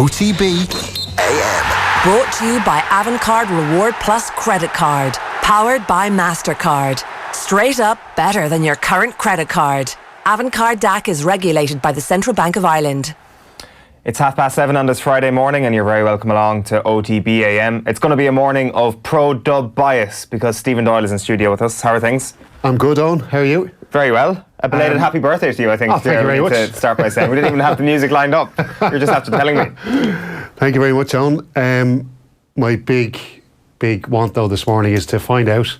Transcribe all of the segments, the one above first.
OTB AM. Brought to you by Avantcard Reward Plus Credit Card. Powered by MasterCard. Straight up better than your current credit card. Avantcard DAC is regulated by the Central Bank of Ireland. It's 7:30 on this Friday morning and you're very welcome along to OTB AM. It's going to be a morning of pro-dub bias because Stephen Doyle is in studio with us. How are things? I'm good, Eoin. How are you? Very well. A belated happy birthday to you, I think. Thank you very much. To start by saying. We didn't even have the music lined up. You're just after telling me. Thank you very much, Eoin. My big want, though, this morning is to find out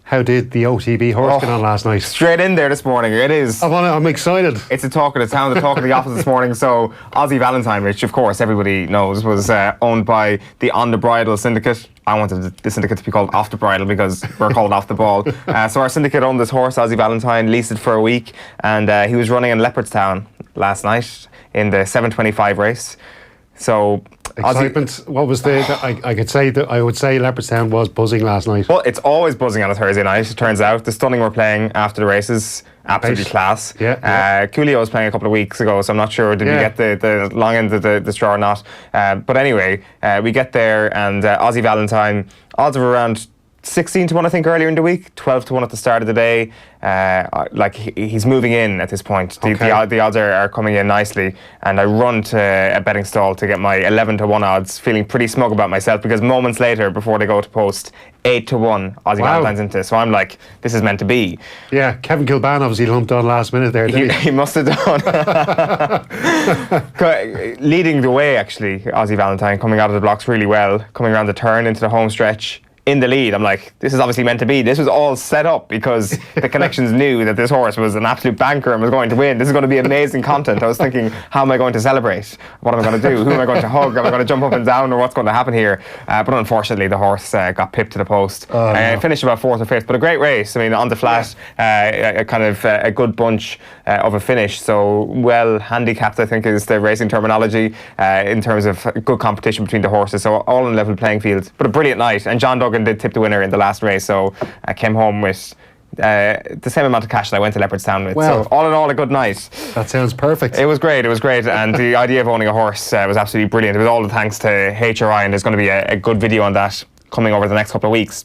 how did the OTB horse get on last night? Straight in there this morning. It is. I'm excited. It's a talk of the town, the talk of the office this morning. So, Aussie Valentine, which of course everybody knows, was owned by the On the Bridle syndicate. I wanted the syndicate to be called Off the Bridle because we're called Off the Ball. So our syndicate owned this horse, Aussie Valentine, leased it for a week, and he was running in Leopardstown last night in the 7:25 race. So excitement. What was I would say Leopardstown was buzzing last night. Well, it's always buzzing on a Thursday night. It turns out the Stunning were playing after the races, absolutely class. Yeah. Coolio was playing a couple of weeks ago, so I'm not sure did we get the long end of the straw or not. But anyway, we get there and Aussie Valentine, odds of around 16 to 1, I think, earlier in the week, 12 to 1 at the start of the day. He's moving in at this point. The odds are coming in nicely, and I run to a betting stall to get my 11 to 1 odds, feeling pretty smug about myself because moments later, before they go to post, 8 to 1 Aussie Valentine's into. So I'm like, this is meant to be. Yeah, Kevin Kilban obviously lumped on last minute there, didn't he? He must have done. Leading the way, actually, Aussie Valentine, coming out of the blocks really well, coming around the turn into the home stretch. In the lead, I'm like, this is obviously meant to be. This was all set up because the connections knew that this horse was an absolute banker and was going to win. This is going to be amazing content. I was thinking, how am I going to celebrate? What am I going to do? Who am I going to hug? Am I going to jump up and down, or what's going to happen here? But unfortunately, the horse got pipped to the post. Finished about 4th or 5th, but a great race. I mean, on the flat, a good bunch of a finish. So well handicapped, I think, is the racing terminology in terms of good competition between the horses. So all on a level playing field. But a brilliant night. And John Duggan did tip the winner in the last race, so I came home with the same amount of cash that I went to Leopardstown with. Well, so all in all, a good night. That sounds perfect. It was great, and the idea of owning a horse was absolutely brilliant. It was all the thanks to HRI, and there's going to be a good video on that coming over the next couple of weeks.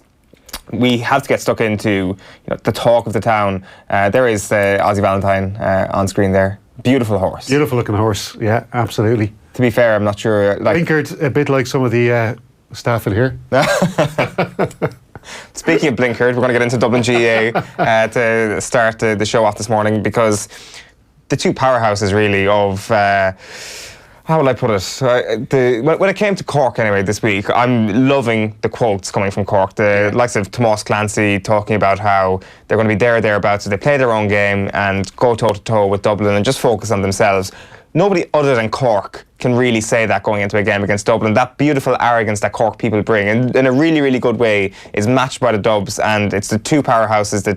We have to get stuck into the talk of the town. There is Aussie Valentine on screen there. Beautiful horse. Beautiful looking horse, yeah, absolutely. To be fair, I'm not sure. Blinkered a bit like some of the staff in here. Speaking of blinkered, we're going to get into Dublin GA to start the show off this morning because the two powerhouses really of how will I put it? When it came to Cork anyway this week, I'm loving the quotes coming from Cork. The likes of Tomás Clancy talking about how they're going to be thereabouts, so they play their own game and go toe-to-toe with Dublin and just focus on themselves. Nobody other than Cork can really say that going into a game against Dublin. That beautiful arrogance that Cork people bring, and in a really, really good way, is matched by the Dubs, and it's the two powerhouses, the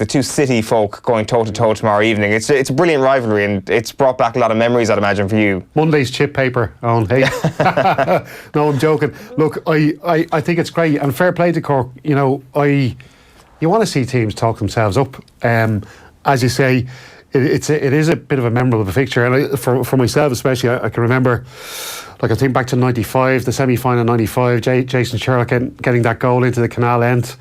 two city folk going toe-to-toe tomorrow evening. It's a brilliant rivalry, and it's brought back a lot of memories, I'd imagine, for you. Monday's chip paper, Eoin, hey? No, I'm joking. Look, I think it's great, and fair play to Cork. You want to see teams talk themselves up. As you say, it is a bit of a memorable fixture, and for myself especially, I can remember, I think back to 95, the semi-final 95, Jason Sherlock getting that goal into the canal end.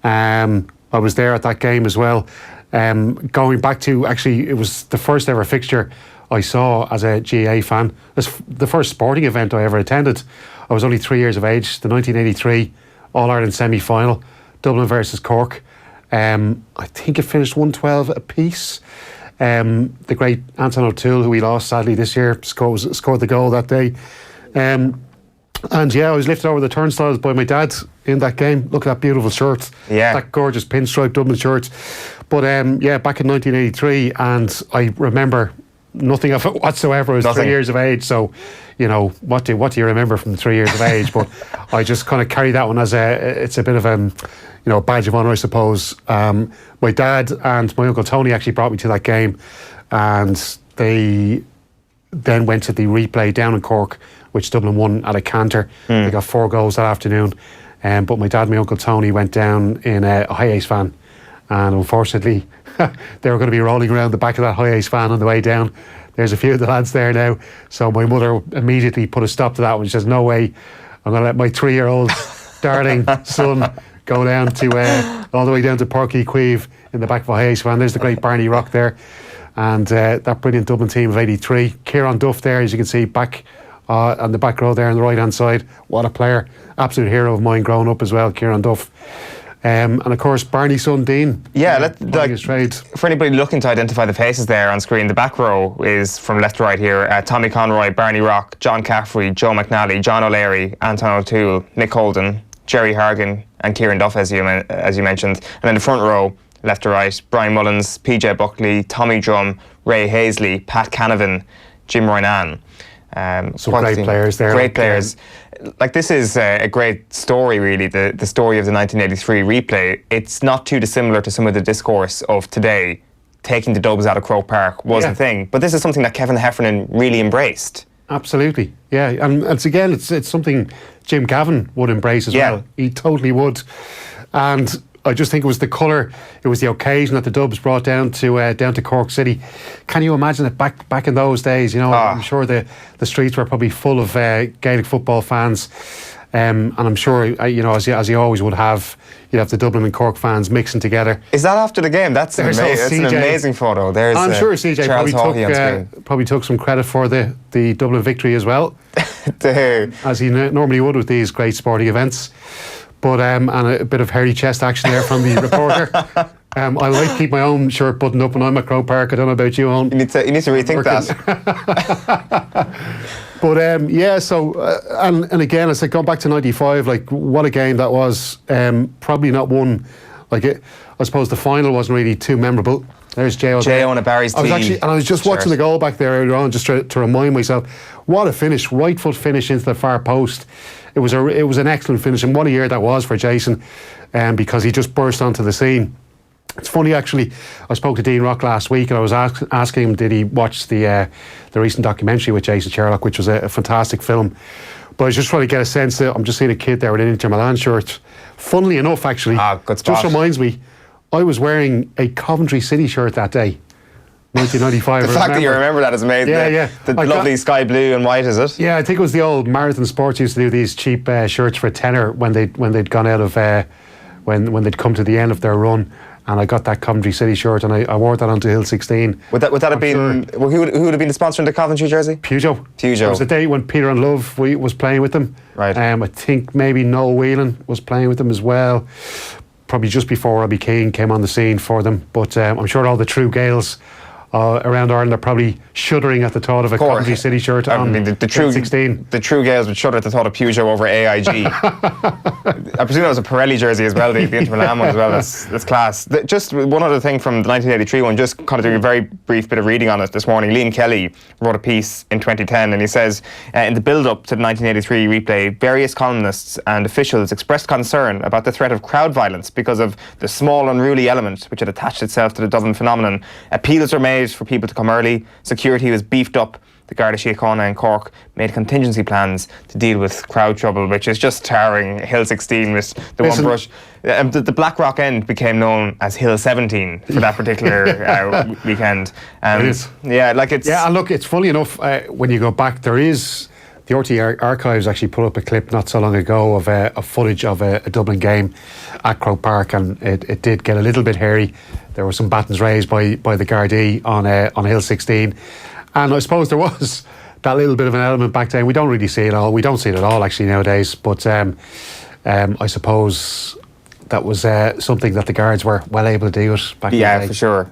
I was there at that game as well. Going back to, actually, it was the first ever fixture I saw as a GA fan. It was the first sporting event I ever attended. I was only 3 years of age, the 1983 All-Ireland semi-final, Dublin versus Cork. I think it finished 1-12 apiece. The great Anton O'Toole, who we lost sadly this year, scored the goal that day. And yeah, I was lifted over the turnstiles by my dad in that game. Look at that beautiful shirt. Yeah. That gorgeous pinstripe Dublin shirt. But back in 1983, and I remember nothing of it whatsoever. I was 3 years of age, so what do you remember from 3 years of age? But I just kind of carry that one as it's a bit of a badge of honour, I suppose. My dad and my uncle Tony actually brought me to that game, and they then went to the replay down in Cork, which Dublin won at a canter. They got 4 goals that afternoon. But my dad and my uncle Tony went down in a high ace van, and unfortunately they were going to be rolling around the back of that high ace van on the way down. there's a few of the lads there now. So my mother immediately put a stop to that one. She says, no way, I'm going to let my 3-year-old darling son go down to all the way down to Porky Queeve in the back of O'Haye's. And there's the great Barney Rock there. And that brilliant Dublin team of 83. Kieran Duff there, as you can see, back on the back row there on the right-hand side. What a player. Absolute hero of mine growing up as well, Kieran Duff. And of course, Barney's son, Dean. Yeah, trade. For anybody looking to identify the faces there on screen, the back row is from left to right here. Tommy Conroy, Barney Rock, John Caffrey, Joe McNally, John O'Leary, Anton O'Toole, Nick Holden, Jerry Hargan and Kieran Duff, as you mentioned. And then the front row, left to right, Brian Mullins, PJ Buckley, Tommy Drum, Ray Hazley, Pat Canavan, Jim Roynan. Some great players there. Great players. Like, this is a great story, really, the story of the 1983 replay. It's not too dissimilar to some of the discourse of today. Taking the dubs out of Croke Park was the thing. But this is something that Kevin Heffernan really embraced. Absolutely, yeah. And it's something Jim Gavin would embrace as well. He totally would. And I just think it was the colour, it was the occasion that the dubs brought down to Cork City. Can you imagine it back in those days? You know, I'm sure the streets were probably full of Gaelic football fans, and I'm sure, you know, as you always would have, you'd have the Dublin and Cork fans mixing together. Is that after the game? That's an amazing photo. There's I'm sure CJ probably took some credit for the Dublin victory as well, as he normally would with these great sporting events. But and a bit of hairy chest action there from the reporter. I like to keep my own shirt buttoned up when I'm at Croke Park. I don't know about you, Eoin. You need to rethink that. But yeah, so and again, I said, going back to '95, like, what a game that was. Probably not one like it. I suppose the final wasn't really too memorable. There's J.O. and Barry's team. I was just watching the goal back there earlier on, just to remind myself, what a finish! Right foot finish into the far post. It was an excellent finish, and what a year that was for Jason, because he just burst onto the scene. It's funny, actually, I spoke to Dean Rock last week, and I was asking him, did he watch the recent documentary with Jason Sherlock, which was a fantastic film. But I was just trying to get a sense that I'm just seeing a kid there with an Inter Milan shirt. Funnily enough, actually, good spot. Just reminds me, I was wearing a Coventry City shirt that day. 1995. The fact that you remember that is amazing. Yeah. The lovely sky blue and white, is it? Yeah, I think it was the old Marathon Sports used to do these cheap shirts for a tenner when they'd gone out of when they'd come to the end of their run. And I got that Coventry City shirt, and I wore that onto Hill 16. Would that have been? Sure. Who would have been the sponsor in the Coventry jersey? Peugeot. It was the day when Peter and Love was playing with them. Right. I think maybe Noel Whelan was playing with them as well. Probably just before Robbie Keane came on the scene for them. But I'm sure all the true Gaels around Ireland are probably shuddering at the thought of a Coventry City shirt on the true 16. The true Gaels would shudder at the thought of Peugeot over AIG. I presume that was a Pirelli jersey as well, the Inter Milan one as well. That's class. Just one other thing from the 1983 one, just kind of doing a very brief bit of reading on it this morning. Liam Kelly wrote a piece in 2010, and he says, in the build-up to the 1983 replay, various columnists and officials expressed concern about the threat of crowd violence because of the small unruly element which had attached itself to the Dublin phenomenon. Appeals were made for people to come early. Security was beefed up. The Garda Síochána in Cork made contingency plans to deal with crowd trouble, which is just towering Hill 16 with the one brush. The Black Rock end became known as Hill 17 for that particular weekend. It is. Yeah, like it's... Yeah, and look, it's funny enough, when you go back, there is... The RT Archives actually put up a clip not so long ago of footage of a Dublin game at Croke Park, and it did get a little bit hairy. There were some battens raised by the Gardaí on Hill 16, and I suppose there was that little bit of an element back then. We don't really see it all. We don't see it at all actually nowadays. But I suppose that was something that the guards were well able to deal with back in the day. Yeah, for sure.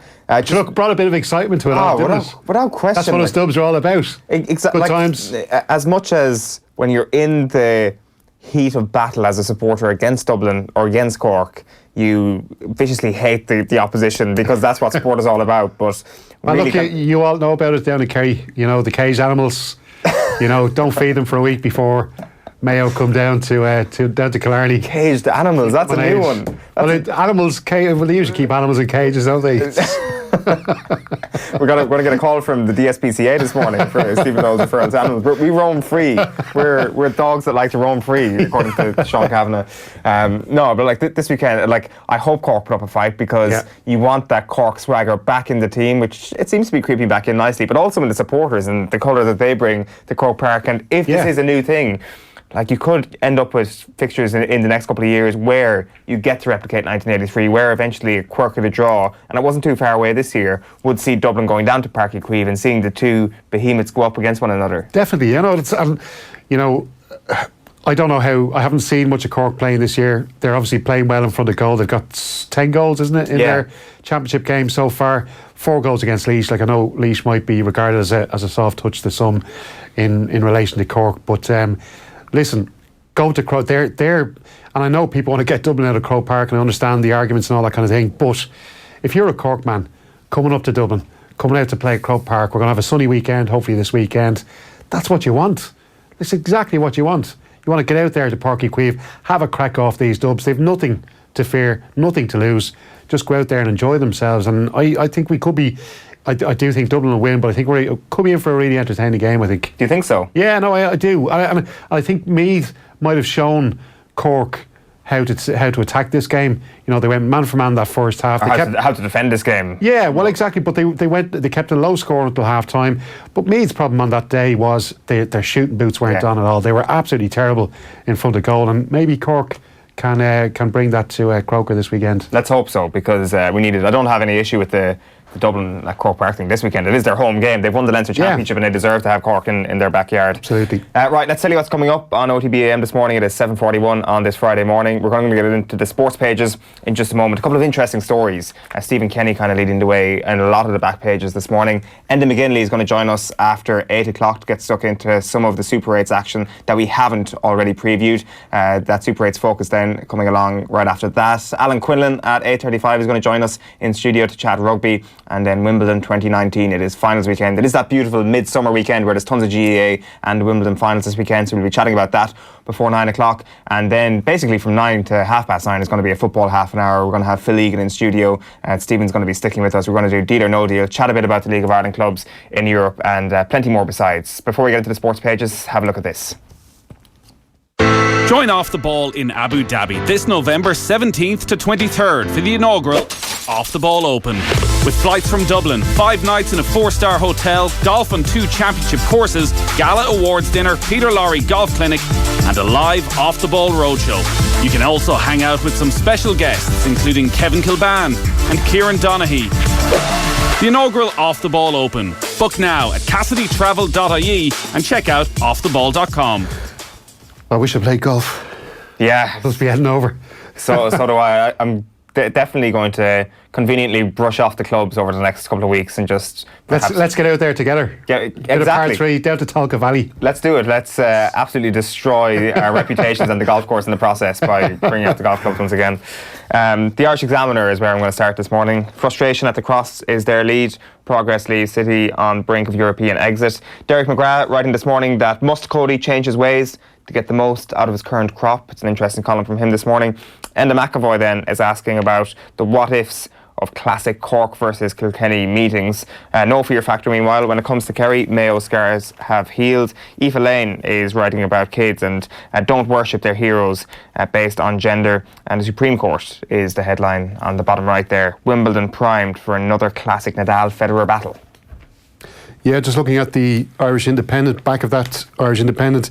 Look, brought a bit of excitement to it all, didn't it? Without question. That's what us dubs are all about. Exactly. Good times. As much as when you're in the heat of battle as a supporter against Dublin or against Cork, you viciously hate the opposition, because that's what sport is all about. But well, really look, you all know about it down in Kerry. You know, the caged animals. You know, don't feed them for a week before Mayo come down to Killarney. Caged animals, that's a new one. Animals, they usually keep animals in cages, don't they? We're going to get a call from the DSPCA this morning for Stephen Doyle's referral to animals. We roam free. We're dogs that like to roam free, according to Sean Kavanagh. No, but like this weekend, like I hope Cork put up a fight because you want that Cork swagger back in the team, which it seems to be creeping back in nicely, but also in the supporters and the colour that they bring to Croke Park. And if this is a new thing, like you could end up with fixtures in the next couple of years where you get to replicate 1983, where eventually a quirk of a draw, and it wasn't too far away this year, would see Dublin going down to Páirc Uí Chaoimh and seeing the two behemoths go up against one another. Definitely, I don't know how. I haven't seen much of Cork playing this year. They're obviously playing well in front of goal. They've got 10 goals, isn't it, in their championship game so far. 4 goals against Laois. Like I know Laois might be regarded as a soft touch to some in relation to Cork, but listen, go to Croke. They're and I know people want to get Dublin out of Croke Park, and I understand the arguments and all that kind of thing. But if you're a Cork man coming up to Dublin, coming out to play at Croke Park, we're going to have a sunny weekend. Hopefully this weekend. That's what you want. It's exactly what you want. You want to get out there to Páirc Uí Chaoimh, have a crack off these dubs. They've nothing to fear, nothing to lose. Just go out there and enjoy themselves. And I think we could be. I do think Dublin will win, but I think we could be in for a really entertaining game, I think. Do you think so? Yeah, no, I do. I think Meath might have shown Cork how to attack this game. You know, they went man for man that first half. How to defend this game. Yeah, well, exactly. But they kept a low score until half time. But Meath's problem on that day was their shooting boots weren't on at all. They were absolutely terrible in front of goal, and maybe Cork can bring that to Croker this weekend. Let's hope so, because we need it. I don't have any issue with the Dublin Cork Park thing this weekend. It is their home game. They've won the Leinster Championship and they deserve to have Cork in their backyard. Absolutely. Right, let's tell you what's coming up on OTB AM this morning. It is 7:41 on this Friday morning. We're going to get into the sports pages in just a moment. A couple of interesting stories. Stephen Kenny kind of leading the way in a lot of the back pages this morning. Enda McGinley is going to join us after 8 o'clock to get stuck into some of the Super 8s action that we haven't already previewed. That Super 8s focus then coming along right after that. Alan Quinlan at 8:35 is going to join us in studio to chat rugby. And then Wimbledon 2019, it is finals weekend. It is that beautiful midsummer weekend where there's tons of GAA and Wimbledon finals this weekend, so we'll be chatting about that before 9 o'clock. And then basically from 9 to 9:30 is going to be a football half an hour. We're going to have Phil Egan in studio. Stephen's going to be sticking with us. We're going to do Deal or No Deal, chat a bit about the League of Ireland clubs in Europe, and plenty more besides. Before we get into the sports pages, have a look at this. Join Off the Ball in Abu Dhabi this November 17th to 23rd for the inaugural Off the Ball Open. With flights from Dublin, 5 nights in a 4-star hotel, golf on 2 championship courses, gala awards dinner, Peter Lorry golf clinic, and a live Off the Ball roadshow. You can also hang out with some special guests, including Kevin Kilban and Kieran Donaghy. The inaugural Off the Ball Open. Book now at CassidyTravel.ie and check out offtheball.com. I wish I played golf. Yeah. Must be heading over. So do I. I'm definitely going to conveniently brush off the clubs over the next couple of weeks and just let's get out there together. Yeah, exactly. A par 3 down to Talca Valley. Let's do it. Let's absolutely destroy our reputations on the golf course in the process by bringing out the golf clubs once again. The Irish Examiner is where I'm going to start this morning. Frustration at the Cross is their lead. Progress leaves City on brink of European exit. Derek McGrath writing this morning that must Cody change his ways to get the most out of his current crop. It's an interesting column from him this morning. Enda McAvoy then is asking about the what-ifs of classic Cork versus Kilkenny meetings. No fear factor, meanwhile, when it comes to Kerry, Mayo scars have healed. Aoife Lane is writing about kids and don't worship their heroes based on gender. And the Supreme Court is the headline on the bottom right there. Wimbledon primed for another classic Nadal-Federer battle. Yeah, just looking at the Irish Independent, back of that Irish Independent,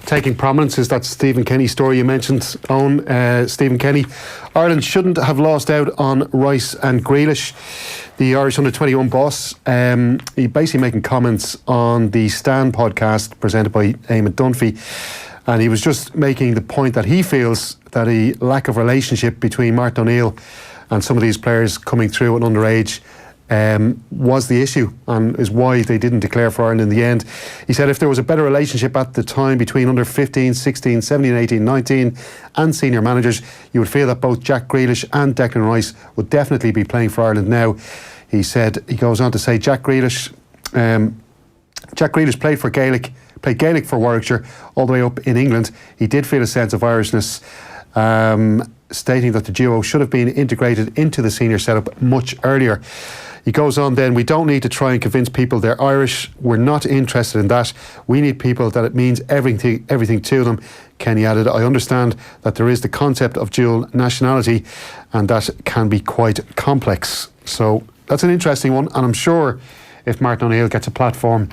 taking prominence is that Stephen Kenny story you mentioned, Eoin. Stephen Kenny. Ireland shouldn't have lost out on Rice and Grealish. The Irish under-21 boss, he basically making comments on the Stan podcast presented by Eamon Dunphy, and he was just making the point that he feels that a lack of relationship between Martin O'Neill and some of these players coming through at underage was the issue and is why they didn't declare for Ireland in the end. He said if there was a better relationship at the time between under 15, 16, 17, 18, 19 and senior managers, you would feel that both Jack Grealish and Declan Rice would definitely be playing for Ireland now. He goes on to say Jack Grealish played Gaelic for Warwickshire all the way up in England. He did feel a sense of Irishness, stating that the duo should have been integrated into the senior setup much earlier. He goes on then, we don't need to try and convince people they're Irish. We're not interested in that. We need people that it means everything to them. Kenny added, I understand that there is the concept of dual nationality and that can be quite complex. So that's an interesting one, and I'm sure if Martin O'Neill gets a platform,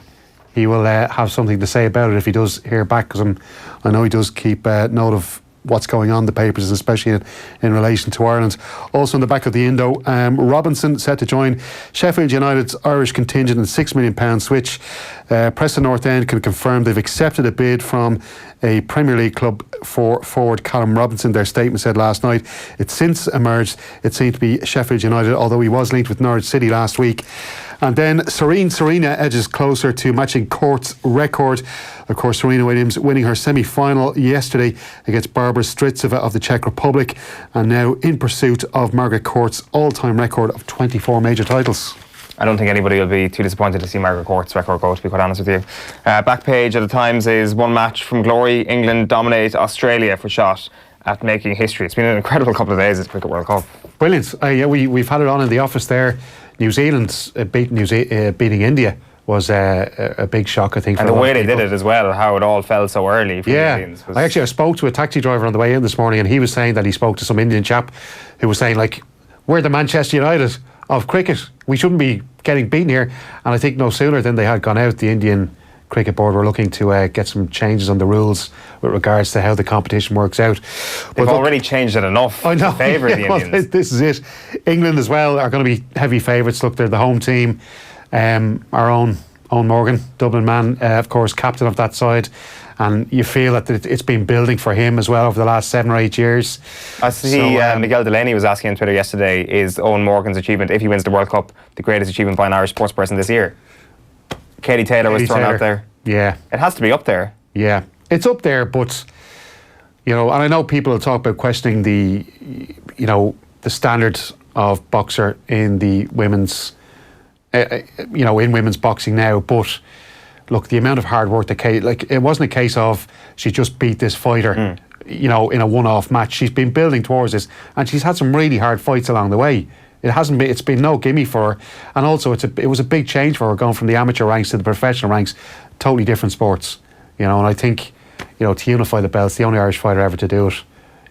he will have something to say about it if he does hear back, because I know he does keep note of what's going on in the papers, especially in relation to Ireland. Also in the back of the Indo, Robinson set to join Sheffield United's Irish contingent in £6 million switch. Preston North End can confirm they've accepted a bid from a Premier League club for forward Colm Robinson. Their statement said last night. It's since emerged it seemed to be Sheffield United, although he was linked with Norwich City last week. And then Serena edges closer to matching Court's record. Of course, Serena Williams winning her semi-final yesterday against Barbara Strycova of the Czech Republic, and now in pursuit of Margaret Court's all-time record of 24 major titles. I don't think anybody will be too disappointed to see Margaret Court's record go, to be quite honest with you. Back page of the Times is one match from glory. England dominate Australia for shot at making history. It's been an incredible couple of days at Cricket World Cup. Brilliant. We've had it on in the office there. New Zealand beating India was a big shock, I think. And the way they did it as well, how it all fell so early for yeah. New Zealand. I spoke to a taxi driver on the way in this morning, and he was saying that he spoke to some Indian chap who was saying, like, we're the Manchester United of cricket. We shouldn't be getting beaten here. And I think no sooner than they had gone out, the Indian Cricket Board were looking to get some changes on the rules with regards to how the competition works out. They've already changed it enough to favour the Indians. Well, this is it. England as well are going to be heavy favourites. Look, they're the home team. Our own Morgan, Dublin man, of course, captain of that side. And you feel that it's been building for him as well over the last 7 or 8 years. I see Miguel Delaney was asking on Twitter yesterday, is Eoin Morgan's achievement, if he wins the World Cup, the greatest achievement by an Irish sports person this year? Katie Taylor was thrown out there. Yeah. It has to be up there. Yeah. It's up there, but, and I know people will talk about questioning the standard of boxer in the women's, in women's boxing now, but look, the amount of hard work that it wasn't a case of she just beat this fighter, in a one-off match. She's been building towards this, and she's had some really hard fights along the way. It's been no gimme for her, and also it was a big change for her going from the amateur ranks to the professional ranks, totally different sports, and I think, to unify the belts, the only Irish fighter ever to do it,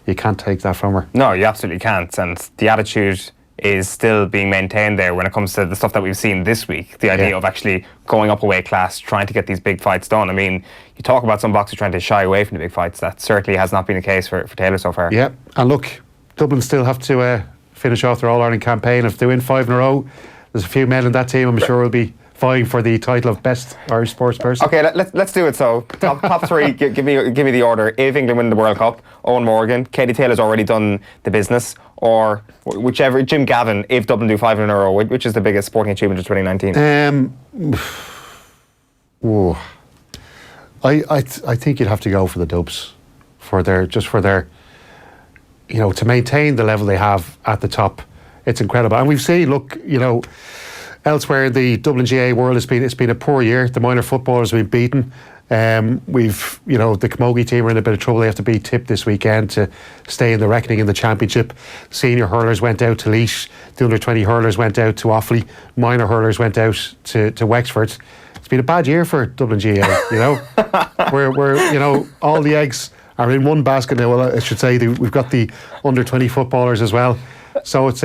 you can't take that from her. No, you absolutely can't, and the attitude is still being maintained there when it comes to the stuff that we've seen this week, the idea of actually going up a weight class, trying to get these big fights done. I mean, you talk about some boxers trying to shy away from the big fights. That certainly has not been the case for Taylor so far. Yeah, and look, Dublin still have to finish off their All-Ireland campaign. If they win 5 in a row, there's a few men in that team I'm sure will be vying for the title of best Irish sports person. Okay, let's do it. So top three, give me the order. If England win the World Cup, Eoin Morgan, Katie Taylor's already done the business, or whichever, Jim Gavin, if Dublin do 5 in a row, which is the biggest sporting achievement of 2019? I think you'd have to go for the Dubs for their to maintain the level they have at the top. It's incredible, and we've seen, elsewhere in the Dublin GA world, it's been a poor year. The minor footballers have been beaten. The Camogie team are in a bit of trouble. They have to beat Tip this weekend to stay in the reckoning in the championship. Senior hurlers went out to Laois. The under 20 hurlers went out to Offaly. Minor hurlers went out to Wexford. It's been a bad year for Dublin GA. We're all the eggs are in one basket now. Well, I should say we've got the under 20 footballers as well. So it's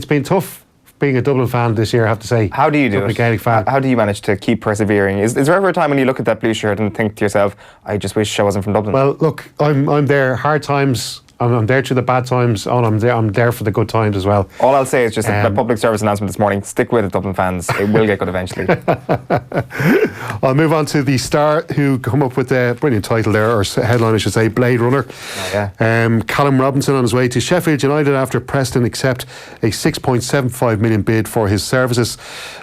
been tough being a Dublin fan this year, I have to say. How do you do it? Gaelic fan. How do you manage to keep persevering? Is there ever a time when you look at that blue shirt and think to yourself, I just wish I wasn't from Dublin? Well, look, I'm there. Hard times, I'm there through the bad times, and I'm there for the good times as well. All I'll say is just a public service announcement this morning. Stick with it, Dublin fans. It will get good eventually. I'll move on to the Star, who come up with a brilliant title there, or headline I should say, Blade Runner. Oh, yeah. Colm Robinson on his way to Sheffield United after Preston accept a £6.75 million bid for his services.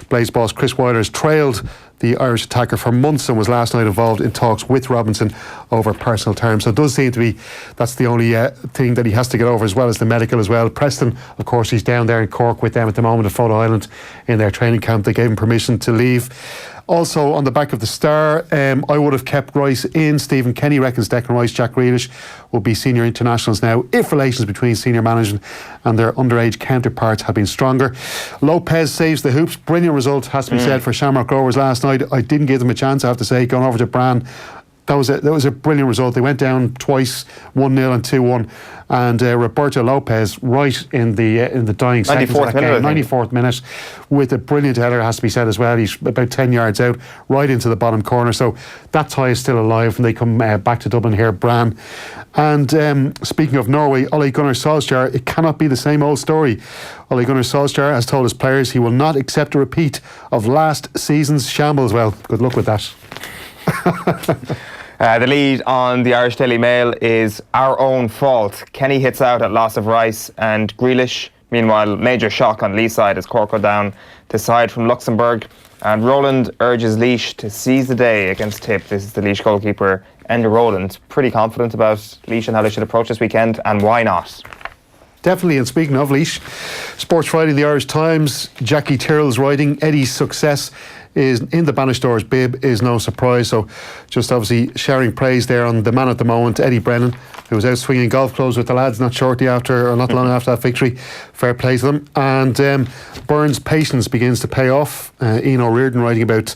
Blade's boss Chris Wilder has trailed the Irish attacker for months and was last night involved in talks with Robinson over personal terms. So it does seem to be that's the only thing that he has to get over, as well as the medical as well. Preston, of course, he's down there in Cork with them at the moment at Photo Island in their training camp. They gave him permission to leave. Also, on the back of the Star, I would have kept Rice in. Stephen Kenny reckons Declan Rice, Jack Grealish will be senior internationals now if relations between senior management and their underage counterparts have been stronger. Lopez saves the hoops. Brilliant result, has to be said, for Shamrock Rovers last night. I didn't give them a chance, I have to say, going over to Bran. That was a brilliant result. They went down twice, 1-0 and 2-1, and Roberto Lopez right in the dying seconds of that game, 94th minute, with a brilliant header, has to be said as well. He's about 10 yards out, right into the bottom corner. So that tie is still alive when they come back to Dublin here, Bran. And speaking of Norway, Ole Gunnar Solskjaer, it cannot be the same old story. Ole Gunnar Solskjaer has told his players he will not accept a repeat of last season's shambles. Well, good luck with that. The lead on the Irish Daily Mail is our own fault. Kenny hits out at loss of Rice and Grealish. Meanwhile, major shock on Lee's side as Cork go down to side from Luxembourg. And Roland urges Laois to seize the day against Tip. This is the Laois goalkeeper, Enda Roland. Pretty confident about Laois and how they should approach this weekend, and why not? Definitely, and speaking of Laois, Sports Friday, the Irish Times, Jackie Tyrrell's writing, Eddie's success is in the Bannister's bib is no surprise. So just obviously sharing praise there on the man at the moment, Eddie Brennan, who was out swinging golf clubs with the lads not long after that victory. Fair play to them. And Byrne's patience begins to pay off. Ian O'Riordan writing about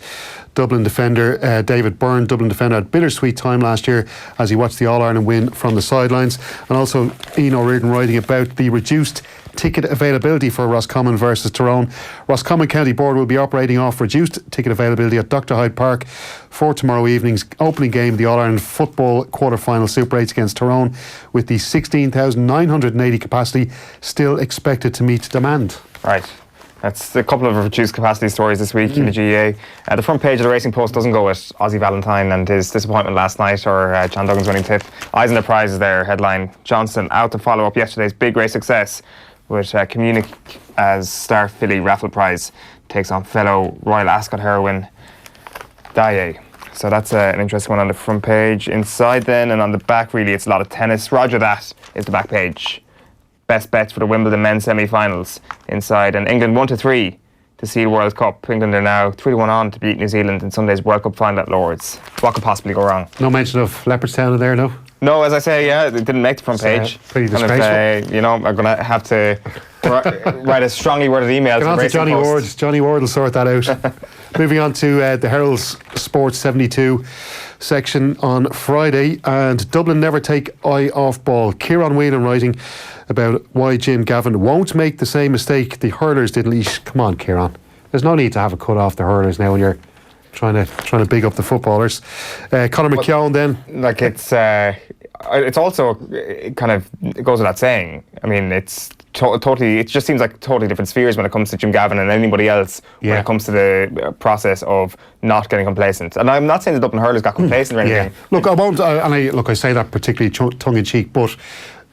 Dublin defender David Byrne. Dublin defender had bittersweet time last year as he watched the All-Ireland win from the sidelines. And also Ian O'Riordan writing about the reduced ticket availability for Roscommon versus Tyrone. Roscommon County Board will be operating off reduced ticket availability at Dr. Hyde Park for tomorrow evening's opening game of the All-Ireland Football quarter-final Super 8s against Tyrone, with the 16,980 capacity still expected to meet demand. Right. That's a couple of reduced capacity stories this week in the GEA. The front page of the Racing Post doesn't go with Ozzy Valentine and his disappointment last night, or John Duggan's winning tip. Eyes on the prize is their headline. Johnson out to follow up yesterday's big race success with Communic as Star Filly raffle prize takes on fellow Royal Ascot heroine Daye. So that's an interesting one on the front page. Inside then, and on the back, really, it's a lot of tennis. Roger, that is the back page. Best bets for the Wimbledon men's semi-finals inside, and England 1-3 to seal World Cup. England are now 3-1 on to beat New Zealand in Sunday's World Cup final at Lords. What could possibly go wrong? No mention of Leopardstown in there, no? No, as I say, yeah, it didn't make the front page. Pretty disgraceful. I'm going to have to write a strongly worded email to Johnny Ward. Johnny Ward will sort that out. Moving on to the Herald's Sports 72 section on Friday, and Dublin never take eye off ball. Kieran Whelan writing about why Jim Gavin won't make the same mistake the hurlers did. Laois, come on, Kieran. There's no need to have a cut off the hurlers now when you're trying to big up the footballers. Conor McKeown then. Like it's also it kind of it goes without saying. I mean, it's totally. It just seems like totally different spheres when it comes to Jim Gavin and anybody else. When it comes to the process of not getting complacent. And I'm not saying the Dublin hurlers got complacent or anything. Yeah. Look, I won't. I say that particularly tongue in cheek, but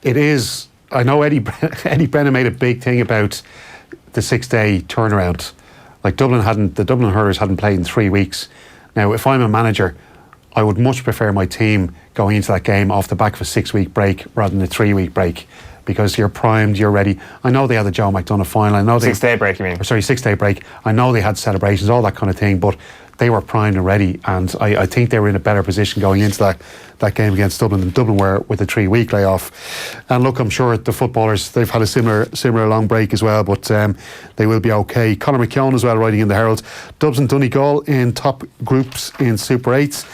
it is. I know Eddie Brennan made a big thing about the 6-day turnaround. Like the Dublin hurlers hadn't played in 3 weeks. Now, if I'm a manager, I would much prefer my team going into that game off the back of a 6-week break rather than a 3-week break, because you're primed, you're ready. I know they had the Joe McDonagh final. I know 6-day break, you mean? Sorry, 6-day break. I know they had celebrations, all that kind of thing, but they were primed and ready, and I think they were in a better position going into that game against Dublin than Dublin were with a 3-week layoff. And look, I'm sure the footballers, they've had a similar long break as well, but they will be okay. Conor McKeown as well writing in the Herald. Dubs and Donegal in top groups in Super 8s.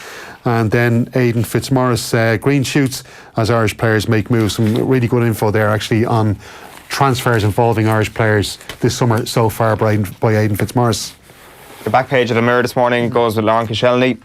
And then Aidan Fitzmaurice, green shoots as Irish players make moves. Some really good info there actually on transfers involving Irish players this summer so far by Aidan Fitzmaurice. The back page of the Mirror this morning goes with Lauren Koscielny.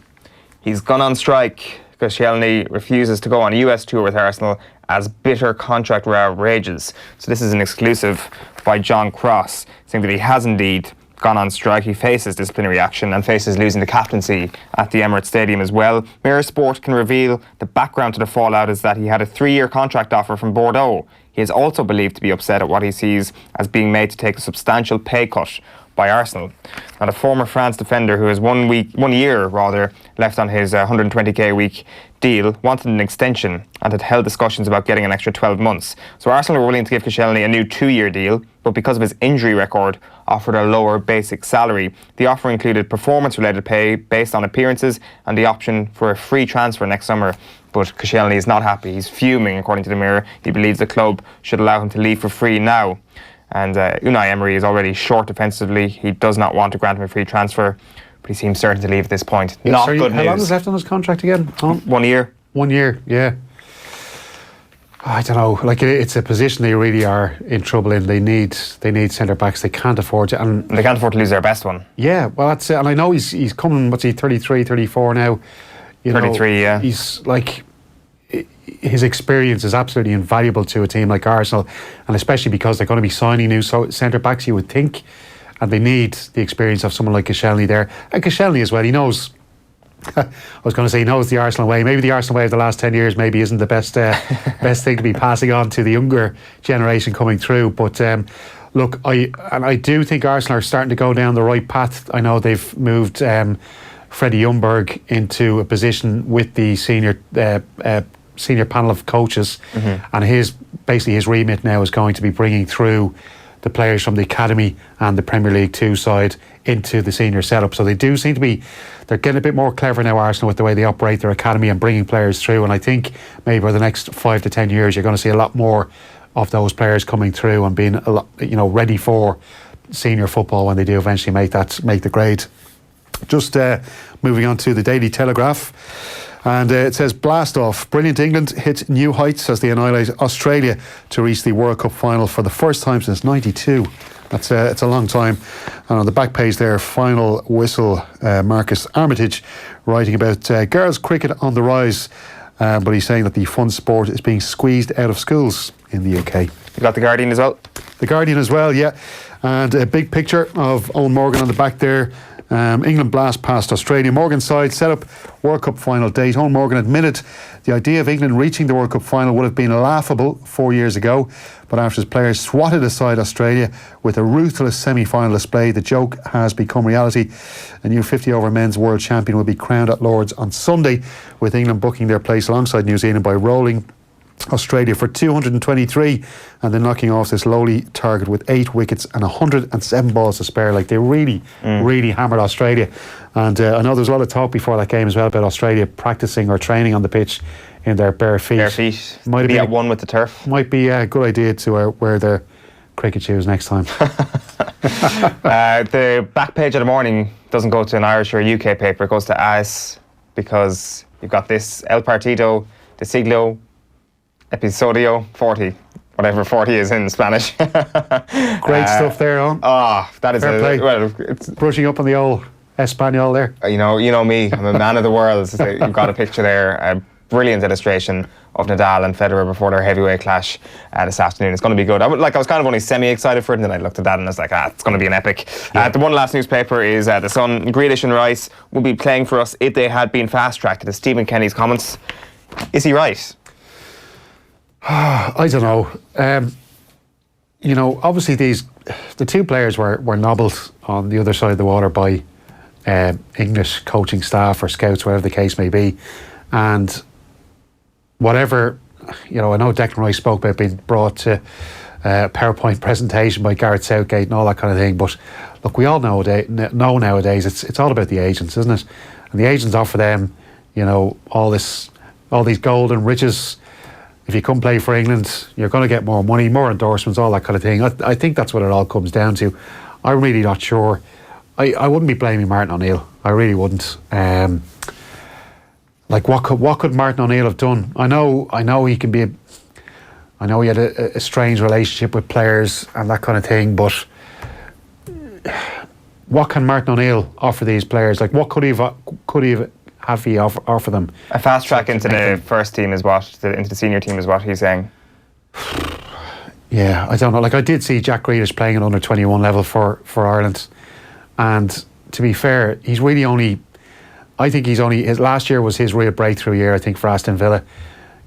He's gone on strike. Koscielny refuses to go on a US tour with Arsenal as bitter contract row rages. So this is an exclusive by John Cross, saying that he has indeed gone on strike. He faces disciplinary action and faces losing the captaincy at the Emirates Stadium as well. Mirror Sport can reveal the background to the fallout is that he had a 3-year contract offer from Bordeaux. He is also believed to be upset at what he sees as being made to take a substantial pay cut. by Arsenal. Now, the former France defender, who has 1 year left on his 120k a week deal, wanted an extension and had held discussions about getting an extra 12 months. So Arsenal were willing to give Koscielny a new 2-year deal, but because of his injury record, offered a lower basic salary. The offer included performance-related pay based on appearances and the option for a free transfer next summer. But Koscielny is not happy. He's fuming, according to the Mirror. He believes the club should allow him to leave for free now. And Unai Emery is already short defensively. He does not want to grant him a free transfer, but he seems certain to leave at this point. Yeah, not sorry, good news. How long is left on his contract again, Tom? 1 year. 1 year, yeah. I don't know. Like, it's a position they really are in trouble in. They need centre backs. They can't afford to, and they can't afford to lose their best one. Yeah, well, that's it. And I know he's coming. What's he? 33, 34 now. 33, yeah. He's like, his experience is absolutely invaluable to a team like Arsenal, and especially because they're going to be signing new centre backs, you would think, and they need the experience of someone like Koscielny there. And Koscielny as well. He knows. I was going to say he knows the Arsenal way. Maybe the Arsenal way of the last 10 years maybe isn't the best thing to be passing on to the younger generation coming through. But look, I do think Arsenal are starting to go down the right path. I know they've moved Freddie Ljungberg into a position with the senior panel of coaches, and his remit now is going to be bringing through the players from the academy and the Premier League 2 side into the senior setup. So they do seem to be, they're getting a bit more clever now, Arsenal, with the way they operate their academy and bringing players through. And I think maybe over the next 5 to 10 years, you're going to see a lot more of those players coming through and being a lot, ready for senior football when they do eventually make the grade. Just moving on to the Daily Telegraph. And it says, blast off. Brilliant England hit new heights as they annihilate Australia to reach the World Cup final for the first time since '92. It's a long time. And on the back page there, final whistle, Marcus Armitage writing about girls cricket on the rise. But he's saying that the fun sport is being squeezed out of schools in the UK. You got The Guardian as well? The Guardian as well, yeah. And a big picture of Eoin Morgan on the back there. England blast past Australia. Morgan's side set up World Cup final date. Eoin Morgan admitted the idea of England reaching the World Cup final would have been laughable 4 years ago, but after his players swatted aside Australia with a ruthless semi-final display, the joke has become reality. A new 50-over men's world champion will be crowned at Lord's on Sunday, with England booking their place alongside New Zealand by rolling Australia for 223 and then knocking off this lowly target with 8 wickets and 107 balls to spare. Like, they really hammered Australia. And I know there's a lot of talk before that game as well about Australia practicing or training on the pitch in their bare feet. Might be at one with the turf. Might be a good idea to wear their cricket shoes next time. The back page of the Morning doesn't go to an Irish or a UK paper, it goes to AS, because you've got this El Partido de Siglo Episodio 40, whatever 40 is in Spanish. Great stuff there, Eoin. That is it's brushing up on the old Espanol there. You know me, I'm a man of the world. You've got a picture there, a brilliant illustration of Nadal and Federer before their heavyweight clash this afternoon. It's going to be good. I was kind of only semi-excited for it, and then I looked at that and I was like, it's going to be an epic. Yeah. The one last newspaper is The Sun. Grealish and Rice will be playing for us if they had been fast-tracked. It is Stephen Kenny's comments. Is he right? I don't know. Obviously the two players were nobbled on the other side of the water by English coaching staff or scouts, whatever the case may be. And whatever, I know Declan Rice spoke about being brought to a PowerPoint presentation by Gareth Southgate and all that kind of thing. But look, we all know nowadays it's all about the agents, isn't it? And the agents offer them, all these golden riches. If you come play for England, you're going to get more money, more endorsements, all that kind of thing. I think that's what it all comes down to. I'm really not sure. I wouldn't be blaming Martin O'Neill. I really wouldn't. What could Martin O'Neill have done? I know he can be. I know he had a strange relationship with players and that kind of thing. But what can Martin O'Neill offer these players? Like, what could he offer them? A fast track into the first team is into the senior team is what he's saying. Yeah, I don't know. Like, I did see Jack Grealish playing at under 21 level for Ireland, and to be fair, he's really only. I think his last year was his real breakthrough year. I think for Aston Villa.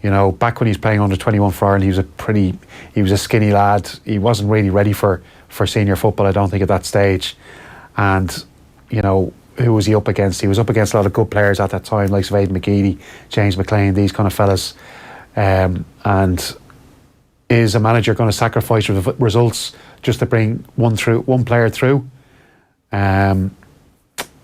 Back when he was playing under 21 for Ireland, he was a skinny lad. He wasn't really ready for for senior football, I don't think, at that stage. And, you know, who was he up against? He was up against a lot of good players at that time, like Enda McGinley, James McLean, these kind of fellas. And is a manager going to sacrifice results just to bring one player through?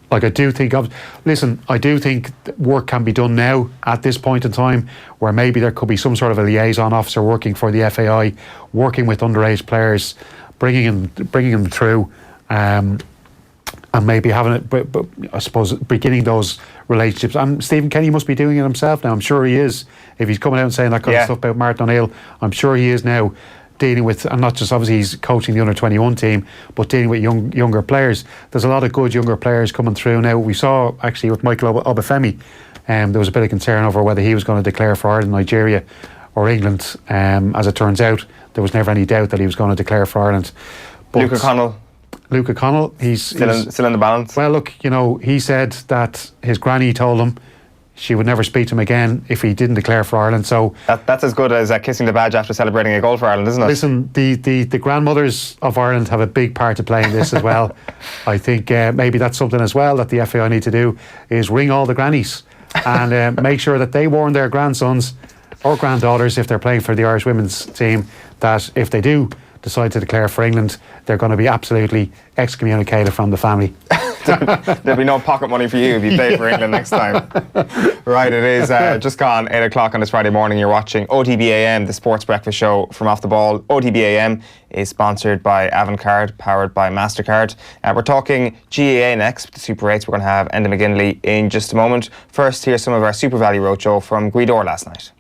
Like, I do think I do think work can be done now at this point in time, where maybe there could be some sort of a liaison officer working for the FAI, working with underage players, bringing them through, and maybe having it, but I suppose beginning those relationships. And Stephen Kenny must be doing it himself now. I'm sure he is. If he's coming out and saying that kind of stuff about Martin O'Neill, I'm sure he is now dealing with, and not just obviously he's coaching the under-21 team, but dealing with younger players. There's a lot of good younger players coming through now. We saw actually with Michael Obafemi, there was a bit of concern over whether he was going to declare for Ireland, Nigeria or England. As it turns out, there was never any doubt that he was going to declare for Ireland. But Luke O'Connell, he's still in the balance. Well, look, you know, he said that his granny told him she would never speak to him again if he didn't declare for Ireland. So that's as good as kissing the badge after celebrating a goal for Ireland, isn't it? Listen, the grandmothers of Ireland have a big part to play in this as well. I think maybe that's something as well that the FAI need to do, is ring all the grannies and make sure that they warn their grandsons or granddaughters, if they're playing for the Irish women's team, that if they do decide to declare for England, they're going to be absolutely excommunicated from the family. There'll be no pocket money for you if you play for England next time. Right, it is just gone 8 o'clock on this Friday morning. You're watching OTB AM, the sports breakfast show from Off the Ball. OTB AM is sponsored by Avantcard, powered by MasterCard. We're talking GAA next, the Super 8s. We're going to have Enda McGinley in just a moment. First, here's some of our Super Value Roadshow from Guidor last night.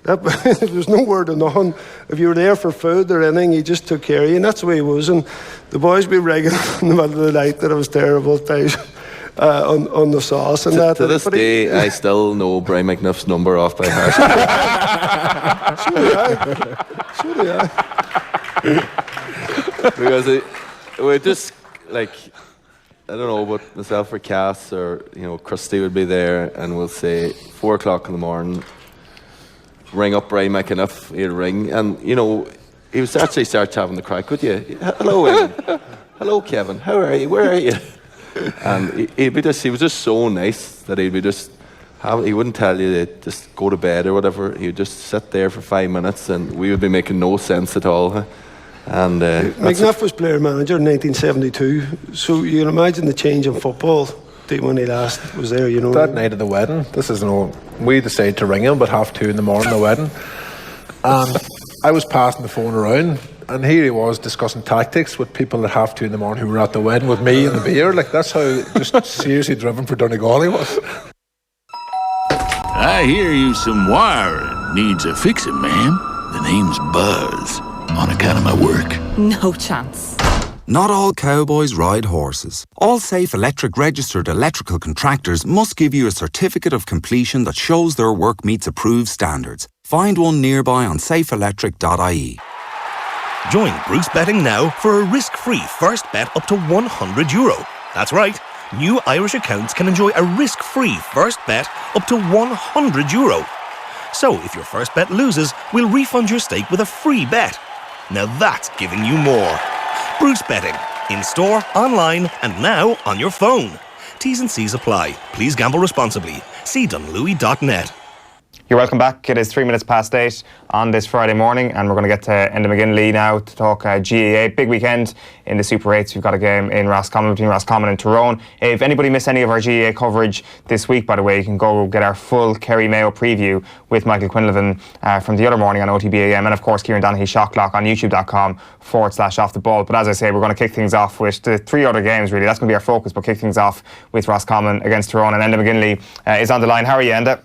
There's no word of nothing. If you were there for food or anything, he just took care of you, and that's the way he was. And the boys be ringing in the middle of the night that it was terrible times on the sauce and that. To this day, I still know Brian McNuff's number off by heart. So do I. Because we're just like, I don't know, but myself or Cass or Christy would be there, and we'll say 4 o'clock in the morning. Ring up Brian McAnuff, he'd ring, and he would actually start having the crack with you. Hello, Eoin. Hello, Kevin. How are you? Where are you? And he was just so nice that he wouldn't tell you to just go to bed or whatever. He would just sit there for 5 minutes, and we would be making no sense at all. And McNuff was player manager in 1972, so you can imagine the change in football when he last was there. That night of the wedding, we decided to ring him about 2:30 in the morning, the wedding, and I was passing the phone around, and here he was discussing tactics with people at 2:30 in the morning who were at the wedding with me and the beer. Like, that's how just seriously driven for Donegal he was. I hear you some wiring needs a fixing, ma'am. The name's Buzz, on account of my work. No chance. Not all cowboys ride horses. All safe electric registered electrical contractors must give you a certificate of completion that shows their work meets approved standards. Find one nearby on safeelectric.ie. Join Bruce Betting now for a risk-free first bet up to €100. That's right. New Irish accounts can enjoy a risk-free first bet up to €100. So if your first bet loses, we'll refund your stake with a free bet. Now that's giving you more. Bruce Betting. In store, online, and now on your phone. T's and C's apply. Please gamble responsibly. See dunlewy.net. You're welcome back. It is 8:03 on this Friday morning, and we're going to get to Enda McGinley now to talk GAA. Big weekend in the Super 8s. We've got a game in Roscommon between Roscommon and Tyrone. If anybody missed any of our GAA coverage this week, by the way, you can go get our full Kerry Mayo preview with Michael Quinlan from the other morning on OTB AM, and of course Kieran Donaghy's Shot Clock on youtube.com/off the ball. But as I say, we're going to kick things off with the 3 other games, really. That's going to be our focus, but kick things off with Roscommon against Tyrone. And Enda McGinley is on the line. How are you, Enda?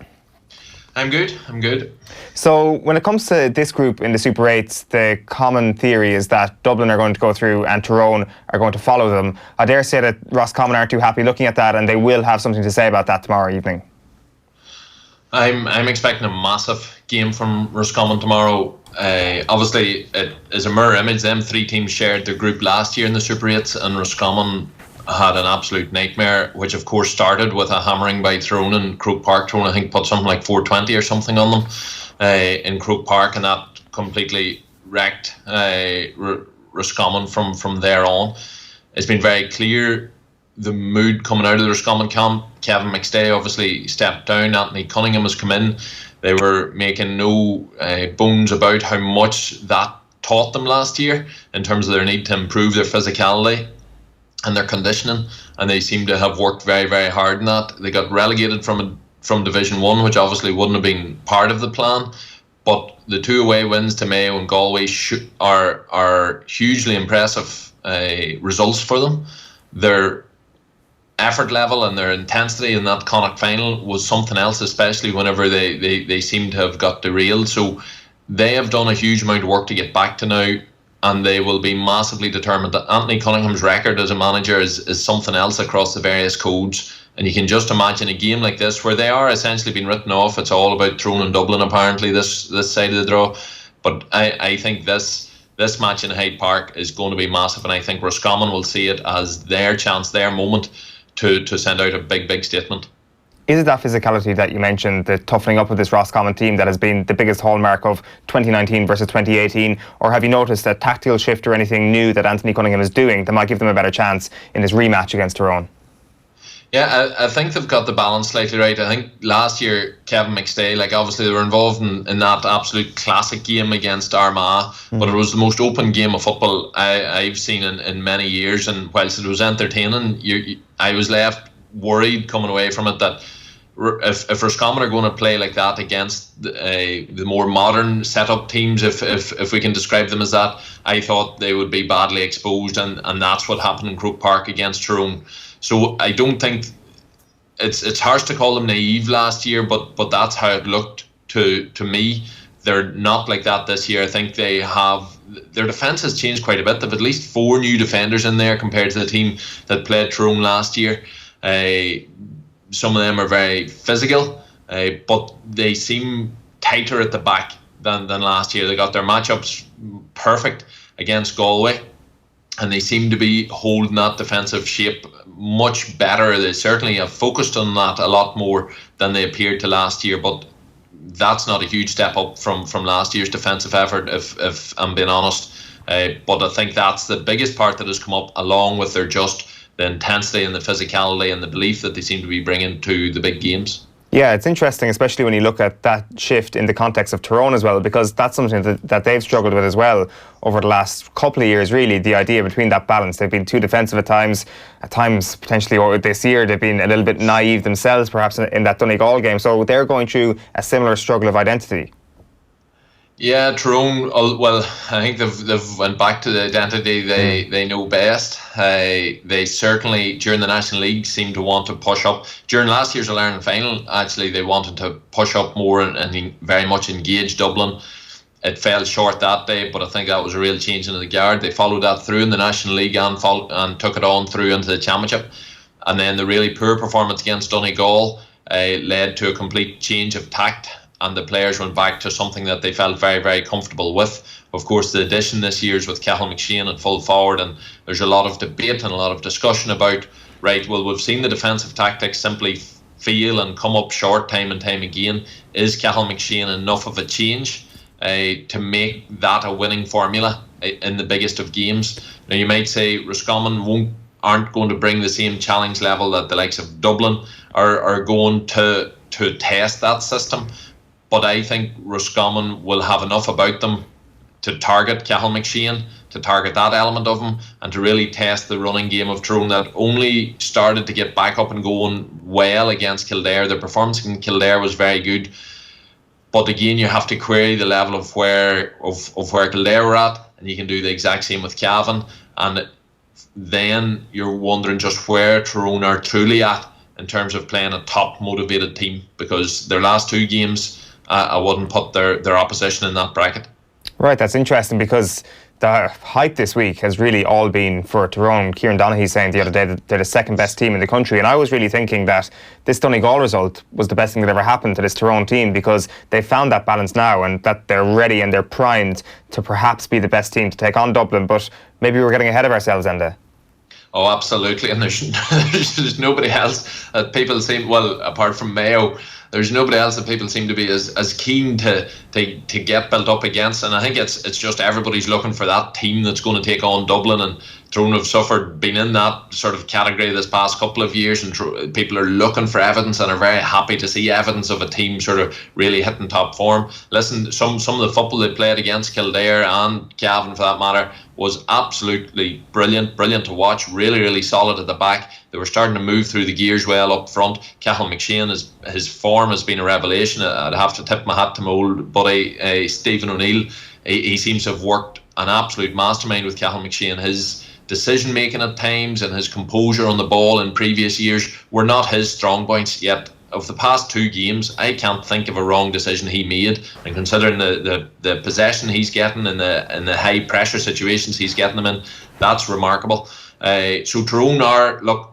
I'm good. So when it comes to this group in the Super 8s, the common theory is that Dublin are going to go through and Tyrone are going to follow them. I dare say that Roscommon aren't too happy looking at that, and they will have something to say about that tomorrow evening. I'm expecting a massive game from Roscommon tomorrow. Obviously, it is a mirror image. Them 3 teams shared their group last year in the Super 8s, and Roscommon had an absolute nightmare, which of course started with a hammering by Tyrone in Croke Park. Tyrone, I think, put something like 420 or something on them in Croke Park, and that completely wrecked Roscommon from there on. It's been very clear the mood coming out of the Roscommon camp. Kevin McStay obviously stepped down. Anthony Cunningham has come in. They were making no bones about how much that taught them last year in terms of their need to improve their physicality and their conditioning, and they seem to have worked very, very hard in that. They got relegated from Division 1, which obviously wouldn't have been part of the plan, but the 2 away wins to Mayo and Galway are hugely impressive results for them. Their effort level and their intensity in that Connacht final was something else, especially whenever they seem to have got derailed. So they have done a huge amount of work to get back to now, and they will be massively determined. That Anthony Cunningham's record as a manager is something else across the various codes, and you can just imagine a game like this where they are essentially being written off. It's all about Tyrone and Dublin apparently this side of the draw, but I think this match in Hyde Park is going to be massive, and I think Roscommon will see it as their chance, their moment to send out a big statement. Is it that physicality that you mentioned, the toughening up of this Roscommon team, that has been the biggest hallmark of 2019 versus 2018? Or have you noticed a tactical shift or anything new that Anthony Cunningham is doing that might give them a better chance in this rematch against Tyrone? Yeah, I think they've got the balance slightly right. I think last year, Kevin McStay, obviously they were involved in that absolute classic game against Armagh, but it was the most open game of football I've seen in many years, and whilst it was entertaining, I was left worried coming away from it that if Roscommon are going to play like that against the more modern setup teams, if we can describe them as that, I thought they would be badly exposed, and that's what happened in Croke Park against Tyrone. So I don't think it's harsh to call them naive last year, but that's how it looked to me. They're not like that this year. I think their defence has changed quite a bit. They've at least 4 new defenders in there compared to the team that played Tyrone last year. Some of them are very physical, but they seem tighter at the back than last year. They got their matchups perfect against Galway, and they seem to be holding that defensive shape much better. They certainly have focused on that a lot more than they appeared to last year, but that's not a huge step up from last year's defensive effort, if I'm being honest. But I think that's the biggest part that has come up, along with the intensity and the physicality and the belief that they seem to be bringing to the big games. Yeah, it's interesting, especially when you look at that shift in the context of Tyrone as well, because that's something that they've struggled with as well over the last couple of years, really, the idea between that balance. They've been too defensive at times potentially, or this year they've been a little bit naive themselves, perhaps in that Donegal game. So they're going through a similar struggle of identity. Yeah, Tyrone, well, I think they've went back to the identity they know best. They certainly, during the National League, seem to want to push up. During last year's All-Ireland final, actually, they wanted to push up more and very much engage Dublin. It fell short that day, but I think that was a real change in the guard. They followed that through in the National League and took it on through into the Championship. And then the really poor performance against Donegal led to a complete change of tact, and the players went back to something that they felt very, very comfortable with. Of course, the addition this year is with Cathal McShean at full forward, and there's a lot of debate and a lot of discussion about, right, well, we've seen the defensive tactics simply fail and come up short time and time again. Is Cathal McShean enough of a change to make that a winning formula in the biggest of games? Now, you might say Roscommon aren't going to bring the same challenge level that the likes of Dublin are going to test that system. But I think Roscommon will have enough about them to target Cathal McShean, to target that element of him, and to really test the running game of Tyrone that only started to get back up and going well against Kildare. Their performance in Kildare was very good. But again, you have to query the level of where Kildare were at, and you can do the exact same with Cavan. And then you're wondering just where Tyrone are truly at in terms of playing a top motivated team, because their last 2 games, I wouldn't put their opposition in that bracket. Right, that's interesting, because the hype this week has really all been for Tyrone. Kieran Donaghy saying the other day that they're the second best team in the country, and I was really thinking that this Donegal result was the best thing that ever happened to this Tyrone team, because they've found that balance now and that they're ready and they're primed to perhaps be the best team to take on Dublin. But maybe we're getting ahead of ourselves, Enda. Oh, absolutely, and there's nobody else. People seem, well, apart from Mayo, there's nobody else that people seem to be as keen to get built up against. And I think it's just everybody's looking for that team that's going to take on Dublin, and Tyrone have been in that sort of category this past couple of years, and people are looking for evidence and are very happy to see evidence of a team sort of really hitting top form. Listen, some of the football they played against Kildare and Cavan for that matter was absolutely brilliant to watch. Really, really solid at the back. They were starting to move through the gears well up front. Cathal McShane, his form has been a revelation. I'd have to tip my hat to my old buddy Stephen O'Neill. He seems to have worked an absolute mastermind with Cathal McShane. His decision making at times and his composure on the ball in previous years were not his strong points, yet of the past 2 games I can't think of a wrong decision he made, and considering the possession he's getting and the high pressure situations he's getting them in, that's remarkable. So Tyrone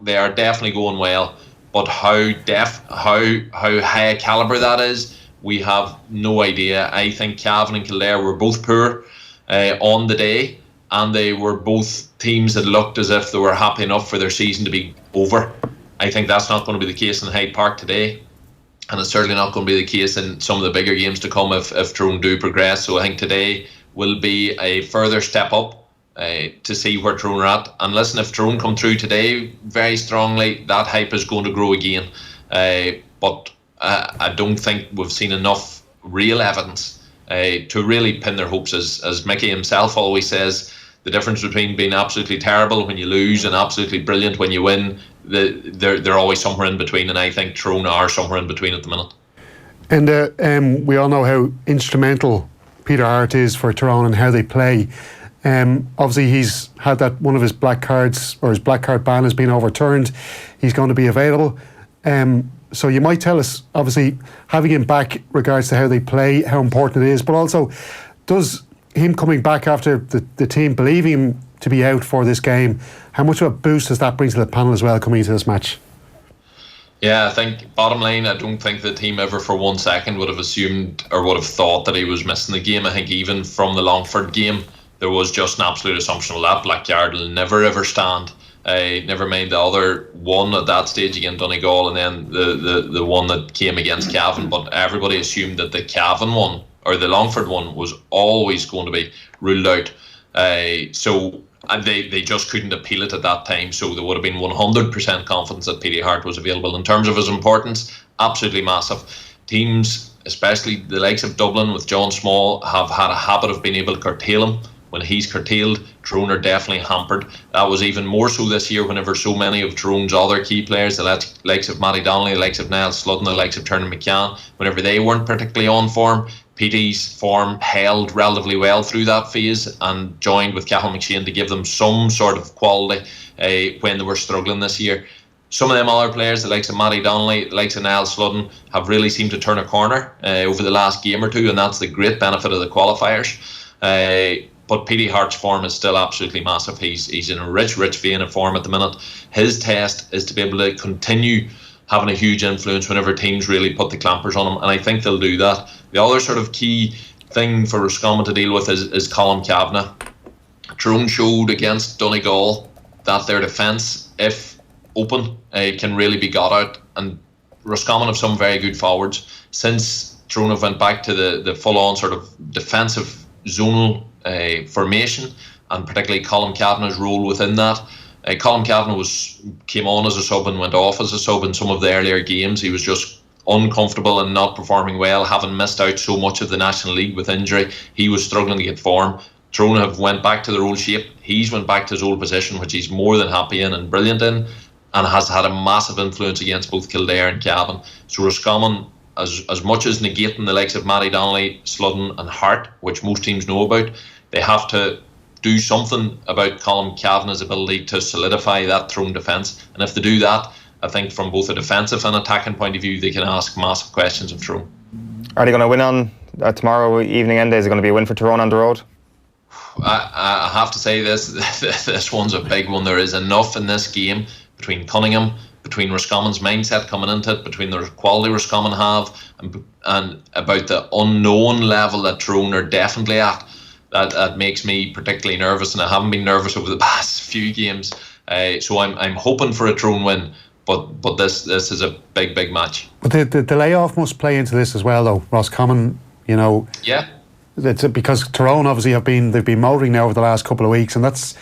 they are definitely going well, but how high a calibre that is, we have no idea. I think Cavan and Kildare were both poor on the day, and they were both teams that looked as if they were happy enough for their season to be over. I think that's not going to be the case in Hyde Park today, and it's certainly not going to be the case in some of the bigger games to come if Tyrone do progress. So I think today will be a further step up to see where Tyrone are at. And listen, if Tyrone come through today very strongly, that hype is going to grow again. But I don't think we've seen enough real evidence to really pin their hopes. As Mickey himself always says, the difference between being absolutely terrible when you lose and absolutely brilliant when you win, they're always somewhere in between, and I think Tyrone are somewhere in between at the minute. And we all know how instrumental Peter Hart is for Tyrone and how they play. Obviously he's had that one of his black cards, or his black card ban has been overturned. He's going to be available. So you might tell us, obviously, having him back regards to how they play, how important it is, but also does him coming back after the team believing him to be out for this game, how much of a boost does that bring to the panel as well coming into this match? Yeah, I think bottom line, I don't think the team ever for 1 second would have assumed or would have thought that he was missing the game. I think even from the Longford game, there was just an absolute assumption, well, that black card will never ever stand. Never mind the other one at that stage against Donegal, and then the one that came against Cavan. But everybody assumed that the Cavan one or the Longford one was always going to be ruled out. So they just couldn't appeal it at that time. So there would have been 100% confidence that Petey Hart was available. In terms of his importance, absolutely massive. Teams, especially the likes of Dublin with John Small, have had a habit of being able to curtail him. When he's curtailed, Tyrone are definitely hampered. That was even more so this year whenever so many of Tyrone's other key players, the likes of Matty Donnelly, the likes of Niall Sludden, the likes of Tiernan McCann, whenever they weren't particularly on form, Petey's form held relatively well through that phase and joined with Cathal McShane to give them some sort of quality when they were struggling this year. Some of them other players, the likes of Matty Donnelly, the likes of Niall Sludden, have really seemed to turn a corner over the last game or two, and that's the great benefit of the qualifiers. But Petey Hart's form is still absolutely massive. He's in a rich vein of form at the minute. His test is to be able to continue having a huge influence whenever teams really put the clampers on him, and I think they'll do that. The other sort of key thing for Roscommon to deal with is Colm Kavanagh. Tyrone showed against Donegal that their defence, if open, can really be got out, and Roscommon have some very good forwards. Since Tyrone have went back to the full-on sort of defensive zonal formation, and particularly Colm Kavanagh's role within that. Colm Kavanagh came on as a sub and went off as a sub in some of the earlier games. He was just uncomfortable and not performing well, having missed out so much of the National League with injury. He was struggling to get form. Tyrone have went back to their old shape. He's went back to his old position, which he's more than happy in and brilliant in, and has had a massive influence against both Kildare and Cavan. So Roscommon, as much as negating the likes of Matty Donnelly, Sludden and Hart, which most teams know about, they have to do something about Colm Kavanagh's ability to solidify that Tyrone defence. And if they do that, I think from both a defensive and attacking point of view, they can ask massive questions of Tyrone. Are they going to win on tomorrow evening end? Is it going to be a win for Tyrone on the road? I have to say this one's a big one. There is enough in this game between Cunningham, between Roscommon's mindset coming into it, between the quality Roscommon have, and about the unknown level that Tyrone are definitely at. That makes me particularly nervous, and I haven't been nervous over the past few games. So I'm hoping for a Tyrone win, But this is a big match. But the layoff must play into this as well, though. Roscommon, Yeah. It's because Tyrone obviously they've been motoring now over the last couple of weeks, and that's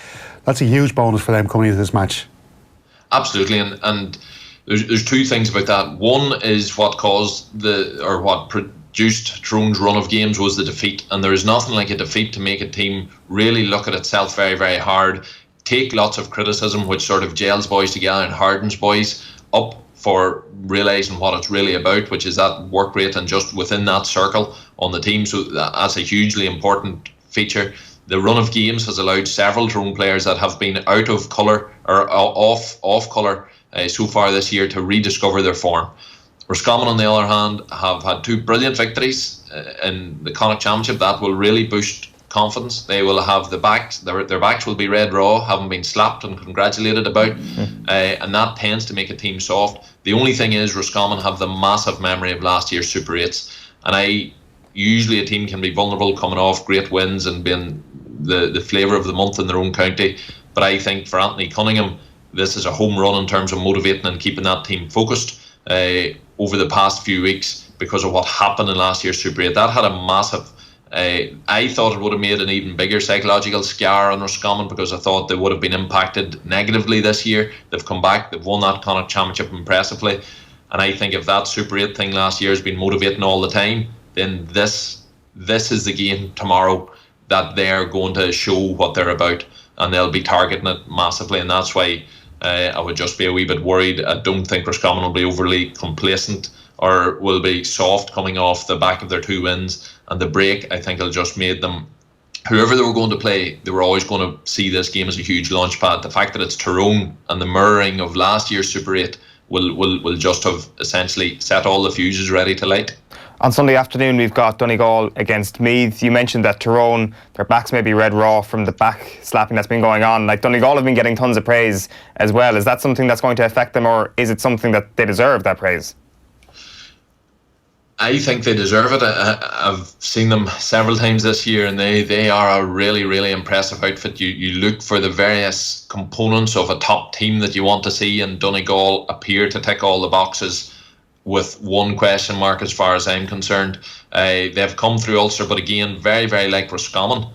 a huge bonus for them coming into this match. Absolutely, and there's two things about that. One is what caused what produced Tyrone's run of games was the defeat, and there is nothing like a defeat to make a team really look at itself very, very hard, take lots of criticism, which sort of gels boys together and hardens boys up for realising what it's really about, which is that work rate and just within that circle on the team. So that's a hugely important feature. The run of games has allowed several Tyrone players that have been out of colour or off colour so far this year to rediscover their form. Roscommon, on the other hand, have had two brilliant victories in the Connacht Championship. That will really boost confidence. They will have their backs will be red raw, having been slapped and congratulated about, and that tends to make a team soft. The only thing is Roscommon have the massive memory of last year's Super 8s, and usually a team can be vulnerable coming off great wins and being the flavour of the month in their own county. But I think for Anthony Cunningham, this is a home run in terms of motivating and keeping that team focused over the past few weeks because of what happened in last year's Super 8. That had a massive I thought it would have made an even bigger psychological scar on Roscommon because I thought they would have been impacted negatively this year. They've come back, they've won that Connacht Championship impressively, and I think if that Super 8 thing last year has been motivating all the time, then this is the game tomorrow that they're going to show what they're about, and they'll be targeting it massively, and that's why I would just be a wee bit worried. I don't think Roscommon will be overly complacent or will be soft coming off the back of their two wins, and the break I think will just made them, whoever they were going to play, they were always going to see this game as a huge launch pad. The fact that it's Tyrone and the mirroring of last year's Super 8 will just have essentially set all the fuses ready to light. On Sunday afternoon, we've got Donegal against Meath. You mentioned that Tyrone, their backs may be red raw from the back slapping that's been going on. Like, Donegal have been getting tons of praise as well. Is that something that's going to affect them, or is it something that they deserve, that praise? I think they deserve it. I've seen them several times this year, and they are a really, really impressive outfit. You look for the various components of a top team that you want to see, and Donegal appear to tick all the boxes with one question mark as far as I'm concerned. They've come through Ulster, but again, very, very like Roscommon.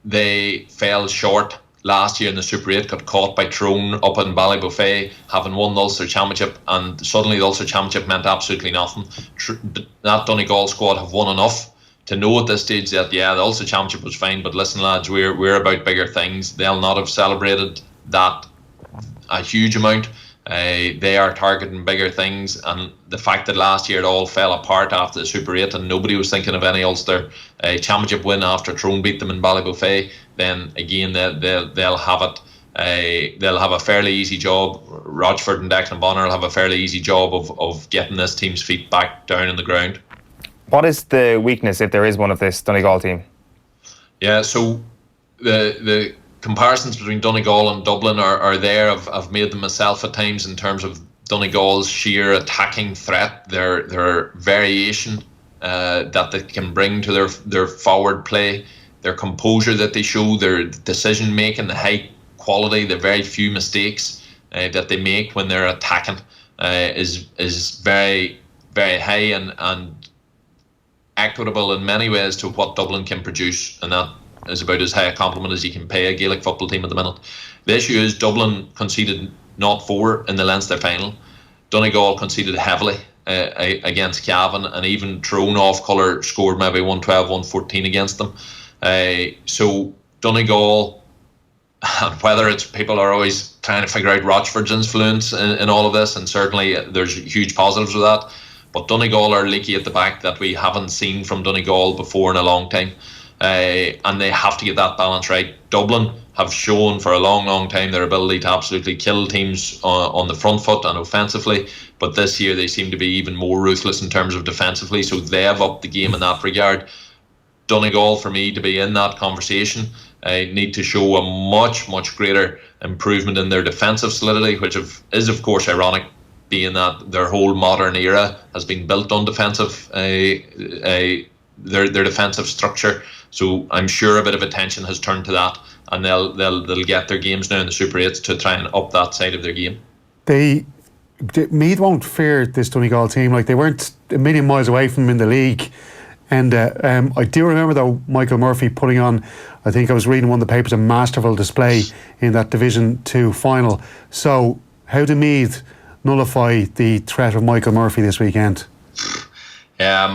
They fell short last year in the Super 8, got caught by Tyrone up in Ballybofey, having won the Ulster Championship, and suddenly the Ulster Championship meant absolutely nothing. That Donegal squad have won enough to know at this stage that, yeah, the Ulster Championship was fine, but listen, lads, we're about bigger things. They'll not have celebrated that a huge amount. They are targeting bigger things, and the fact that last year it all fell apart after the Super 8 and nobody was thinking of any Ulster Championship win after Tyrone beat them in Ballybofey, then again they'll have it. They'll have a fairly easy job. Rochford and Declan Bonner will have a fairly easy job of getting this team's feet back down on the ground. What is the weakness, if there is one, of this Donegal team? Yeah, so the comparisons between Donegal and Dublin are there. I've made them myself at times in terms of Donegal's sheer attacking threat, their variation that they can bring to their forward play, their composure that they show, their decision making, the high quality, the very few mistakes that they make when they're attacking is very, very high and equitable in many ways to what Dublin can produce, and that is about as high a compliment as you can pay a Gaelic football team at the minute. The issue is Dublin conceded 0-4 in the Leinster final. Donegal conceded heavily against Cavan, and even Tyrone off colour scored maybe 1-12, 1-14 against them. So Donegal, whether it's people are always trying to figure out Rochford's influence in all of this, and certainly there's huge positives with that, but Donegal are leaky at the back that we haven't seen from Donegal before in a long time. And they have to get that balance right. Dublin have shown for a long, long time their ability to absolutely kill teams on the front foot and offensively, but this year they seem to be even more ruthless in terms of defensively, so they have upped the game in that regard. Donegal, for me, to be in that conversation, need to show a much, much greater improvement in their defensive solidity, which is of course ironic, being that their whole modern era has been built on defensive, their defensive structure. So I'm sure a bit of attention has turned to that, and they'll get their games now in the Super 8s to try and up that side of their game. Meath won't fear this Donegal team. Like, they weren't a million miles away from them in the league. And I do remember, though, Michael Murphy putting on, I think I was reading one of the papers, a masterful display in that Division 2 final. So how do Meath nullify the threat of Michael Murphy this weekend? Yeah,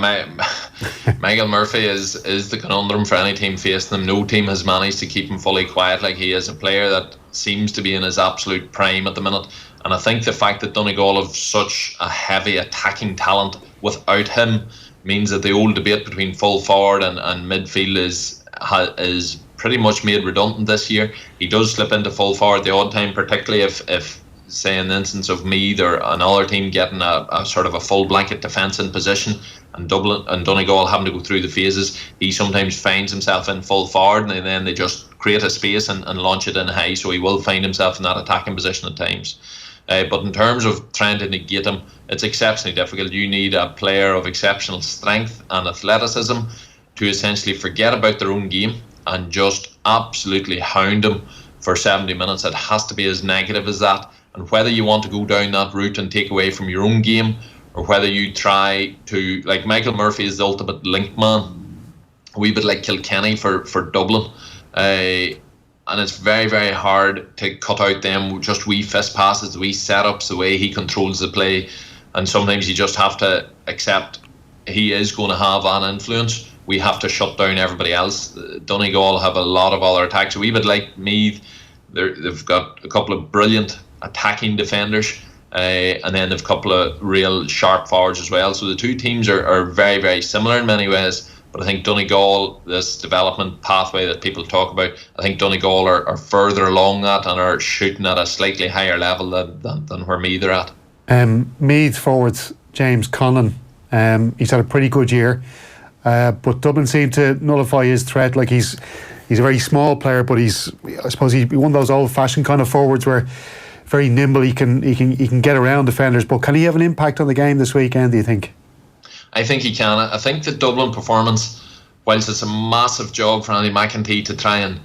Michael Murphy is the conundrum for any team facing him. No team has managed to keep him fully quiet. Like, he is a player that seems to be in his absolute prime at the minute. And I think the fact that Donegal have such a heavy attacking talent without him means that the old debate between full forward and midfield is pretty much made redundant this year. He does slip into full forward the odd time, particularly if say in the instance of Meath or another team getting a sort of a full blanket defence in position, and Dublin and Donegal having to go through the phases, he sometimes finds himself in full forward, and then they just create a space and launch it in high, so he will find himself in that attacking position at times. But in terms of trying to negate him, it's exceptionally difficult. You need a player of exceptional strength and athleticism to essentially forget about their own game and just absolutely hound him for 70 minutes. It has to be as negative as that. And whether you want to go down that route and take away from your own game, or whether you try to, like, Michael Murphy is the ultimate link man, a wee bit like Kilkenny for Dublin. And it's very, very hard to cut out them just wee fist passes, wee setups, the way he controls the play. And sometimes you just have to accept he is going to have an influence. We have to shut down everybody else. Donegal have a lot of other attacks. A wee bit like Meath, they've got a couple of brilliant attacking defenders, and then they've a couple of real sharp forwards as well. So the two teams are very, very similar in many ways. But I think Donegal, this development pathway that people talk about, I think Donegal are further along that and are shooting at a slightly higher level than where Meath are at. Meath forwards James Conlon, he's had a pretty good year, but Dublin seem to nullify his threat. Like, he's a very small player, but I suppose he's one of those old-fashioned kind of forwards where very nimble, he can get around defenders. But can he have an impact on the game this weekend, do you think? I think he can. I think the Dublin performance, whilst it's a massive job for Andy McEntee to try and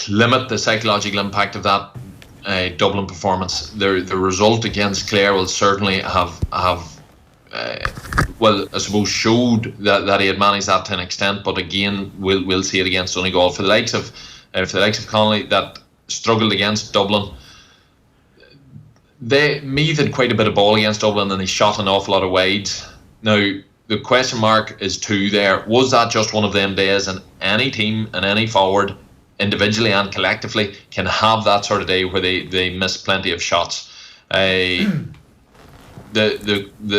limit the psychological impact of that Dublin performance, the result against Clare will certainly have well, I suppose showed that he had managed that to an extent. But again, we'll see it against Donegal. For the likes of Connolly that struggled against Dublin, Meath had quite a bit of ball against Dublin and they shot an awful lot of wides. Now, the question mark is two there. Was that just one of them days? And any team and any forward, individually and collectively, can have that sort of day where they miss plenty of shots. The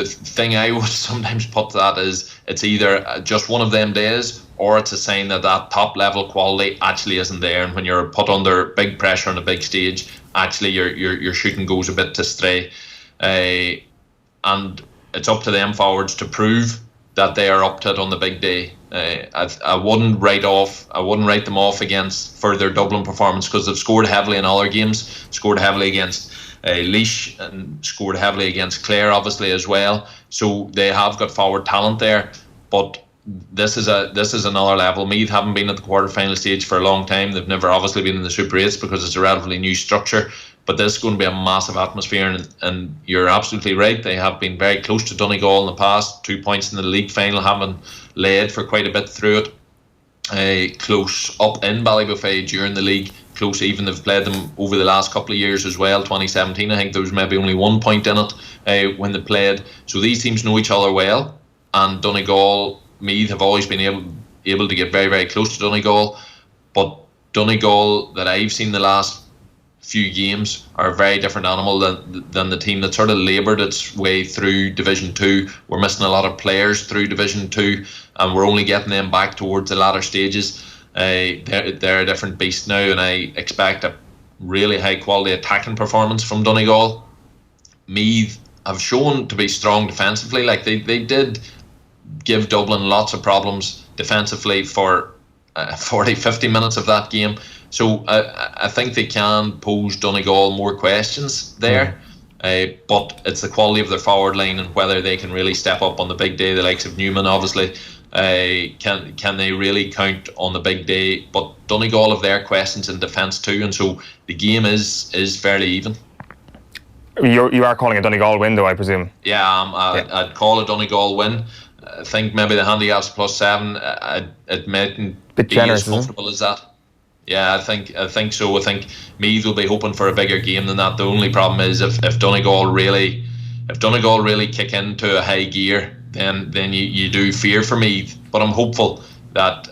thing I would sometimes put to that is it's either just one of them days, or it's a sign that top level quality actually isn't there, and when you're put under big pressure on a big stage, actually your shooting goes a bit astray, and it's up to them forwards to prove that they are up to it on the big day. I wouldn't write them off for their Dublin performance, because they've scored heavily in other games, scored heavily against Laois and scored heavily against Clare obviously as well, so they have got forward talent there. But this is another level. Meath haven't been at the quarter-final stage for a long time. They've never obviously been in the Super 8s because it's a relatively new structure, but this is going to be a massive atmosphere, and you're absolutely right, they have been very close to Donegal in the past. 2 points in the league final, having led for quite a bit through it, close up in Ballybofey during the league, close even they've played them over the last couple of years as well. 2017 I think there was maybe only 1 point in it when they played. So these teams know each other well, and Donegal, Meath have always been able to get very, very close to Donegal, but Donegal that I've seen the last few games are a very different animal than the team that sort of laboured its way through Division 2. We're missing a lot of players through Division 2, and we're only getting them back towards the latter stages. They're a different beast now, and I expect a really high quality attacking performance from Donegal. Meath have shown to be strong defensively. Like they did give Dublin lots of problems defensively for 40-50 minutes of that game. So I think they can pose Donegal more questions there. But it's the quality of their forward line and whether they can really step up on the big day. The likes of Newman, obviously, can they really count on the big day? But Donegal have their questions in defence too, and so the game is fairly even. You are calling a Donegal win, though, I presume. Yeah, I'd call a Donegal win. I think maybe the handicap's +7. It mightn't be as comfortable as that. Yeah, I think so. I think Meath will be hoping for a bigger game than that. The only problem is if Donegal really kick into a high gear, then you do fear for Meath. But I'm hopeful that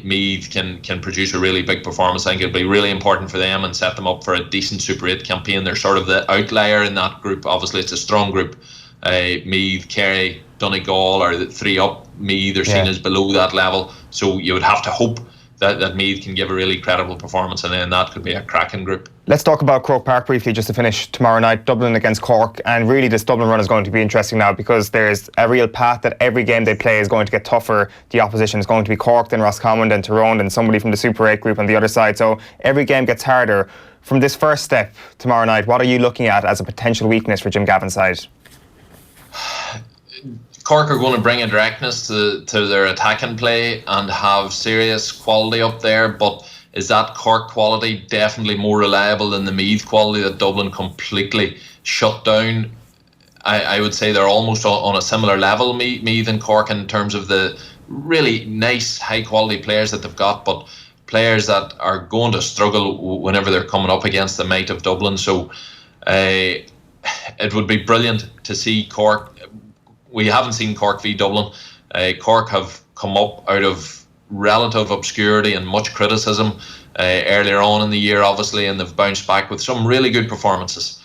Meath can produce a really big performance. I think it'll be really important for them and set them up for a decent Super 8 campaign. They're sort of the outlier in that group. Obviously, it's a strong group. Meath, Kerry, Donegal are the 3 up. Meath are seen as below that level. So you would have to hope that Meath can give a really credible performance, and then that could be a cracking group. Let's talk about Croke Park briefly just to finish tomorrow night. Dublin against Cork, and really this Dublin run is going to be interesting now because there's a real path that every game they play is going to get tougher. The opposition is going to be Cork, then Roscommon, then Tyrone, then somebody from the Super 8 group on the other side. So every game gets harder. From this first step tomorrow night, what are you looking at as a potential weakness for Jim Gavin's side? Cork are going to bring a directness to their attacking play and have serious quality up there, but is that Cork quality definitely more reliable than the Meath quality that Dublin completely shut down? I would say they're almost on a similar level, Meath and Cork, in terms of the really nice high quality players that they've got, but players that are going to struggle whenever they're coming up against the might of Dublin. So it would be brilliant to see Cork. We haven't seen Cork v Dublin. Cork have come up out of relative obscurity and much criticism earlier on in the year, obviously, and they've bounced back with some really good performances.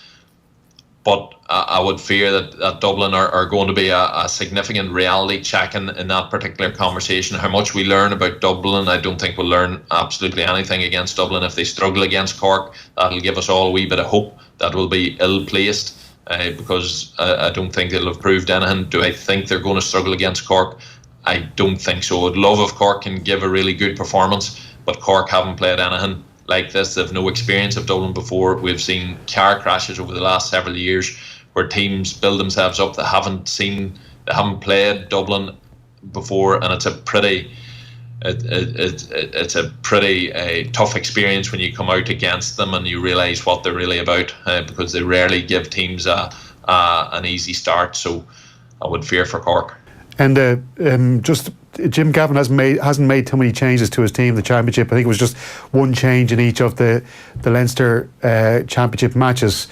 But I would fear that Dublin are going to be a significant reality check in that particular conversation. How much we learn about Dublin, I don't think we'll learn absolutely anything against Dublin. If they struggle against Cork, that'll give us all a wee bit of hope. That will be ill-placed. Because I don't think they'll have proved anything. Do I think they're going to struggle against Cork? I don't think so. I'd love if Cork can give a really good performance, but Cork haven't played anything like this. They've no experience of Dublin before. We've seen car crashes over the last several years where teams build themselves up that haven't played Dublin before, and it's a pretty tough experience when you come out against them and you realise what they're really about, because they rarely give teams an easy start. So I would fear for Cork. And just Jim Gavin hasn't made too many changes to his team, the championship. I think it was just one change in each of the Leinster championship matches.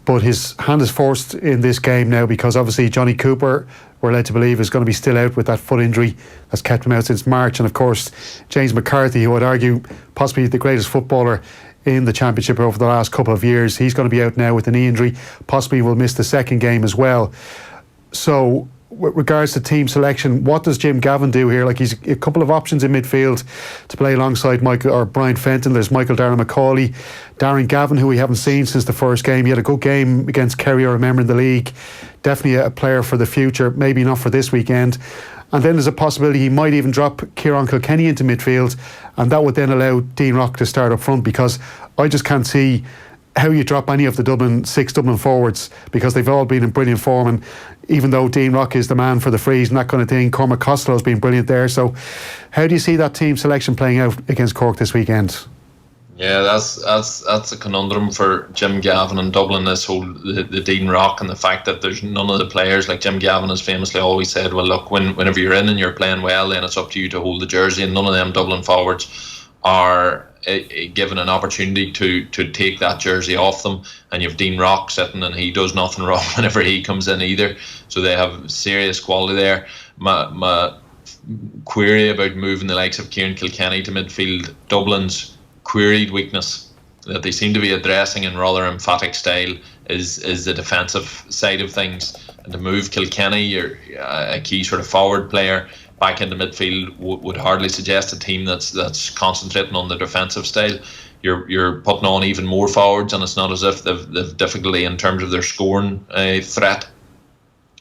But his hand is forced in this game now because obviously Johnny Cooper, we're led to believe, is going to be still out with that foot injury that's kept him out since March. And of course, James McCarthy, who I'd argue possibly the greatest footballer in the championship over the last couple of years, he's going to be out now with a knee injury, possibly will miss the second game as well. So with regards to team selection, what does Jim Gavin do here? Like, he's a couple of options in midfield to play alongside Brian Fenton. There's Michael Darragh-Macaulay, Darren Gavin, who we haven't seen since the first game. He had a good game against Kerry, I remember, in the league. Definitely a player for the future, maybe not for this weekend. And then there's a possibility he might even drop Kieran Kilkenny into midfield, and that would then allow Dean Rock to start up front, because I just can't see how you drop any of the six Dublin forwards, because they've all been in brilliant form. And even though Dean Rock is the man for the frees and that kind of thing, Cormac Costello's been brilliant there. So how do you see that team selection playing out against Cork this weekend? Yeah, that's a conundrum for Jim Gavin and Dublin, this whole the Dean Rock and the fact that there's none of the players. Like Jim Gavin has famously always said, well, look, whenever you're in and you're playing well, then it's up to you to hold the jersey, and none of them Dublin forwards are given an opportunity to take that jersey off them. And you've Dean Rock sitting and he does nothing wrong whenever he comes in either, so they have serious quality there. My query about moving the likes of Kieran Kilkenny to midfield, Dublin's queried weakness that they seem to be addressing in rather emphatic style is the defensive side of things. And to move Kilkenny, you're a key sort of forward player, back into midfield would hardly suggest a team that's concentrating on the defensive style. You're putting on even more forwards, and it's not as if they've difficulty in terms of their scoring threat.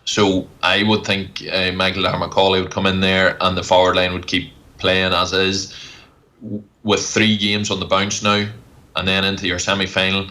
So I would think Michael Darragh-Macaulay would come in there and the forward line would keep playing as is. With 3 games on the bounce now, and then into your semi-final,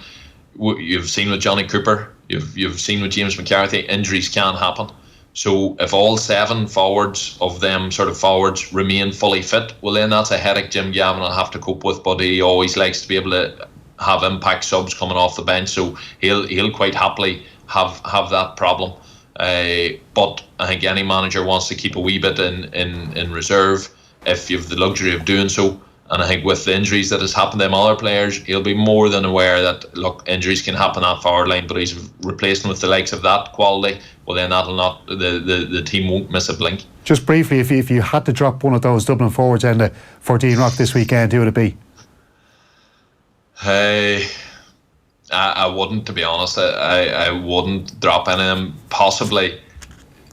you've seen with Johnny Cooper, you've seen with James McCarthy, injuries can happen. So if all 7 forwards of them sort of forwards remain fully fit, well then that's a headache Jim Gavin will have to cope with. But he always likes to be able to have impact subs coming off the bench, so he'll quite happily have that problem. But I think any manager wants to keep a wee bit in reserve if you have the luxury of doing so. And I think with the injuries that has happened to them other players, he'll be more than aware that, look, injuries can happen at forward line, but he's replacing with the likes of that quality. Well, then that'll not, the team won't miss a blink. Just briefly, if you had to drop one of those Dublin forwards for Dean Rock this weekend, who would it be? I wouldn't, to be honest. I wouldn't drop any of them. Possibly,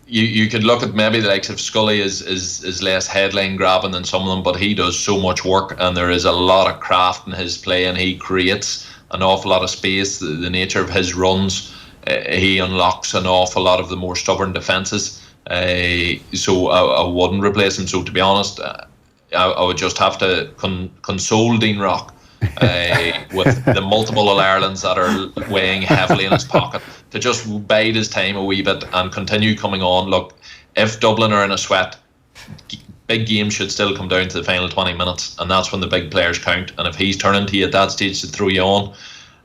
you could look at maybe the likes of Scully is less headline grabbing than some of them, but he does so much work, and there is a lot of craft in his play, and he creates an awful lot of space. The nature of his runs, he unlocks an awful lot of the more stubborn defences. So I wouldn't replace him. So to be honest, I would just have to console Dean Rock with the multiple All-Irelands that are weighing heavily in his pocket, to just bide his time a wee bit and continue coming on. Look, if Dublin are in a sweat, big games should still come down to the final 20 minutes, and that's when the big players count. And if he's turning to you at that stage to throw you on,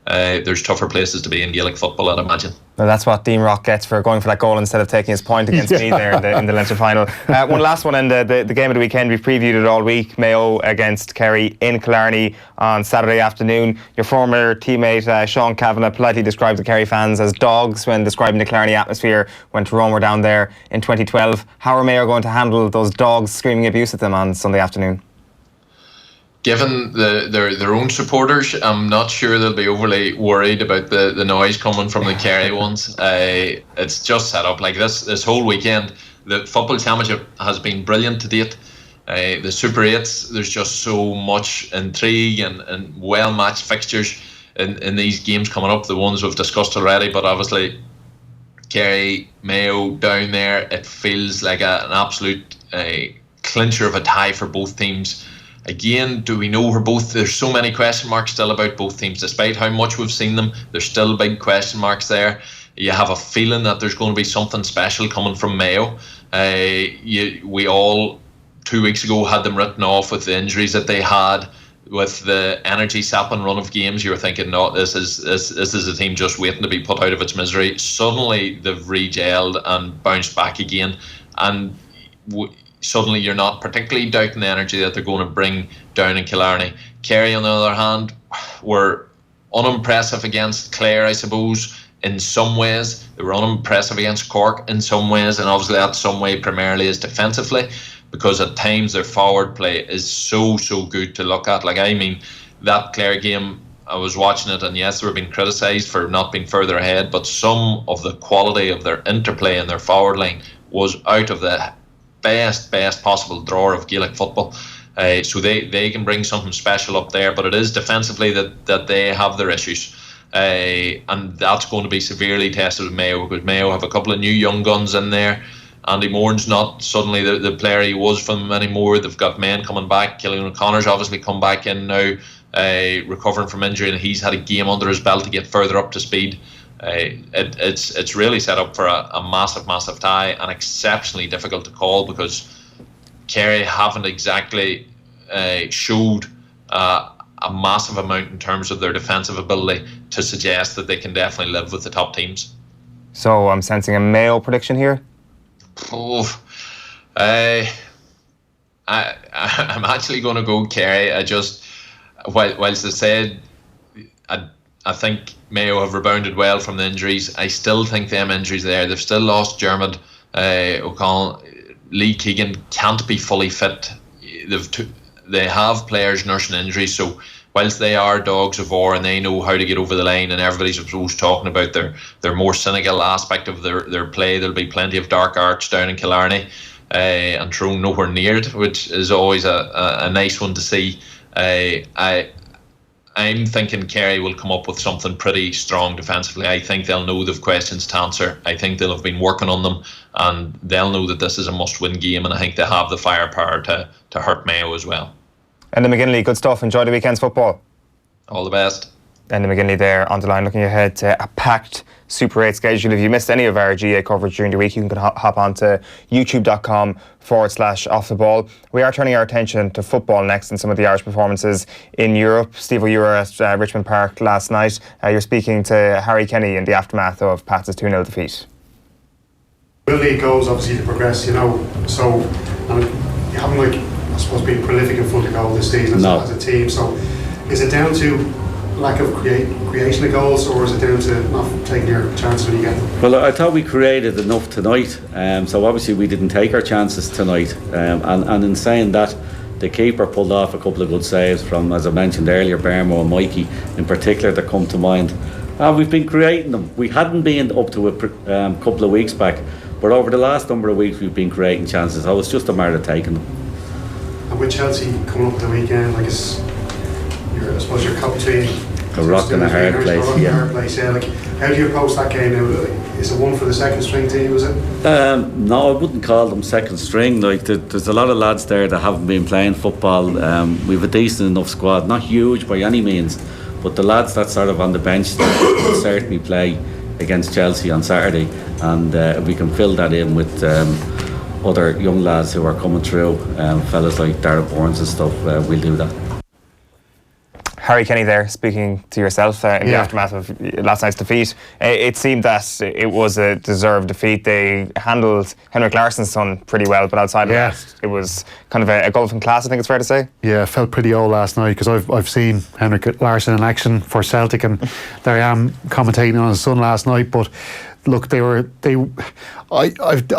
there's tougher places to be in Gaelic football, I'd imagine. Well, that's what Dean Rock gets for going for that goal instead of taking his point against me there in the Leinster final. One last one in the game of the weekend. We've previewed it all week. Mayo against Kerry in Killarney on Saturday afternoon. Your former teammate Sean Kavanagh politely described the Kerry fans as dogs when describing the Killarney atmosphere when Tyrone were down there in 2012. How are Mayo going to handle those dogs screaming abuse at them on Sunday afternoon? Given their own supporters, I'm not sure they'll be overly worried about the noise coming from the Kerry ones. It's just set up like this whole weekend. The football championship has been brilliant to date. The Super 8s, there's just so much intrigue and well-matched fixtures in these games coming up, the ones we've discussed already. But obviously, Kerry, Mayo down there, it feels like an absolute clincher of a tie for both teams. Again, do we know there's so many question marks still about both teams, despite how much we've seen them. There's still big question marks there. You have a feeling that there's going to be something special coming from Mayo. We all 2 weeks ago had them written off with the injuries that they had, with the energy sapping run of games. You were thinking, no, this is a team just waiting to be put out of its misery. Suddenly they've re-gelled and bounced back again, and suddenly you're not particularly doubting the energy that they're going to bring down in Killarney. Kerry, on the other hand, were unimpressive against Clare, I suppose, in some ways. They were unimpressive against Cork in some ways, and obviously that some way primarily is defensively, because at times their forward play is so good to look at. Like, I mean, that Clare game, I was watching it, and yes, they were being criticised for not being further ahead, but some of the quality of their interplay in their forward line was out of the best possible drawer of Gaelic football. So they can bring something special up there, but it is defensively that they have their issues. And that's going to be severely tested with Mayo, because Mayo have a couple of new young guns in there. Andy Moran's not suddenly the player he was from them anymore. They've got men coming back. Killian O'Connor's obviously come back in now, recovering from injury, and he's had a game under his belt to get further up to speed. It's really set up for a massive tie, and exceptionally difficult to call, because Kerry haven't exactly showed a massive amount in terms of their defensive ability to suggest that they can definitely live with the top teams. So I'm sensing a Mayo prediction here. I'm actually going to go Kerry. Whilst I said I think Mayo have rebounded well from the injuries, I still think them injuries there. They've still lost Dermot O'Connell. Lee Keegan can't be fully fit. They have players nursing injuries, so whilst they are dogs of war and they know how to get over the line, and everybody's supposed talking about their more cynical aspect of their play, there'll be plenty of dark arts down in Killarney, and Tyrone nowhere near it, which is always a nice one to see. I'm thinking Kerry will come up with something pretty strong defensively. I think they'll know they've questions to answer. I think they'll have been working on them, and they'll know that this is a must-win game, and I think they have the firepower to hurt Mayo as well. Enda McGinley, good stuff. Enjoy the weekend's football. All the best. Enda McGinley there on the line, looking ahead to a packed Super 8 schedule. If you missed any of our GA coverage during the week, you can hop on to youtube.com/off the ball. We are turning our attention to football next and some of the Irish performances in Europe. Steve, you were at Richmond Park last night. You're speaking to Harry Kenny in the aftermath of Pats' 2-0 defeat. We'll need goals, obviously, to progress, you know. So, you haven't, like, I suppose, been prolific in front of goal this season as a team. So, is it down to lack of creation of goals, or is it down to not taking your chances when you get them? Well, I thought we created enough tonight, so obviously we didn't take our chances tonight, and in saying that, the keeper pulled off a couple of good saves from, as I mentioned earlier, Bermo and Mikey in particular that come to mind. We've been creating them. We hadn't been up to a couple of weeks back, but over the last number of weeks we've been creating chances, so it's just a matter of taking them. And with Chelsea coming up the weekend, like, I suppose you're caught between a rock and a hard place, yeah. Like, how do you approach that game now? Is it one for the second string team, is it? No, I wouldn't call them second string. Like, there's a lot of lads there that haven't been playing football. We've a decent enough squad, not huge by any means, but the lads that sort of on the bench will certainly play against Chelsea on Saturday, and if we can fill that in with other young lads who are coming through, fellas like Darragh Burns and stuff, we'll do that. Harry Kenny there, speaking to yourself in the aftermath of last night's defeat. It seemed that it was a deserved defeat. They handled Henrik Larsson's son pretty well, but outside of that, it was kind of a gulf in class, I think it's fair to say. Yeah, felt pretty old last night, because I've seen Henrik Larsson in action for Celtic, and there I am commentating on his son last night. But look, I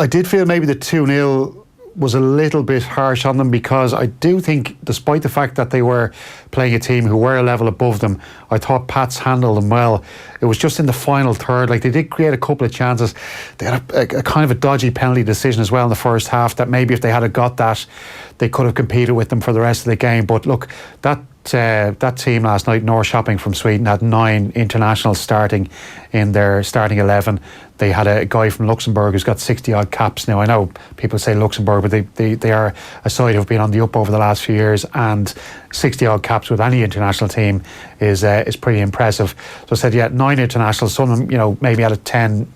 did feel maybe the 2-0 was a little bit harsh on them, because I do think, despite the fact that they were playing a team who were a level above them, I thought Pats handled them well. It was just in the final third, like, they did create a couple of chances. They had a kind of a dodgy penalty decision as well in the first half, that maybe if they had got that, they could have competed with them for the rest of the game. But look, that team last night, Norrköping from Sweden, had 9 internationals starting in their starting 11. They had a guy from Luxembourg who's got 60-odd caps now. I know people say Luxembourg, but they are a side who've been on the up over the last few years, and 60-odd caps with any international team is pretty impressive. So I said, 9 internationals, some of them, you know, maybe had 10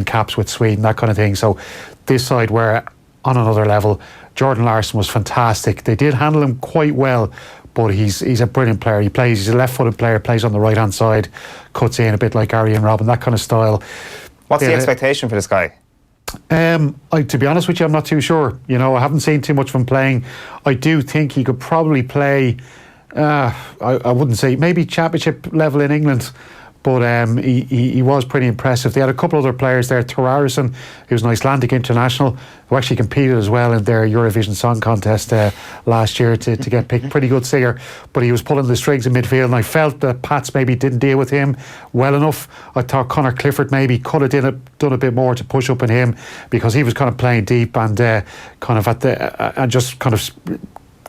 caps with Sweden, that kind of thing. So this side were on another level. Jordan Larsson was fantastic. They did handle him quite well, but he's a brilliant player. He's a left-footed player, plays on the right-hand side, cuts in a bit like Arjen Robben, that kind of style. What's the expectation for this guy? To be honest with you, I'm not too sure. You know, I haven't seen too much from playing. I do think he could probably play, I wouldn't say, maybe championship level in England, but he was pretty impressive. They had a couple other players there, Torarissen, who's an Icelandic international, who actually competed as well in their Eurovision Song Contest last year to get picked. Pretty good singer, but he was pulling the strings in midfield, and I felt that Pats maybe didn't deal with him well enough. I thought Conor Clifford maybe could have done a bit more to push up in him, because he was kind of playing deep and kind of and just kind of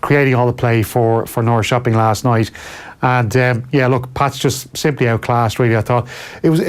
creating all the play for Norrköping last night. And look, Pat's just simply outclassed, really. I thought it was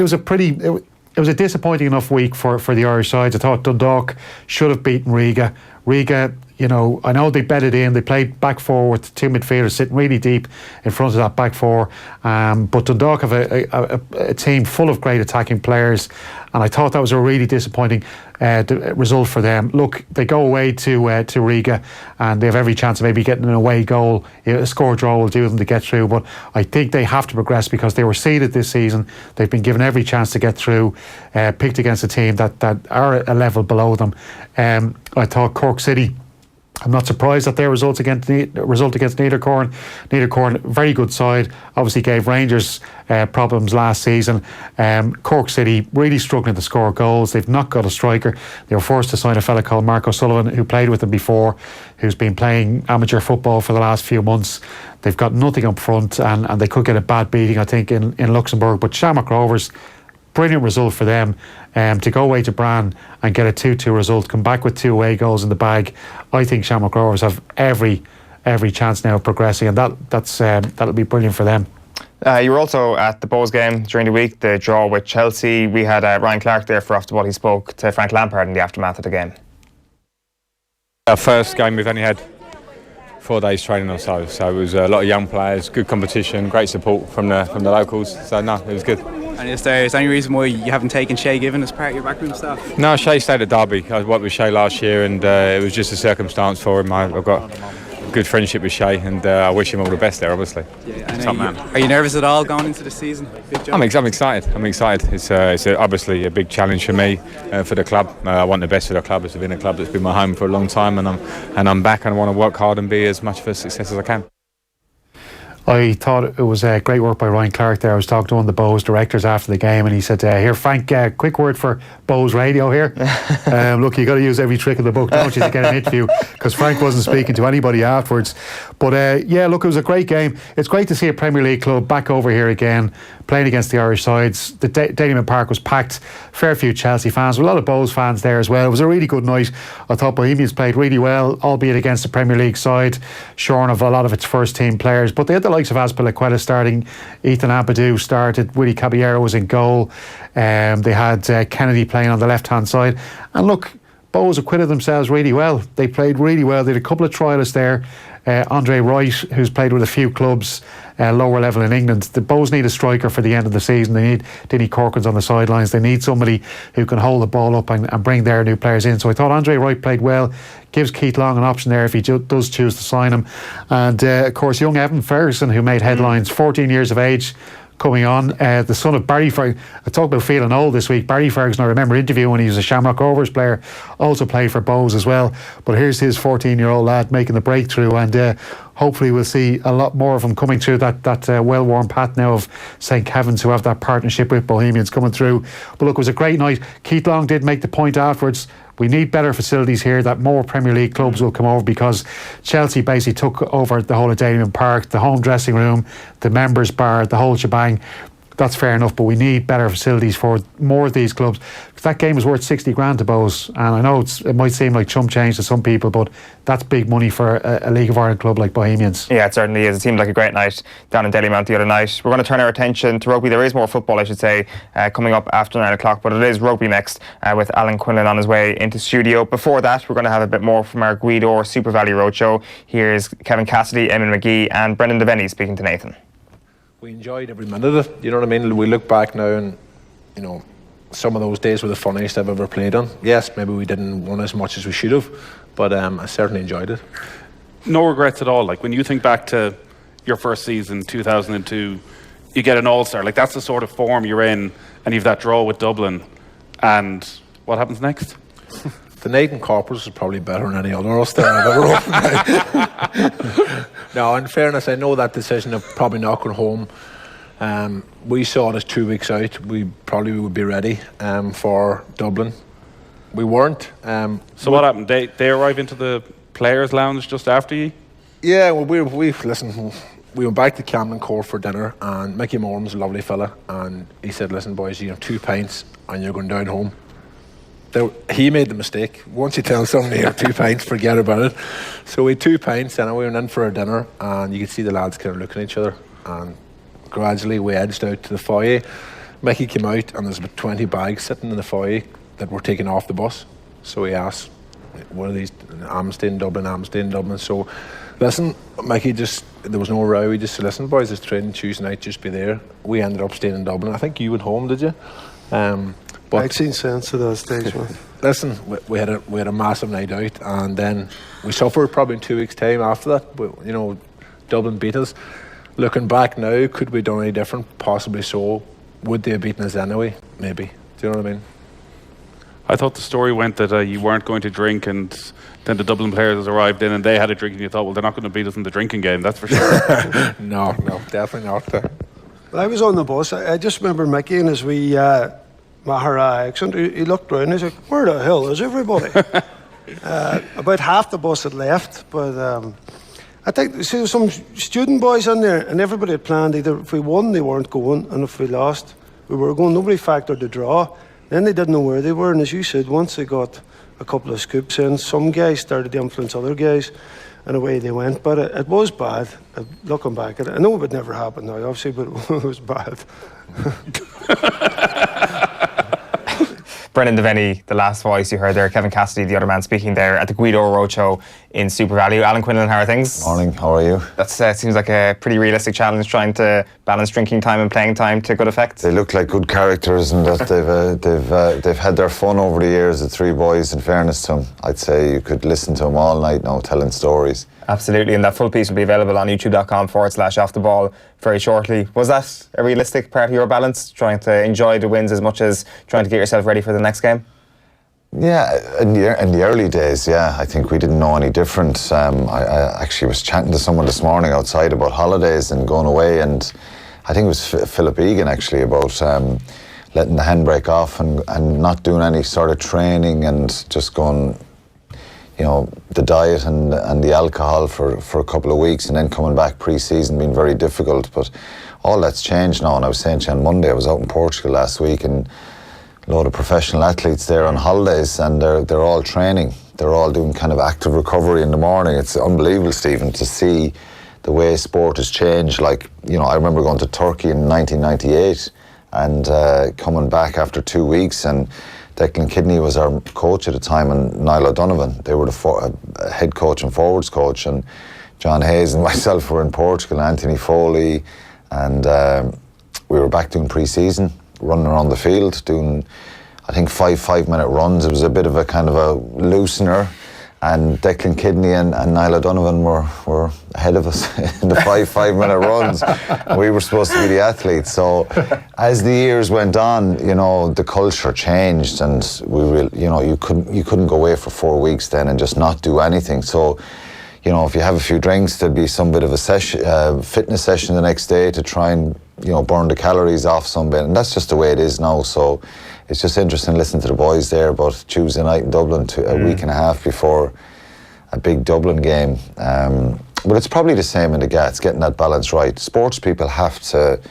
a disappointing enough week for the Irish sides. I thought Dundalk should have beaten Riga. Riga, you know, I know they bedded in. They played back four with 2 midfielders sitting really deep in front of that back four. But Dundalk have a team full of great attacking players, and I thought that was a really disappointing result for them. Look, they go away to Riga, and they have every chance of maybe getting an away goal. A score draw will do them to get through, but I think they have to progress, because they were seeded this season. They've been given every chance to get through, picked against a team that are a level below them. I thought Cork City, I'm not surprised at their result against Niedercorn. Niedercorn, very good side, obviously gave Rangers problems last season. Cork City really struggling to score goals. They've not got a striker. They were forced to sign a fella called Mark O'Sullivan, who played with them before, who's been playing amateur football for the last few months. They've got nothing up front, and they could get a bad beating, I think, in Luxembourg. But Shamrock Rovers, brilliant result for them, to go away to Brann and get a 2-2 result, come back with 2 away goals in the bag. I think Shamrock Rovers have every chance now of progressing, and that'll be brilliant for them. You were also at the Bows game during the week, the draw with Chelsea. We had Ryan Clark there for Off the Ball. He spoke to Frank Lampard in the aftermath of the game. Our first game we've only had 4 days training or so. So it was a lot of young players, good competition, great support from the locals. So no, it was good. And is there any reason why you haven't taken Shay Given as part of your backroom staff? No, Shay stayed at Derby. I worked with Shay last year, and it was just a circumstance for him. I've got a good friendship with Shay, and I wish him all the best there, obviously. Yeah, are you nervous at all going into the season? I'm excited. It's obviously a big challenge for me, for the club. I want the best for the club. It's been a club that's been my home for a long time, and I'm back, and I want to work hard and be as much of a success as I can. I thought it was great work by Ryan Clark there. I was talking to one of the Bows directors after the game, and he said, here, Frank, quick word for Bows Radio here. Look, you got to use every trick in the book, don't you, to get an interview, because Frank wasn't speaking to anybody afterwards. But yeah, look, it was a great game. It's great to see a Premier League club back over here again, playing against the Irish sides. The Dalymount Park was packed. Fair few Chelsea fans, a lot of Bows fans there as well. It was a really good night. I thought Bohemians played really well, albeit against the Premier League side, shorn of a lot of its first team players. But they had the likes of Azpilicueta starting, Ethan Ampadu started, Willie Caballero was in goal. They had Kennedy playing on the left hand side. And look, Bows acquitted themselves really well. They played really well. They had a couple of trialists there. Andre Wright, who's played with a few clubs lower level in England. The Bows need a striker for the end of the season. They need Dinny Corkins on the sidelines. They need somebody who can hold the ball up and bring their new players in. So I thought Andre Wright played well. Gives Keith Long an option there if he does choose to sign him. And of course, young Evan Ferguson, who made headlines, 14 years of age, coming on, the son of Barry Ferguson. I talked about feeling old this week. Barry Ferguson, I remember interviewing when he was a Shamrock Rovers player, also played for Bows as well. But here's his 14-year-old lad making the breakthrough, and hopefully we'll see a lot more of them coming through that well-worn path now of St. Kevin's, who have that partnership with Bohemians coming through. But look, it was a great night. Keith Long did make the point afterwards, we need better facilities here, that more Premier League clubs will come over, because Chelsea basically took over the whole of Dalymount Park, the home dressing room, the members bar, the whole shebang. That's fair enough, but we need better facilities for more of these clubs. That game was worth 60 grand to Bows, and I know it might seem like chump change to some people, but that's big money for a League of Ireland club like Bohemians. Yeah, it certainly is. It seemed like a great night down in Dalymount the other night. We're going to turn our attention to rugby. There is more football, I should say, coming up after 9 o'clock, but it is rugby next, with Alan Quinlan on his way into studio. Before that, we're going to have a bit more from our Guido Super Valley Roadshow. Here's Kevin Cassidy, Eamon McGee and Brendan Devaney speaking to Nathan. We enjoyed every minute of it, you know what I mean? We look back now and, you know, some of those days were the funniest I've ever played on. Yes, maybe we didn't win as much as we should have, but I certainly enjoyed it. No regrets at all. Like, when you think back to your first season, 2002, you get an All-Star. Like, that's the sort of form you're in, and you've that draw with Dublin. And what happens next? The night in Corpers was probably better than any other All-Star I've ever opened. No, in fairness, I know that decision of probably not going home. We saw it as 2 weeks out. We probably would be ready for Dublin. We weren't. So what happened? They arrive into the players' lounge just after you? Yeah, well, we listen. We went back to Camden Court for dinner, and Mickey Moran's a lovely fella, and he said, "Listen, boys, you have 2 pints, and you're going down home." He made the mistake. Once you tell somebody you have 2 pints, forget about it. So we had 2 pints, and we went in for a dinner, and you could see the lads kind of looking at each other, and gradually we edged out to the foyer. Mickey came out, and there's about 20 bags sitting in the foyer that were taken off the bus. So he asked, "What are these? Amstein, Dublin." So listen, Mickey there was no row. He just said, "Listen, boys, it's training Tuesday night, just be there." We ended up staying in Dublin. I think you went home, did you? But I'd seen sense at that stage, man. Listen, we had a massive night out, and then we suffered probably in 2 weeks' time after that. But, you know, Dublin beat us. Looking back now, could we have done any different? Possibly so. Would they have beaten us anyway? Maybe. Do you know what I mean? I thought the story went that you weren't going to drink, and then the Dublin players arrived in and they had a drink, and you thought, well, they're not going to beat us in the drinking game, that's for sure. No, definitely not. Well, I was on the bus. I just remember Mickey and as we Mahara accent, he looked around and he's like, "Where the hell is everybody?" About half the bus had left, but I think there was some student boys in there, and everybody had planned either if we won they weren't going, and if we lost we were going. Nobody factored the draw. Then they didn't know where they were, and as you said, once they got a couple of scoops in, some guys started to influence other guys, and away they went. But it was bad. Looking back at it, I know it would never happen now, obviously, but it was bad. Brendan Devaney, the last voice you heard there, Kevin Cassidy, the other man speaking there at the Guido Roadshow in Super Value. Alan Quinlan, how are things? Morning, how are you? That seems like a pretty realistic challenge, trying to balance drinking time and playing time to good effect. They look like good characters, and that they've had their fun over the years, the three boys, in fairness to them. I'd say you could listen to them all night now telling stories. Absolutely, and that full piece will be available on youtube.com/offtheball very shortly. Was that a realistic part of your balance, trying to enjoy the wins as much as trying to get yourself ready for the next game? Yeah, in the early days, yeah, I think we didn't know any different. I actually was chatting to someone this morning outside about holidays and going away, and I think it was Philip Egan actually, about letting the handbrake off and not doing any sort of training and just going, you know, the diet and the alcohol for a couple of weeks, and then coming back pre-season being very difficult. But all that's changed now, and I was saying to you on Monday, I was out in Portugal last week, and a lot of professional athletes there on holidays, and they're all training. They're all doing kind of active recovery in the morning. It's unbelievable, Stephen, to see the way sport has changed. Like, you know, I remember going to Turkey in 1998 and coming back after 2 weeks, and Declan Kidney was our coach at the time, and Niall O'Donovan. They were the head coach and forwards coach, and John Hayes and myself were in Portugal, Anthony Foley, and we were back doing pre-season, running around the field, doing, I think, 5-minute runs. It was a bit of a kind of a loosener, and Declan Kidney and Niall O'Donovan were ahead of us in the 5-minute runs. We were supposed to be the athletes. So as the years went on, you know, the culture changed, and you couldn't go away for 4 weeks then and just not do anything. So, you know, if you have a few drinks, there'd be some bit of a fitness session the next day to try and, you know, burn the calories off some bit, and that's just the way it is now. So it's just interesting listening to the boys there about Tuesday night in Dublin, a week and a half before a big Dublin game. But it's probably the same in the Gats, getting that balance right. Sports people have to,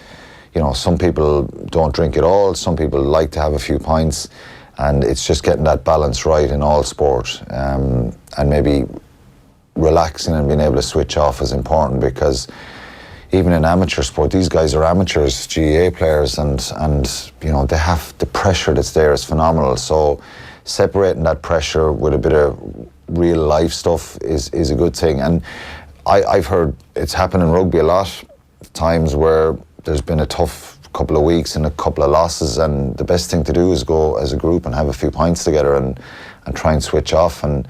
you know, some people don't drink at all, some people like to have a few pints, and it's just getting that balance right in all sport, and maybe relaxing and being able to switch off is important, because even in amateur sport, these guys are amateurs, GAA players, and you know, they have the pressure that's there is phenomenal. So separating that pressure with a bit of real life stuff is a good thing. And I've heard it's happened in rugby a lot, times where there's been a tough couple of weeks and a couple of losses, and the best thing to do is go as a group and have a few pints together and try and switch off and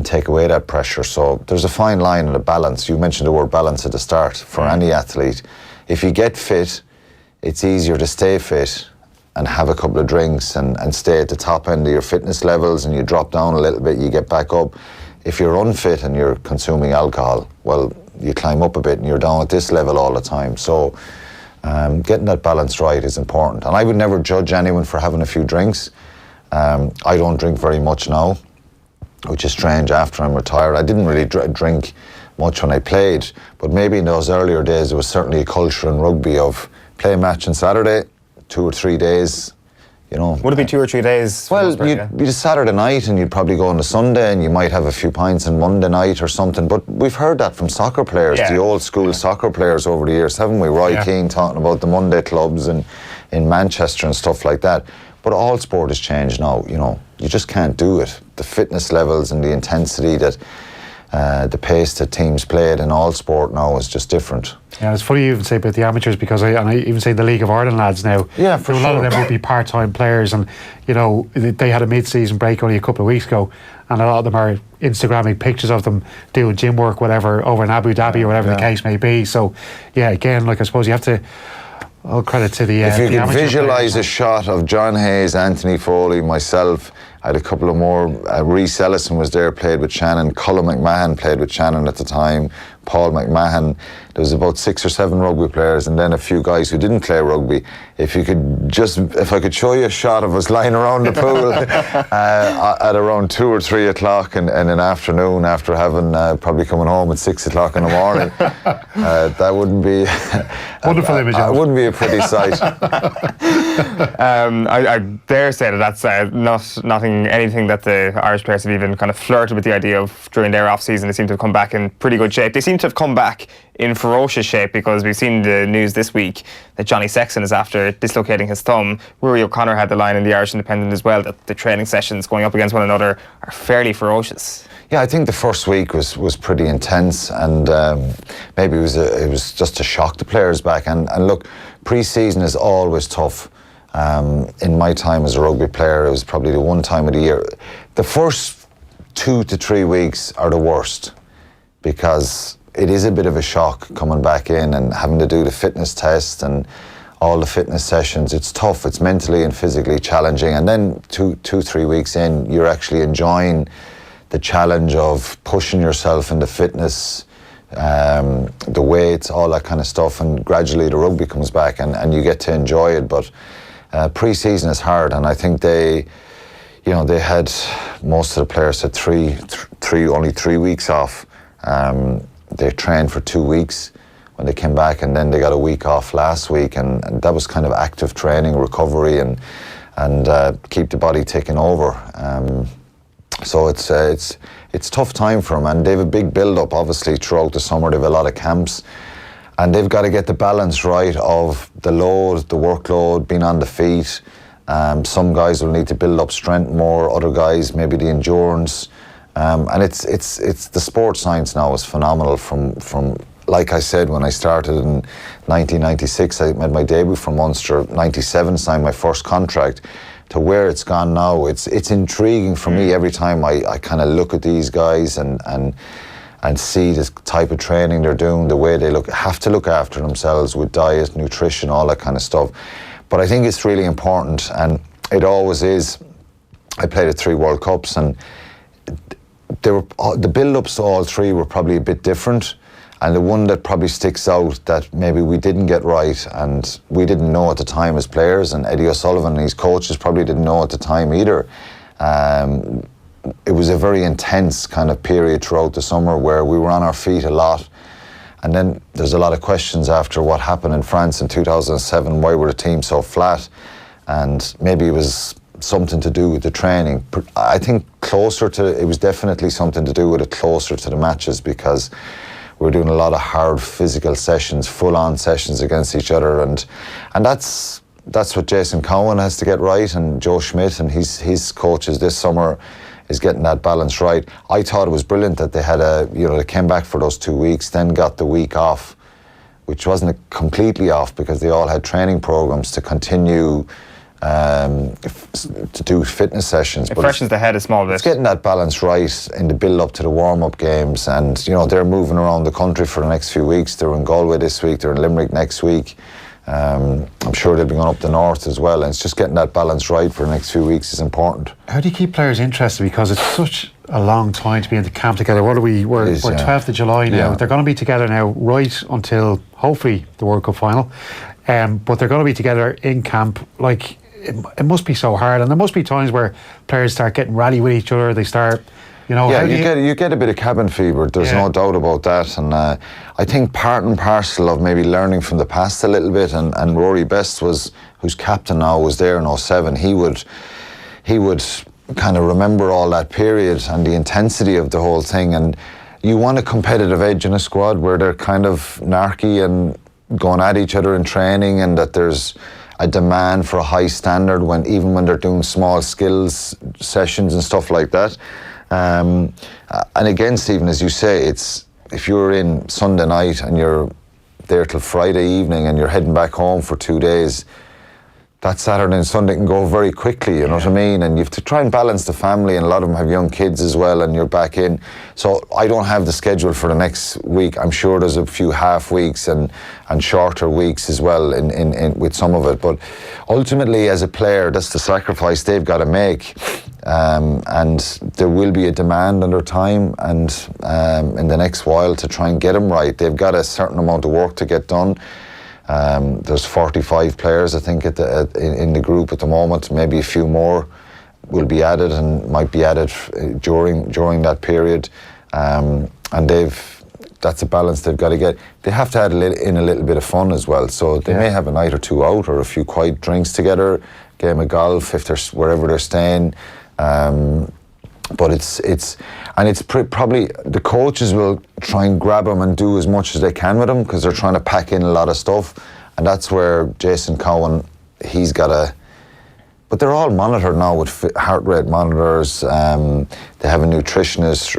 take away that pressure. So there's a fine line and a balance. You mentioned the word balance at the start. For any athlete, if you get fit, it's easier to stay fit and have a couple of drinks and stay at the top end of your fitness levels, and you drop down a little bit, you get back up. If you're unfit and you're consuming alcohol, well, you climb up a bit and you're down at this level all the time. So getting that balance right is important. And I would never judge anyone for having a few drinks. I don't drink very much now, which is strange after I'm retired. I didn't really drink much when I played, but maybe in those earlier days there was certainly a culture in rugby of play a match on Saturday, 2 or 3 days, you know. Would it be 2 or 3 days? Well, you'd be Saturday night, and you'd probably go on a Sunday, and you might have a few pints on Monday night or something. But we've heard that from soccer players, the old school soccer players over the years, haven't we? Roy Keane talking about the Monday clubs and in Manchester and stuff like that. But all sport has changed now, you know. You just can't do it. The fitness levels and the intensity that, the pace that teams play in all sport now is just different. Yeah, it's funny you even say about the amateurs, because I even say the League of Ireland lads now. Yeah, for sure. A lot of them would be part-time players, and you know, they had a mid-season break only a couple of weeks ago, and a lot of them are Instagramming pictures of them doing gym work, whatever, over in Abu Dhabi or whatever the case may be. So, yeah, again, like I suppose you have to. All credit to the. If you the could visualise a shot of John Hayes, Anthony Foley, myself, I had a couple of more. Rhys Ellison was there, played with Shannon. Colm McMahon played with Shannon at the time. Paul McMahon. There was about 6 or 7 rugby players, and then a few guys who didn't play rugby. If I could show you a shot of us lying around the pool at around 2 or 3 o'clock in an afternoon, after having probably coming home at 6 o'clock in the morning, that wouldn't be wonderful image. It wouldn't be a pretty sight. I dare say that's nothing doing anything that the Irish players have even kind of flirted with the idea of during their off-season. They seem to have come back in pretty good shape. They seem to have come back in ferocious shape, because we've seen the news this week that Johnny Sexton is after dislocating his thumb. Rory O'Connor had the line in the Irish Independent as well, that the training sessions going up against one another are fairly ferocious. Yeah, I think the first week was pretty intense, and maybe it was just to shock the players back. And look, pre-season is always tough. In my time as a rugby player, it was probably the one time of the year. The first 2 to 3 weeks are the worst, because it is a bit of a shock coming back in and having to do the fitness test and all the fitness sessions. It's tough. It's mentally and physically challenging. And then 2-3 weeks in, you're actually enjoying the challenge of pushing yourself into fitness, the weights, all that kind of stuff, and gradually the rugby comes back and you get to enjoy it. But pre-season is hard, and I think they had, most of the players had only 3 weeks off. They trained for 2 weeks when they came back, and then they got a week off last week, and that was kind of active training, recovery, and keep the body ticking over. So it's tough time for them, and they have a big build-up obviously throughout the summer. They have a lot of camps, and they've got to get the balance right of the load, the workload, being on the feet. Some guys will need to build up strength more, other guys maybe the endurance. And it's the sports science now is phenomenal. From like I said, when I started in 1996, I made my debut for Munster. 97, signed my first contract. To where it's gone now, it's intriguing for me every time I kind of look at these guys and see the type of training they're doing, the way they have to look after themselves with diet, nutrition, all that kind of stuff. But I think it's really important, and it always is. I played at 3 World Cups, and the build-ups to all 3 were probably a bit different. And the one that probably sticks out that maybe we didn't get right, and we didn't know at the time as players, and Eddie O'Sullivan and his coaches probably didn't know at the time either. It was a very intense kind of period throughout the summer where we were on our feet a lot. And then there's a lot of questions after what happened in France in 2007. Why were the team so flat? And maybe it was something to do with the training. I think it was definitely something to do with it closer to the matches, because we were doing a lot of hard physical sessions, full-on sessions against each other, and that's what Jason Cowan has to get right, and Joe Schmidt and his coaches this summer is getting that balance right. I thought it was brilliant that they had they came back for those 2 weeks, then got the week off, which wasn't completely off because they all had training programs to continue to do fitness sessions. It freshens the head a small bit. It's getting that balance right in the build-up to the warm-up games, and they're moving around the country for the next few weeks. They're in Galway this week, they're in Limerick next week. I'm sure they'll be going up the north as well, and it's just getting that balance right for the next few weeks is important. How do you keep players interested? Because it's such a long time to be in the camp together. We're 12th of July now. Yeah. They're going to be together now right until hopefully the World Cup final. But they're going to be together in camp. Like, it must be so hard, and there must be times where players start getting rally with each other. They start, you get a bit of cabin fever. There's no doubt about that, and I think part and parcel of maybe learning from the past a little bit. And Rory Best who's captain now, was there in 2007. He would kind of remember all that period and the intensity of the whole thing. And you want a competitive edge in a squad where they're kind of narky and going at each other in training, and that there's a demand for a high standard even when they're doing small skills sessions and stuff like that. And again, Stephen, as you say, it's if you're in Sunday night and you're there till Friday evening and you're heading back home for 2 days, that Saturday and Sunday can go very quickly, you know what I mean? And you have to try and balance the family, and a lot of them have young kids as well, and you're back in. So I don't have the schedule for the next week. I'm sure there's a few half weeks and shorter weeks as well in with some of it. But ultimately, as a player, that's the sacrifice they've got to make. And there will be a demand on their time and in the next while to try and get them right. They've got a certain amount of work to get done. There's 45 players, I think, in the group at the moment. Maybe a few more will be added and might be added during that period. And that's a balance they've got to get. They have to add in a little bit of fun as well. So they may have a night or two out, or a few quiet drinks together, game of golf if they're wherever they're staying. But it's probably the coaches will try and grab him and do as much as they can with him because they're trying to pack in a lot of stuff, and that's where Jason Cowan, he's got a. But they're all monitored now with heart rate monitors. They have a nutritionist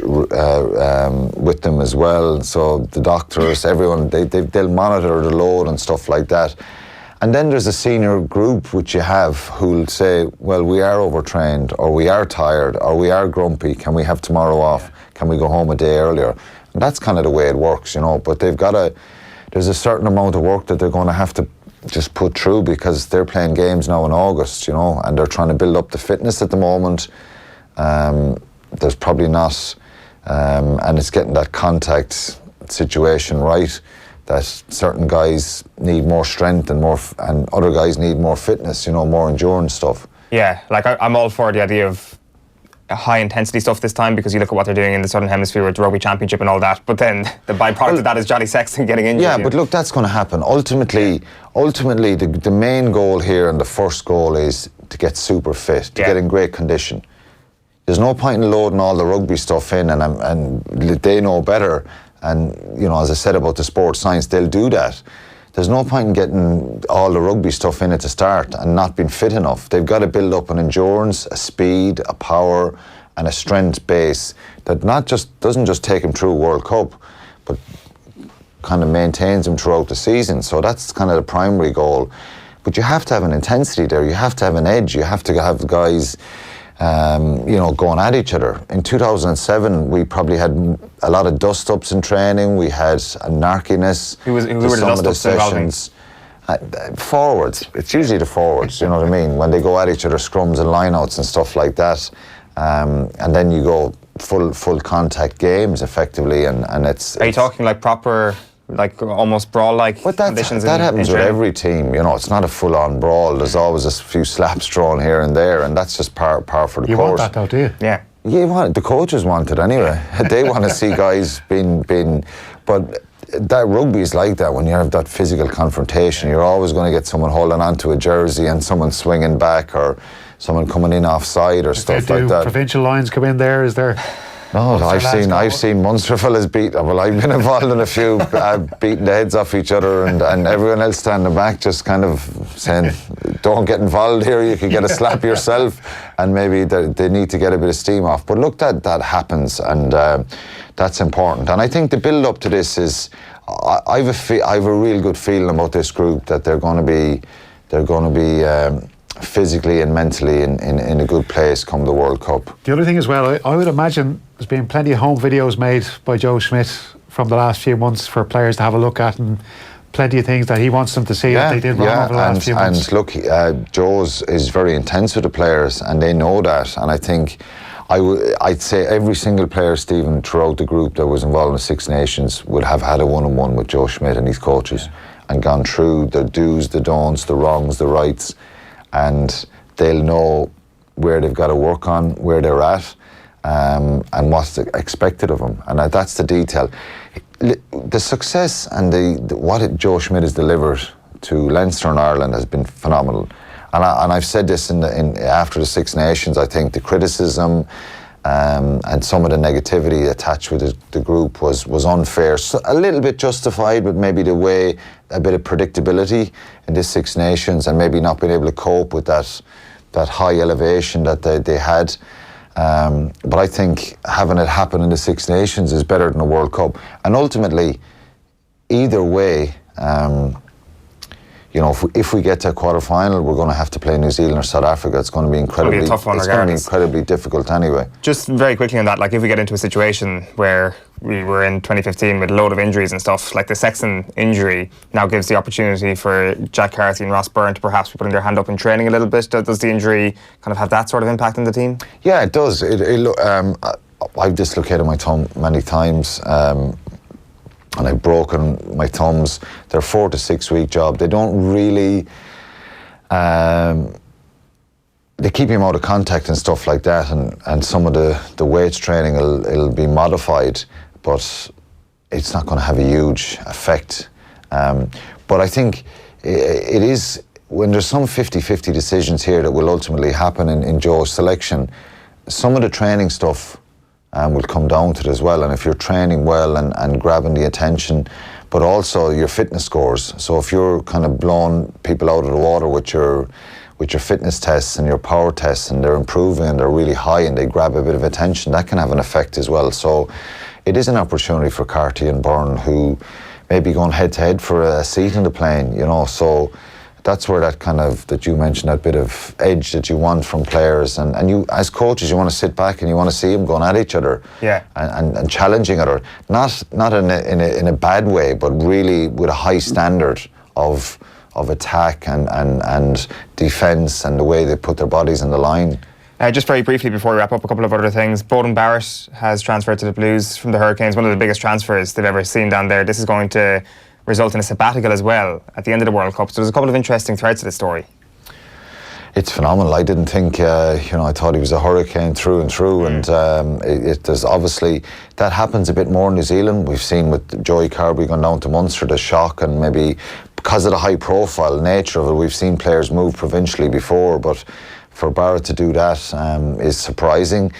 with them as well. So the doctors, everyone, they'll monitor the load and stuff like that. And then there's a senior group which you have who'll say, well, we are overtrained, or we are tired, or we are grumpy. Can we have tomorrow off? Can we go home a day earlier? And that's kind of the way it works, you know. But there's a certain amount of work that they're going to have to just put through because they're playing games now in August, you know, and they're trying to build up the fitness at the moment. There's probably not, and it's getting that contact situation right, that certain guys need more strength and other guys need more fitness, you know, more endurance stuff. Yeah, like I'm all for the idea of high intensity stuff this time because you look at what they're doing in the Southern Hemisphere with the Rugby Championship and all that, but then the byproduct of that is Johnny Sexton getting injured. Yeah, but look, that's going to happen. Ultimately, the main goal here and the first goal is to get super fit, to get in great condition. There's no point in loading all the rugby stuff in, and they know better. And, you know, as I said about the sports science, they'll do that. There's no point in getting all the rugby stuff in at the start and not being fit enough. They've got to build up an endurance, a speed, a power, and a strength base that doesn't just take them through a World Cup, but kind of maintains them throughout the season. So that's kind of the primary goal. But you have to have an intensity there. You have to have an edge. You have to have the guys, going at each other. In 2007, we probably had a lot of dust-ups in training. We had a narkiness. Who were the dust-ups involving? Forwards. It's usually the forwards, you know what I mean? When they go at each other, scrums and lineouts and stuff like that. And then you go full contact games, effectively, and it's... Are you talking like proper... like almost brawl-like conditions? That happens with every team, you know. It's not a full-on brawl. There's always a few slaps thrown here and there, and that's just par for the course. You want that though, do you? Yeah. Yeah, the coaches want it anyway. They want to see guys being... But that rugby is like that. When you have that physical confrontation, you're always going to get someone holding onto a jersey and someone swinging back or someone coming in offside or stuff like that. Provincial lines come in there, is there? No, I've seen Munster fellas beat. Well, I've been involved in a few beating the heads off each other, and everyone else standing back just kind of saying, "Don't get involved here. You could get a slap yourself," and maybe they need to get a bit of steam off. But look, that happens, and that's important. And I think the build up to this is, I've a real good feeling about this group that they're going to be. Physically and mentally in a good place come the World Cup. The other thing as well, I would imagine there's been plenty of home videos made by Joe Schmidt from the last few months for players to have a look at, and plenty of things that he wants them to see that they did wrong over the last few months. And look, Joe's is very intense with the players, and they know that. And I think I'd say every single player, Stephen, throughout the group that was involved in the Six Nations would have had a one-on-one with Joe Schmidt and his coaches and gone through the do's, the don'ts, the wrongs, the rights, and they'll know where they've got to work on, where they're at, and what's expected of them. And that's the detail. The success and what Joe Schmidt has delivered to Leinster and Ireland has been phenomenal. And I've said this after the Six Nations. I think the criticism and some of the negativity attached with the group was unfair. So a little bit justified, but maybe a bit of predictability in the Six Nations, and maybe not being able to cope with that high elevation that they had. But I think having it happen in the Six Nations is better than a World Cup. And ultimately, either way, if we get to a quarter-final, we're going to have to play New Zealand or South Africa. It's going to be incredibly... It's going to be incredibly difficult anyway. Just very quickly on that, like if we get into a situation where we were in 2015 with a load of injuries and stuff, like the Sexton injury now gives the opportunity for Jack Carthy and Ross Byrne to perhaps be putting their hand up in training a little bit. Does the injury kind of have that sort of impact on the team? Yeah, it does. I've dislocated my thumb many times. And I've broken my thumbs. They're 4 to 6 week job. They don't really, they keep him out of contact and stuff like that, and some of the weights training it'll be modified, but it's not going to have a huge effect. But I think it is, when there's some 50-50 decisions here that will ultimately happen in Joe's selection, some of the training stuff will come down to it as well. And if you're training well and grabbing the attention, but also your fitness scores. So if you're kind of blowing people out of the water with your fitness tests and your power tests, and they're improving and they're really high and they grab a bit of attention, that can have an effect as well. So it is an opportunity for Carty and Byrne, who may be going head to head for a seat in the plane, you know. So that's where that kind of, that you mentioned, that bit of edge that you want from players, and you as coaches, you want to sit back and you want to see them going at each other, and challenging each other, not in a bad way, but really with a high standard of attack and defence and the way they put their bodies on the line. Just very briefly before we wrap up, a couple of other things. Beauden Barrett has transferred to the Blues from the Hurricanes, one of the biggest transfers they've ever seen down there. This is going to result in a sabbatical as well at the end of the World Cup. So there's a couple of interesting threads to this story. It's phenomenal. I didn't think, I thought he was a Hurricane through and through, and there's obviously, that happens a bit more in New Zealand. We've seen with Joey Carberry going down to Munster, the shock, and maybe because of the high profile nature of it, we've seen players move provincially before, but for Barrett to do that is surprising.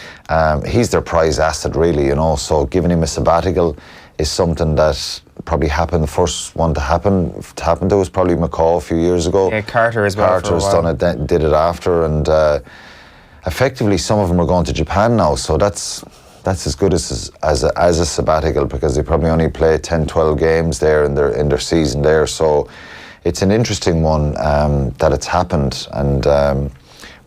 He's their prize asset, really, so giving him a sabbatical is something that probably happened. The first one to happen to was probably McCaw a few years ago. Yeah, Carter as well. Carter's done it, did it after, and effectively some of them are going to Japan now, so that's as good as a sabbatical, because they probably only play 10-12 games there in their season there. So it's an interesting one that it's happened, and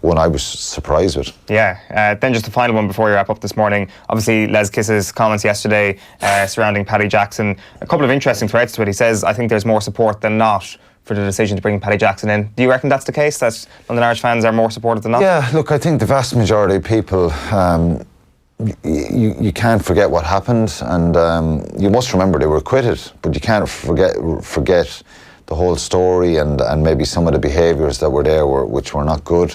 one I was surprised with. Yeah, then just the final one before we wrap up this morning. Obviously, Les Kiss's comments yesterday surrounding Paddy Jackson. A couple of interesting threads to it. He says, I think there's more support than not for the decision to bring Paddy Jackson in. Do you reckon that's the case, that London Irish fans are more supportive than not? Yeah, look, I think the vast majority of people, you can't forget what happened, and you must remember they were acquitted, but you can't forget the whole story and maybe some of the behaviours that were there which were not good.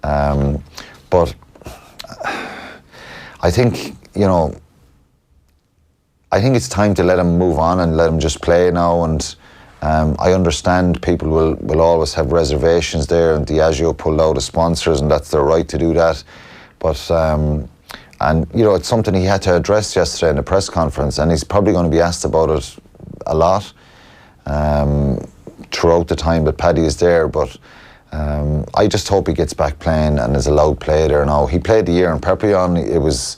But I think, I think it's time to let him move on and let him just play now. And I understand people will always have reservations there, and Diageo pulled out of sponsors, and that's their right to do that. But it's something he had to address yesterday in the press conference, and he's probably going to be asked about it a lot throughout the time that Paddy is there. But I just hope he gets back playing and is allowed play there now. He played the year in Pepperion. It was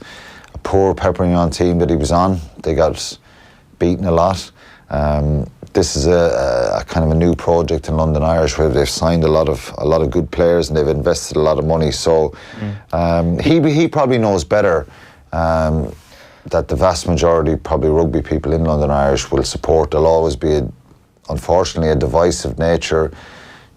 a poor Pepperion team that he was on. They got beaten a lot. This is a kind of a new project in London Irish where they've signed a lot of good players and they've invested a lot of money. So he probably knows better that the vast majority, probably rugby people in London Irish, will support. There'll always be, unfortunately, a divisive nature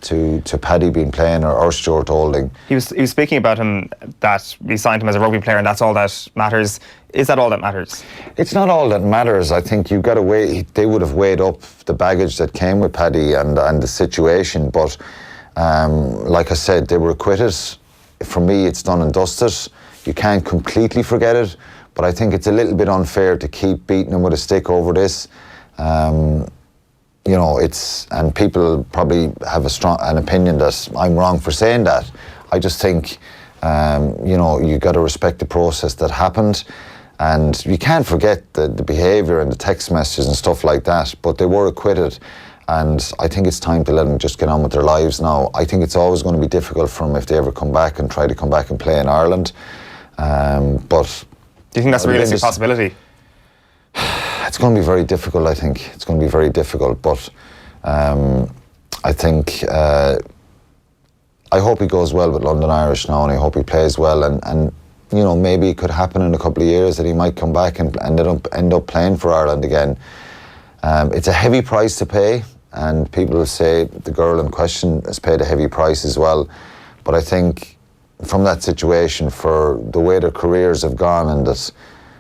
to Paddy being playing or Stuart Olding. He was speaking about him, that we signed him as a rugby player and that's all that matters. Is that all that matters? It's not all that matters. I think you've got to weigh, they would have weighed up the baggage that came with Paddy and the situation, but like I said, they were acquitted. For me, it's done and dusted. You can't completely forget it, but I think it's a little bit unfair to keep beating him with a stick over this. And people probably have an opinion that I'm wrong for saying that. I just think, you got to respect the process that happened, and you can't forget the behaviour and the text messages and stuff like that, but they were acquitted, and I think it's time to let them just get on with their lives now. I think it's always going to be difficult for them if they ever come back and try to come back and play in Ireland. But do you think that's a realistic possibility? It's going to be very difficult, I think. It's going to be very difficult, but I think I hope he goes well with London Irish now, and I hope he plays well, and maybe it could happen in a couple of years that he might come back and end up playing for Ireland again. It's a heavy price to pay, and people will say the girl in question has paid a heavy price as well, but I think from that situation, for the way their careers have gone, and that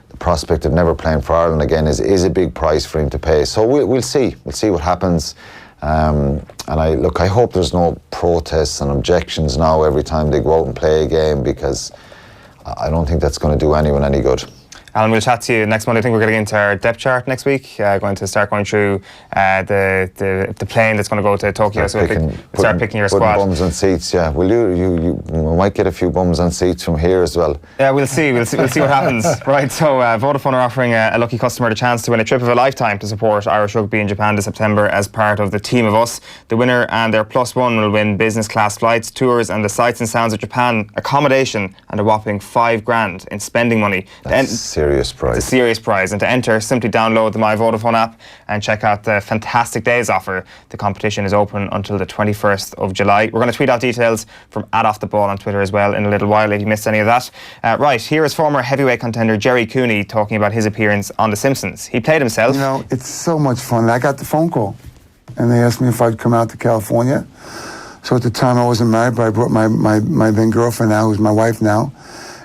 the prospect of never playing for Ireland again is a big price for him to pay. So we'll see. We'll see what happens. And I hope there's no protests and objections now every time they go out and play a game, because I don't think that's going to do anyone any good. Alan, we'll chat to you next Monday. I think we're getting into our depth chart next week. Going to start going through the plane that's going to go to Tokyo. Start picking your squad. Bums and seats, yeah. Will you might get a few bums on seats from here as well. Yeah, we'll see what happens. Right, so Vodafone are offering a lucky customer the chance to win a trip of a lifetime to support Irish rugby in Japan this September as part of the Team of Us. The winner and their +1 will win business class flights, tours and the sights and sounds of Japan, accommodation and a whopping $5,000 in spending money. That's a serious prize. It's a serious prize, and to enter, simply download the My Vodafone app and check out the Fantastic Days offer. The competition is open until the 21st of July. We're going to tweet out details from @OffTheBall on Twitter as well in a little while if you missed any of that. Right, here is former heavyweight contender Jerry Cooney talking about his appearance on The Simpsons. He played himself. You know, it's so much fun. I got the phone call and they asked me if I'd come out to California. So at the time I wasn't married, but I brought my then girlfriend now, who's my wife now,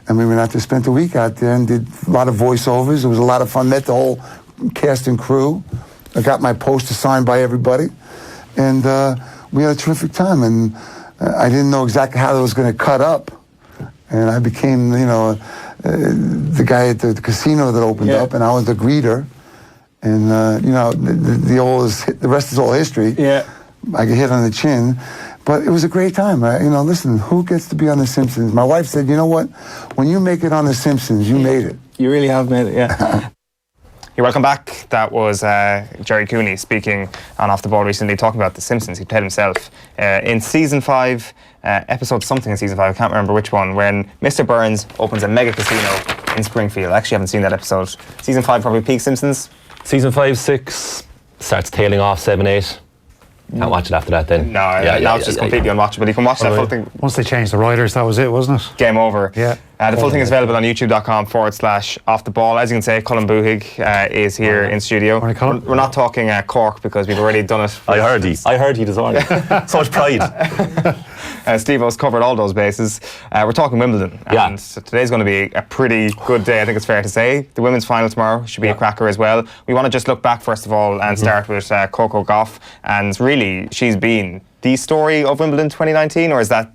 and we went out there, spent a week out there and did a lot of voiceovers. It was a lot of fun. Met the whole cast and crew. I got my poster signed by everybody, and we had a terrific time. And I didn't know exactly how it was going to cut up, and I became, the guy at the casino that opened up, and I was the greeter. And the rest is all history. Yeah, I get hit on the chin. But it was a great time. Listen, who gets to be on The Simpsons? My wife said, you know what? When you make it on The Simpsons, you made it. You really have made it, yeah. You're welcome back. That was Jerry Cooney speaking on Off the Ball recently, talking about The Simpsons. He played himself in season 5, episode something in season 5, I can't remember which one, when Mr. Burns opens a mega casino in Springfield. I actually haven't seen that episode. Season 5 probably peak Simpsons. Season 5, 6 starts tailing off, 7, 8. Can't watch it after that then. No, now it's just completely unwatchable. You can watch that full thing. Once they changed the writers, that was it, wasn't it? Game over. Yeah. The full thing is available on youtube.com/offtheball. As you can say, Colm Boohig is here in studio. We're not talking Cork because we've already done it. I heard he this morning. So much pride. Steve-O's covered all those bases. We're talking Wimbledon. And today's going to be a pretty good day, I think it's fair to say. The women's final tomorrow should be a cracker as well. We want to just look back first of all and start with Coco Gauff. And really, she's been the story of Wimbledon 2019, or is that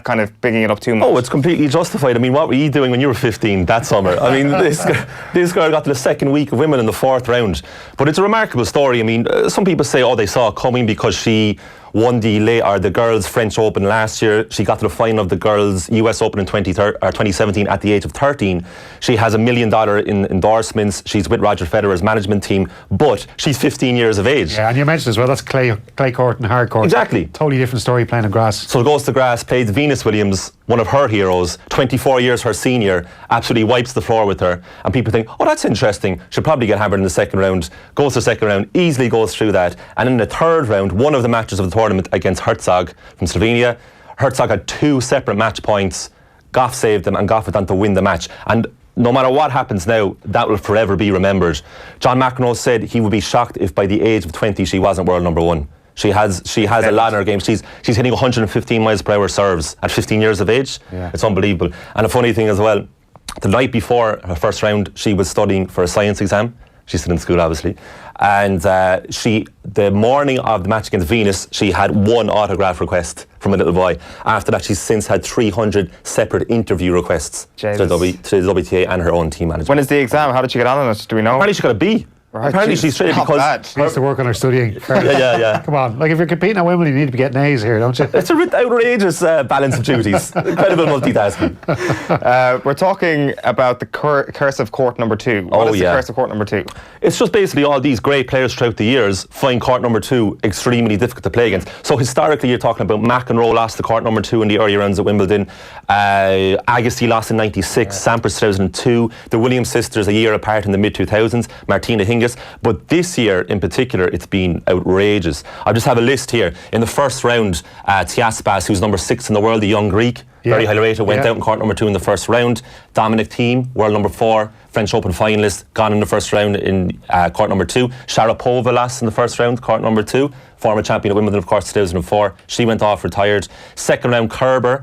kind of bigging it up too much? Oh, it's completely justified. I mean, what were you doing when you were 15 that summer? I mean, this girl got to the second week of Wimbledon in the 4th round. But it's a remarkable story. I mean, some people say, they saw it coming because she won the girls' French Open last year. She got to the final of the girls' US Open in 2017 at the age of 13. She has $1 million in endorsements. She's with Roger Federer's management team, but she's 15 years of age. Yeah, and you mentioned as well, that's clay court and hard court. Exactly. Totally different story playing on grass. So it goes to grass, played Venus Williams, one of her heroes, 24 years her senior, absolutely wipes the floor with her. And people think, that's interesting. She'll probably get hammered in the second round. Goes to the second round, easily goes through that. And in the third round, one of the matches of the tournament against Herzog from Slovenia, Herzog had 2 separate match points. Gauff saved them and Gauff went on to win the match. And no matter what happens now, that will forever be remembered. John McEnroe said he would be shocked if by the age of 20 she wasn't world number 1. She has a lot in her game. She's hitting 115 miles per hour serves at 15 years of age. Yeah. It's unbelievable. And a funny thing as well, the night before her first round, she was studying for a science exam. She's still in school, obviously. And the morning of the match against Venus, she had 1 autograph request from a little boy. After that, she's since had 300 separate interview requests to the WTA and her own team manager. When is the exam? How did she get on it? Do we know? Apparently she got a B. Right, apparently she's straight because she needs to work on her studying. yeah. Come on, if you're competing at Wimbledon, you need to be getting A's here, don't you? It's a bit outrageous balance of duties. Incredible multitasking. We're talking about the curse of court number 2. What is the curse of court number 2? It's just basically all these great players throughout the years find court number 2 extremely difficult to play against. So historically, you're talking about McEnroe lost to court number 2 in the early rounds at Wimbledon. Agassi lost in '96, Sampras 2002. The Williams sisters a year apart in the mid-2000s. Martina Hingis. But this year in particular, it's been outrageous. I just have a list here. In the first round, Tsitsipas, who's number 6 in the world, the young Greek, very highly rated, went out in court number 2 in the first round. Dominic Thiem, world number 4, French Open finalist, gone in the first round in court number 2. Sharapova lost in the first round, court number 2. Former champion of Wimbledon, of course, 2004. She went off, retired. Second round,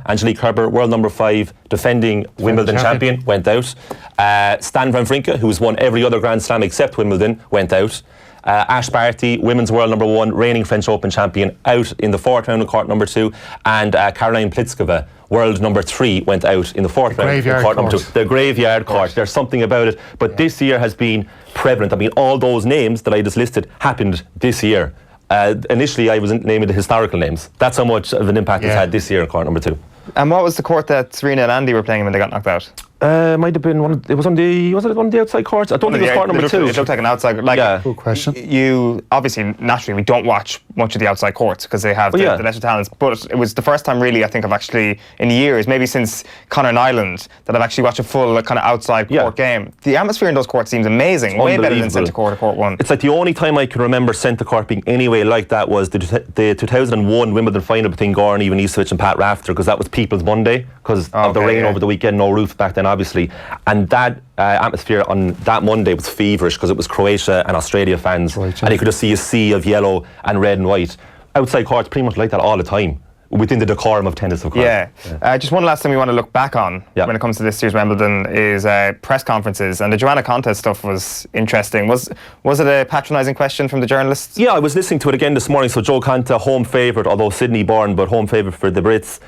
Angelique Kerber, world number 5, defending Wimbledon champion, went out. Stan Wawrinka, who's won every other Grand Slam except Wimbledon, went out. Ash Barty, women's world number 1, reigning French Open champion, out in the 4th round of court number 2. And Caroline Pliskova, world number 3, went out in the 4th round of court number 2. The graveyard court. There's something about it. But this year has been prevalent. I mean, all those names that I just listed happened this year. Initially, I was naming the historical names. That's how much of an impact it's had this year in court number 2. And what was the court that Serena and Andy were playing when they got knocked out? Might have been was it one of the outside courts? I don't think it was court number 2. It looked like an outside. Good question. You obviously, naturally, we don't watch much of the outside courts because they have the lesser talents. But it was the first time, really, I think, I've actually in years, maybe since Conor and Ireland, that I've actually watched a full kind of outside court game. The atmosphere in those courts seems amazing, way better than centre court or court 1. It's like the only time I can remember centre court being anyway like that was the 2001 Wimbledon final between Goran Ivanisevic and Pat Rafter, because that was People's Monday because of the rain over the weekend, no roof back then, obviously. And that atmosphere on that Monday was feverish because it was Croatia and Australia fans, and you could just see a sea of yellow and red and white. Outside courts pretty much like that all the time, within the decorum of tennis, of course. Just one last thing we want to look back on when it comes to this year's Wimbledon is press conferences, and the Joanna Contest stuff was interesting. Was it a patronising question from the journalists? Yeah, I was listening to it again this morning. So Joe Conta, home favourite, although Sydney born, but home favourite for the Brits,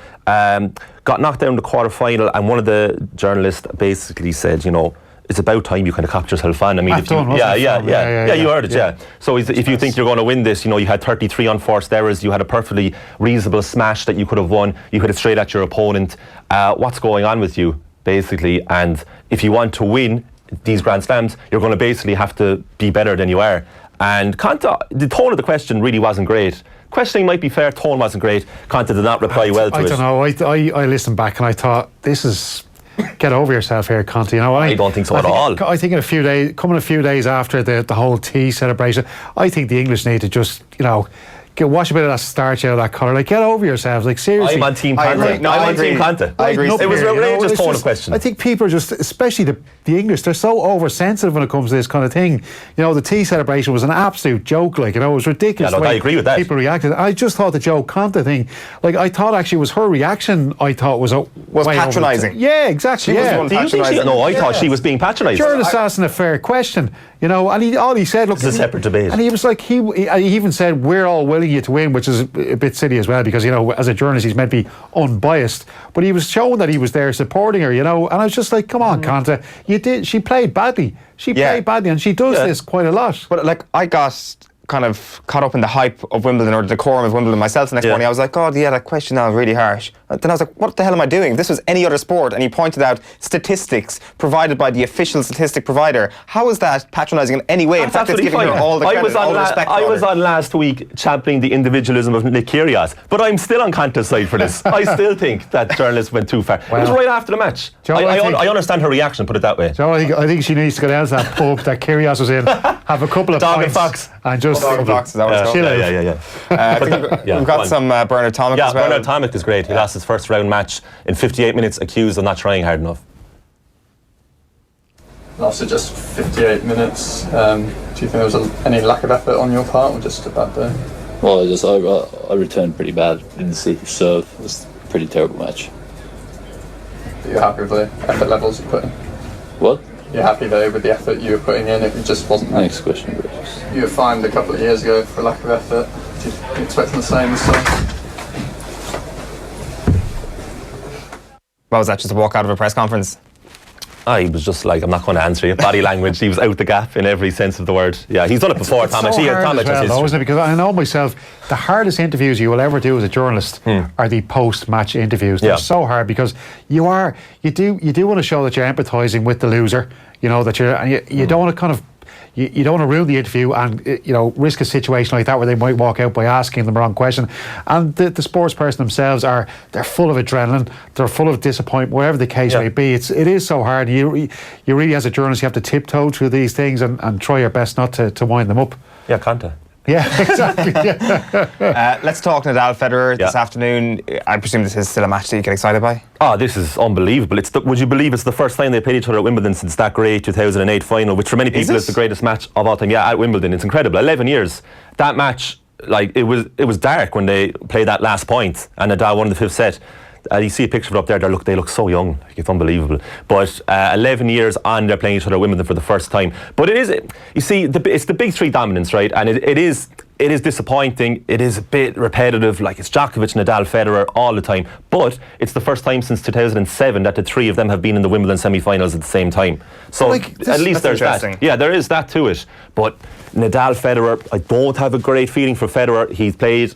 got knocked down in the quarter-final, and one of the journalists basically said, you know, it's about time you kind of capture yourself on. I mean, you heard it, So if you think you're going to win this, you know, you had 33 unforced errors, you had a perfectly reasonable smash that you could have won, you hit it straight at your opponent. What's going on with you, basically? And if you want to win these Grand Slams, you're going to basically have to be better than you are. And Conta, the tone of the question really wasn't great. Questioning might be fair, tone wasn't great. Conta did not reply well to it. I don't know. I listened back and I thought, this is... Get over yourself here, Conte. You know, I don't think so at all. I think in a few days after the whole tea celebration, I think the English need to just, you know, wash a bit of that starch out of that colour. Like, get over yourselves. Like, seriously. I'm on Team Conte. I'm on Team Conte. I agree. It was an outrageous tone of question. I think people are just, especially the English, they're so oversensitive when it comes to this kind of thing. You know, the tea celebration was an absolute joke. Like, you know, it was ridiculous. I agree with that. People reacted. I just thought the Joe Conte thing, like, I thought actually was her reaction. I thought was patronising. Yeah, exactly. Do you think I thought she was being patronising. Journalists asking a fair question. You know, and all he said, look, it's a separate debate. And he was like, he even said, we're all willing you to win, which is a bit silly as well, because, you know, as a journalist, he's meant to be unbiased. But he was showing that he was there supporting her, you know. And I was just like, come on, Conte, she played badly. She played badly, and she does this quite a lot. But, like, I got kind of caught up in the hype of Wimbledon, or the decorum of Wimbledon myself the next morning. I was like, God, that question now is really harsh. And then I was like, what the hell am I doing? If this was any other sport, and he pointed out statistics provided by the official statistic provider. How is that patronising in any way? In fact, it's giving her all the credit, all the respect. I was on last week championing the individualism of Nick Kyrgios, but I'm still on Conte's side for this. I still think that journalists went too far. Well, it was right after the match. Joe, I understand her reaction, put it that way. Joe, I think she needs to go down to that pub that Kyrgios was in, have a couple of Dog pints, and Fox. And just Dog and Fox, is that what it's called? Yeah. We've got some Bernard Tomic as well. Bernard Tomic is great. He lost his first round match in 58 minutes, accused of not trying hard enough. After just 58 minutes, do you think there was any lack of effort on your part, or just a bad day? Well, I returned pretty bad in the sea, so it was a pretty terrible match. Are you happy with the effort levels you put in? What? You're happy though with the effort you were putting in? It just wasn't. Next question, please. You were fined a couple of years ago for lack of effort. Do you expect the same this time? What was that, just a walk out of a press conference? He was just like, I'm not going to answer you. Body language, he was out the gap in every sense of the word. Yeah, he's done it before, Tomic. So hard as well, isn't it? Because I know myself, the hardest interviews you will ever do as a journalist are the post-match interviews. They're so hard because you do want to show that you're empathising with the loser. You know that you don't want to kind of. You don't want to ruin the interview and, you know, risk a situation like that where they might walk out by asking the wrong question. And the sports person themselves they're full of adrenaline, they're full of disappointment, whatever the case may be. It is so hard. You really, as a journalist, you have to tiptoe through these things and try your best not to wind them up. Yeah, Conte. Yeah, exactly. Let's talk Nadal Federer this afternoon. I presume this is still a match that you get excited by? This is unbelievable. Would you believe it's the first time they played each other at Wimbledon since that great 2008 final, which for many people is the greatest match of all time. Yeah, at Wimbledon. It's incredible. 11 years. That match, like, it was dark when they played that last point and Nadal won the fifth set. You see a picture of it up there. They look so young. Like, it's unbelievable. But 11 years on, they're playing each other at Wimbledon for the first time. But it is, you see, it's the big three dominance, right? And it is it is disappointing. It is a bit repetitive. Like, it's Djokovic, Nadal, Federer all the time. But it's the first time since 2007 that the three of them have been in the Wimbledon semi-finals at the same time. So at least there's that. Yeah, there is that to it. But Nadal, Federer, I don't have a great feeling for Federer. He's played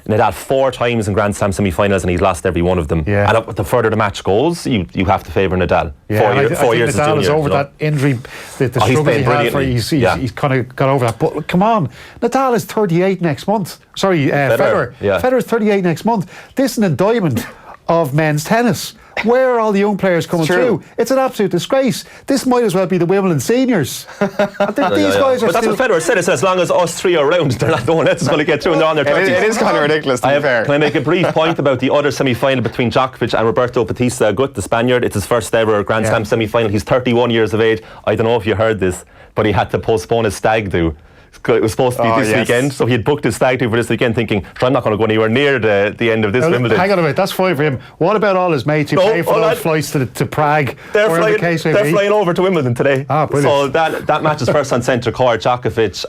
Nadal 4 times in Grand Slam semi-finals and he's lost every one of them. Yeah. And the further the match goes, you have to favour Nadal. Yeah, 4 years Nadal is over that injury, the struggle he had for. He's kind of got over that. But come on, Nadal is 38 next month. Sorry, Federer. Yeah. Federer's 38 next month. This is an indictment of men's tennis. Where are all the young players coming through? It's an absolute disgrace. This might as well be the Wimbledon seniors. These guys are. But that's what Federer said. It's as long as us three are around, they're not, no one else is going to get through and they're on their 30s. It is kind of ridiculous, to be fair. Can I make a brief point about the other semi-final between Djokovic and Roberto Bautista Agut, the Spaniard? It's his first ever Grand Slam semi-final. He's 31 years of age. I don't know if you heard this, but he had to postpone his stag do. It was supposed to be this weekend, so he had booked his stag do for this weekend, thinking, I'm not going to go anywhere near the end of this Wimbledon. Hang on a minute, that's fine for him. What about all his mates who pay for those flights to Prague? They're flying over to Wimbledon today. Brilliant. So that match is first on centre court. Djokovic,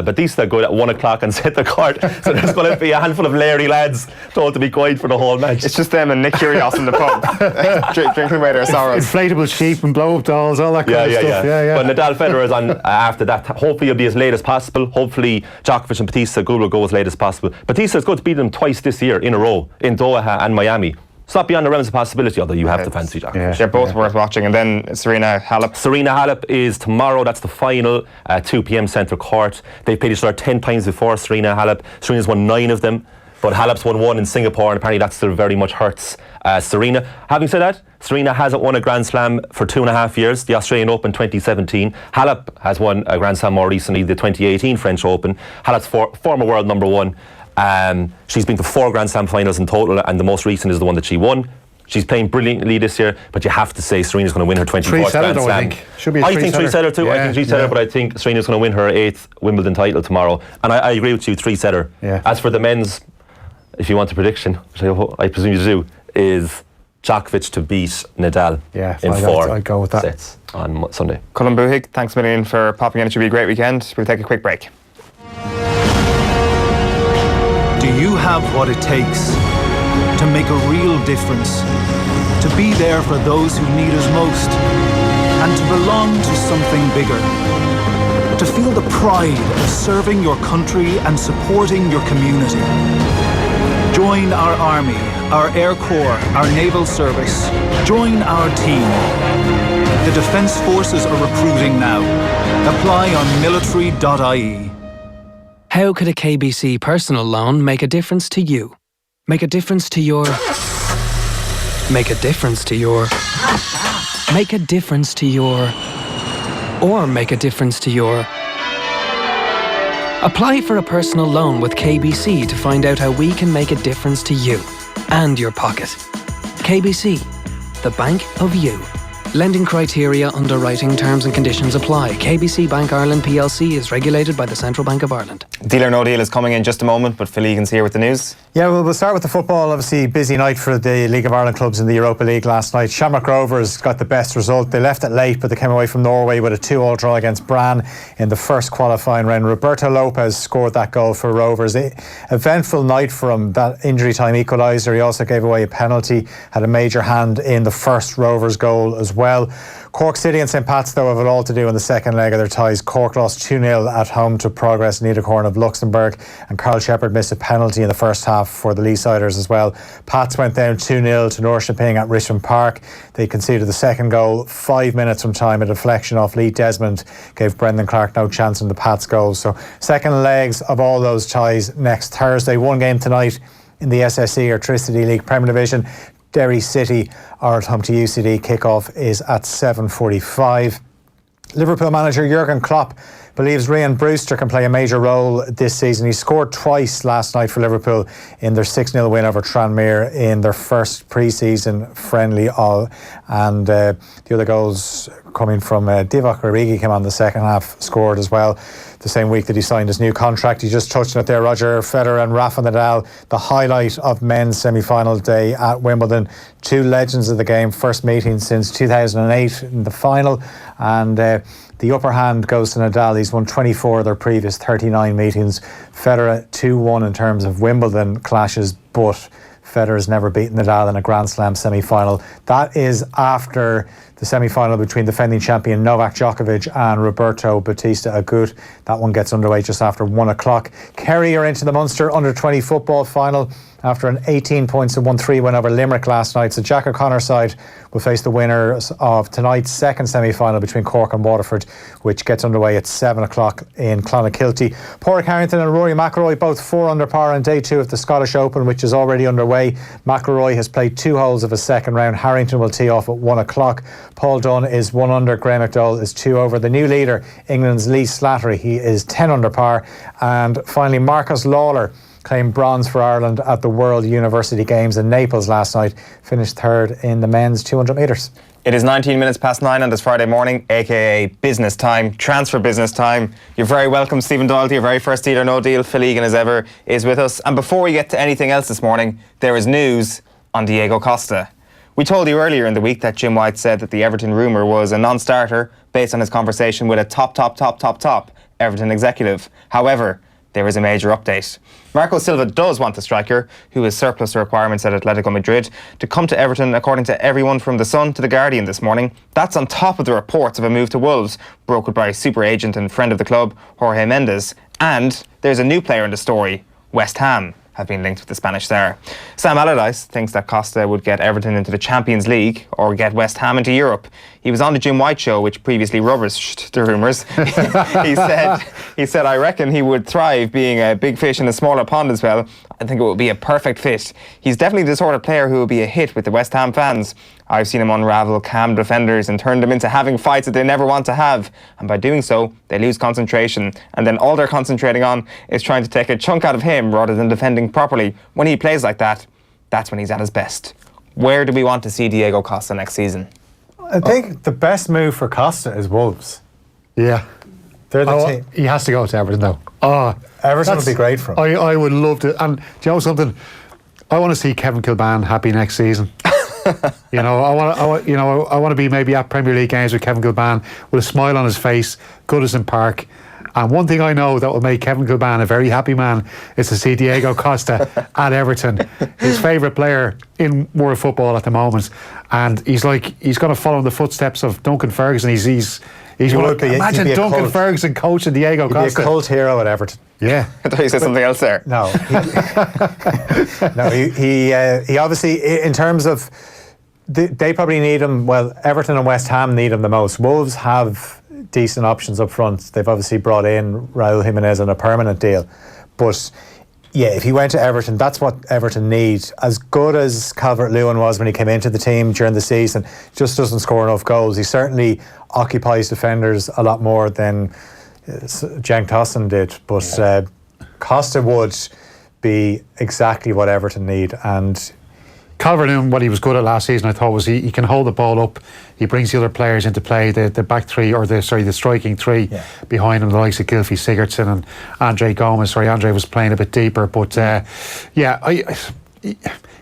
Bautista go at 1 o'clock on centre court. So there's going to be a handful of Larry lads told to be quiet for the whole match. It's just them and Nick Kyrgios in the pub, drinking away their sorrows. Inflatable sheep and blow-up dolls, all that kind of stuff. Yeah. But Nadal Federer is on after that. Hopefully it'll be as late as possible. Hopefully Djokovic and Bautista will go as late as possible. Batista is going to beat them twice this year in a row in Doha and Miami. It's not beyond the realms of possibility, although you have to fancy Djokovic. They're both worth watching. And then Serena Halep. Serena Halep is tomorrow. That's the final, 2 p.m. centre court. They've played each other 10 times before, Serena Halep. Serena's won 9 of them, but Halep's won 1 in Singapore, and apparently that still very much hurts Serena. Having said that, Serena hasn't won a Grand Slam for 2.5 years, the Australian Open 2017. Halep has won a Grand Slam more recently, the 2018 French Open. Halep's former world number 1. She's been to 4 Grand Slam finals in total, and the most recent is the one that she won. She's playing brilliantly this year, but you have to say Serena's going to win her 24th Grand Slam. I think. Should be a I think 3-setter too. I think 3-setter, but I think Serena's going to win her 8th Wimbledon title tomorrow. And I agree with you, 3-setter. Yeah. As for the men's, if you want a prediction, which I presume you do, is Djokovic to beat Nadal in 4 I'd go with that. sets on Sunday. Colm Boohig, thanks a million for popping in. It should be a great weekend. We'll take a quick break. Do you have what it takes to make a real difference? To be there for those who need us most? And to belong to something bigger? To feel the pride of serving your country and supporting your community? Join our army, our Air Corps, our Naval Service. Join our team. The Defence Forces are recruiting now. Apply on military.ie. How could a KBC personal loan make a difference to you? Make a difference to your... Make a difference to your... Make a difference to your... Or make a difference to your... Apply for a personal loan with KBC to find out how we can make a difference to you and your pocket. KBC, the bank of you. Lending criteria, underwriting, terms and conditions apply. KBC Bank Ireland PLC is regulated by the Central Bank of Ireland. Deal or No Deal is coming in just a moment, but Phil Egan's here with the news. Yeah, well, we'll start with the football. Obviously, busy night for the League of Ireland clubs in the Europa League last night. Shamrock Rovers got the best result. They left it late, but they came away from Norway with a 2-2 draw against Brann in the first qualifying round. Roberto Lopez scored that goal for Rovers. Eventful night for him, that injury time equaliser. He also gave away a penalty, had a major hand in the first Rovers goal as well. Cork City and St Pat's, though, have it all to do in the second leg of their ties. Cork lost 2-0 at home to Progress Niederkorn of Luxembourg, and Carl Shepard missed a penalty in the first half for the Leesiders as well. Pats went down 2-0 to Norrköping at Richmond Park. They conceded the second goal 5 minutes from time. A deflection off Lee Desmond gave Brendan Clark no chance in the Pats goals. So second legs of all those ties next Thursday. One game tonight in the SSE or Tricity League Premier Division. Derry City are at home to UCD. Kickoff is at 7:45. Liverpool manager Jurgen Klopp believes Ryan Brewster can play a major role this season. He scored twice last night for Liverpool in their 6-0 win over Tranmere in their first pre-season friendly. And the other goals coming from Divock Origi came on the second half, scored as well. The same week that he signed his new contract. He just touched on it there, Roger Federer and Rafa Nadal, the highlight of men's semi-final day at Wimbledon. 2 legends of the game, first meeting since 2008 in the final, and The upper hand goes to Nadal. He's won 24 of their previous 39 meetings. Federer 2-1 in terms of Wimbledon clashes, but Federer's never beaten Nadal in a Grand Slam semi-final. That is after the semi-final between defending champion Novak Djokovic and Roberto Bautista Agut. That one gets underway just after 1 o'clock. Kerry are into the Munster Under-20 football final after an 18 points to 1-3 win over Limerick last night. So Jack O'Connor's side will face the winners of tonight's second semi-final between Cork and Waterford, which gets underway at 7 o'clock in Clonakilty. Pádraig Harrington and Rory McIlroy both 4 under par on day 2 of the Scottish Open, which is already underway. McIlroy has played 2 holes of a second round. Harrington will tee off at 1 o'clock. Paul Dunne is 1 under. Graham McDowell is 2 over. The new leader, England's Lee Slattery, he is 10 under par. And finally, Marcus Lawler claimed bronze for Ireland at the World University Games in Naples last night. Finished third in the men's 200 metres. It is 19 minutes past 9 on this Friday morning, aka business time, transfer business time. You're very welcome, Stephen Doyle, to your very first Deal or No Deal. Phil Egan, as ever, is with us. And before we get to anything else this morning, there is news on Diego Costa. We told you earlier in the week that Jim White said that the Everton rumour was a non-starter based on his conversation with a top Everton executive. However, there is a major update. Marco Silva does want the striker, who is surplus to requirements at Atletico Madrid, to come to Everton, according to everyone from The Sun to The Guardian this morning. That's on top of the reports of a move to Wolves, brokered by super agent and friend of the club, Jorge Mendes. And there's a new player in the story. West Ham have been linked with the Spanish star. Sam Allardyce thinks that Costa would get Everton into the Champions League or get West Ham into Europe. He was on the Jim White show, which previously rubbished the rumours. he said, I reckon he would thrive being a big fish in a smaller pond as well. I think it would be a perfect fit. He's definitely the sort of player who will be a hit with the West Ham fans. I've seen him unravel calm defenders and turn them into having fights that they never want to have. And by doing so, they lose concentration. And then all they're concentrating on is trying to take a chunk out of him rather than defending properly. When he plays like that, that's when he's at his best. Where do we want to see Diego Costa next season? I think the best move for Costa is Wolves. Yeah. They're the team. He has to go to Everton, though. Everton would be great for him. I would love to. And do you know something? I want to see Kevin Kilbane happy next season. I want to be maybe at Premier League games with Kevin Kilbane with a smile on his face, Goodison Park. And one thing I know that will make Kevin Kilbane a very happy man is to see Diego Costa at Everton, his favourite player in world football at the moment. And he's going to follow in the footsteps of Duncan Ferguson. Imagine Duncan Ferguson coaching Diego Costa. He'd be a cult hero at Everton. Yeah. I thought you said something else there. No. He obviously, in terms of, they probably need him. Well, Everton and West Ham need him the most. Wolves have decent options up front. They've obviously brought in Raúl Jiménez on a permanent deal. But yeah, if he went to Everton, that's what Everton need. As good as Calvert-Lewin was when he came into the team during the season, just doesn't score enough goals. He certainly occupies defenders a lot more than Cenk Tosun did. But Costa would be exactly what Everton need. And Calvert-Lewin, what he was good at last season, I thought, was he can hold the ball up. He brings the other players into play, the back three, or the striking three behind him, the likes of Gylfi Sigurdsson and Andre Gomes. Andre was playing a bit deeper, but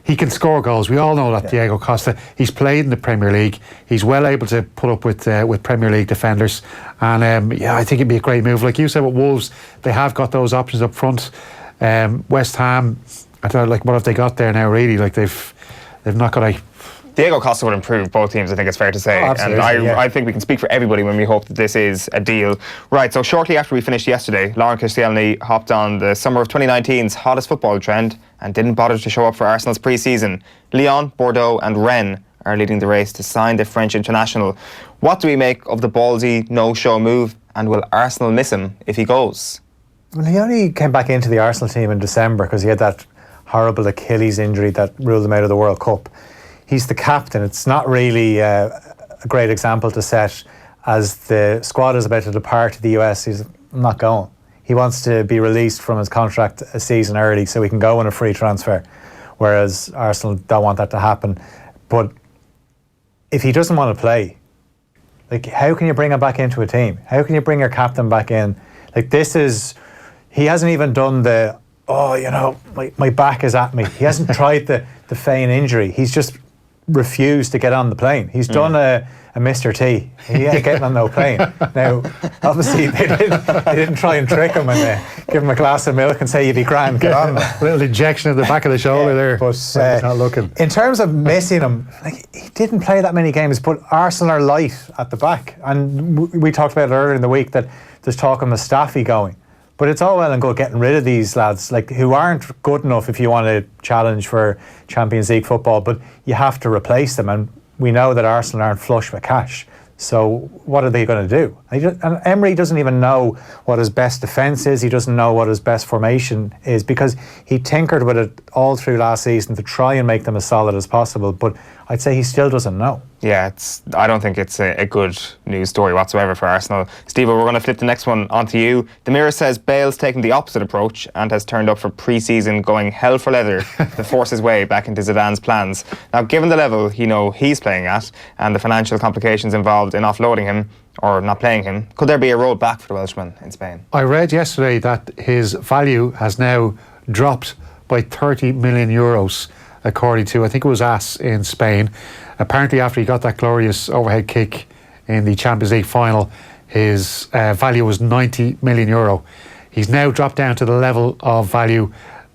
he can score goals. We all know that. Diego Costa, he's played in the Premier League. He's well able to put up with Premier League defenders, and I think it'd be a great move. Like you said, with Wolves, they have got those options up front. West Ham, I don't know, what have they got there now? Really, they've not got a. Diego Costa would improve both teams, I think it's fair to say. And I think we can speak for everybody when we hope that this is a deal. Right, so shortly after we finished yesterday, Lauren Koscielny hopped on the summer of 2019's hottest football trend and didn't bother to show up for Arsenal's pre-season. Lyon, Bordeaux and Rennes are leading the race to sign the French international. What do we make of the ballsy no-show move, and will Arsenal miss him if he goes? Well, he only came back into the Arsenal team in December because he had that horrible Achilles injury that ruled him out of the World Cup. He's the captain. It's not really a great example to set as the squad is about to depart to the US. He's not going. He wants to be released from his contract a season early so he can go on a free transfer, whereas Arsenal don't want that to happen. But if he doesn't want to play, how can you bring him back into a team? How can you bring your captain back in? He hasn't even done the, my back is at me. He hasn't tried the feign injury. He's just refused to get on the plane. He's done a Mr. T. He ain't getting on no plane. Now, obviously, they didn't try and trick him and give him a glass of milk and say, you'd be grand, get on. A little injection in the back of the shoulder there. But he's not looking. In terms of missing him, like, he didn't play that many games, but Arsenal are light at the back. And we talked about it earlier in the week that there's talk of Mustafi going. But it's all well and good getting rid of these lads, like, who aren't good enough if you want to challenge for Champions League football, but you have to replace them. And we know that Arsenal aren't flush with cash. So what are they going to do? And Emery doesn't even know what his best defence is. He doesn't know what his best formation is, because he tinkered with it all through last season to try and make them as solid as possible. But I'd say he still doesn't know. Yeah, I don't think it's a good news story whatsoever for Arsenal. Steve, we're going to flip the next one onto you. The Mirror says Bale's taken the opposite approach and has turned up for pre-season going hell for leather to force his way back into Zidane's plans. Now, given the level he's playing at and the financial complications involved in offloading him or not playing him, could there be a road back for the Welshman in Spain? I read yesterday that his value has now dropped by 30 million euros, according to, I think it was AS in Spain. Apparently, after he got that glorious overhead kick in the Champions League final, his value was 90 million euro. He's now dropped down to the level of value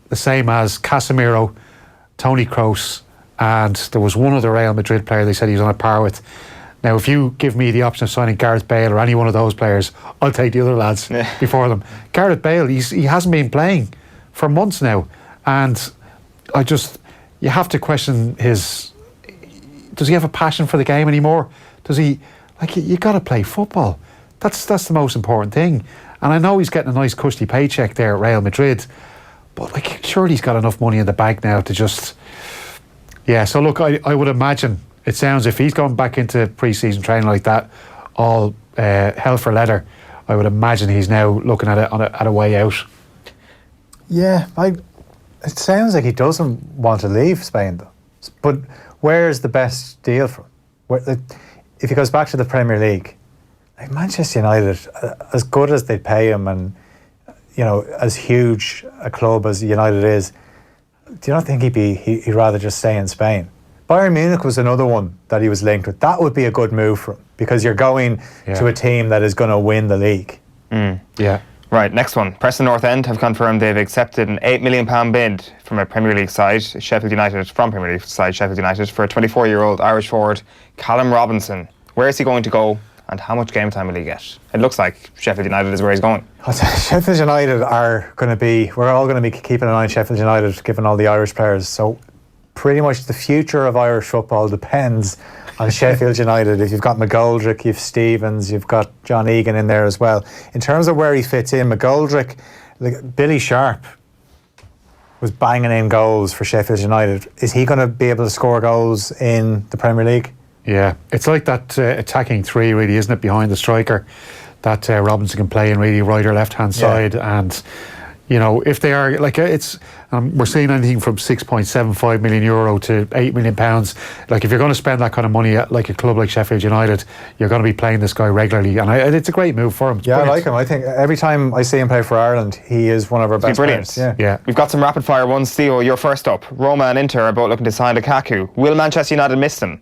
the same as Casemiro, Toni Kroos, and there was one other Real Madrid player they said he was on a par with. Now, if you give me the option of signing Gareth Bale or any one of those players, I'll take the other lads before them. Gareth Bale, he hasn't been playing for months now, and you have to question does he have a passion for the game anymore? Does he, you got to play football. That's the most important thing. And I know he's getting a nice cushy paycheck there at Real Madrid, but surely he's got enough money in the bank now to just, so look, I would imagine, it sounds, if he's going back into pre-season training like that, all hell for leather, I would imagine he's now looking at it at a way out. Yeah, it sounds like he doesn't want to leave Spain, though. But where's the best deal for him? If he goes back to the Premier League, like Manchester United, as good as they pay him, and as huge a club as United is, do you not think he'd rather just stay in Spain? Bayern Munich was another one that he was linked with. That would be a good move for him, because you're going to a team that is going to win the league. Yeah. Right, next one. Preston North End have confirmed they've accepted an £8 million bid from a Premier League side, Sheffield United, for a 24-year-old Irish forward, Callum Robinson. Where is he going to go, and how much game time will he get? It looks like Sheffield United is where he's going. Sheffield United are going to be, we're all going to be keeping an eye on Sheffield United, given all the Irish players. So pretty much the future of Irish football depends on Sheffield United. If you've got McGoldrick, you've Stevens, you've got John Egan in there as well. In terms of where he fits in, McGoldrick, Billy Sharp was banging in goals for Sheffield United. Is he going to be able to score goals in the Premier League? Yeah, it's like that attacking three, really, isn't it, behind the striker, that Robinson can play in really right or left hand side. And if they are we're seeing anything from 6.75 million euro to £8 million. If you're going to spend that kind of money at a club like Sheffield United, you're going to be playing this guy regularly, and it's a great move for him. It's brilliant. I like him. I think every time I see him play for Ireland, he is one of our best players. Yeah. We've got some rapid fire ones. Theo, you're first up. Roma and Inter are both looking to sign Lukaku. Will Manchester United miss them?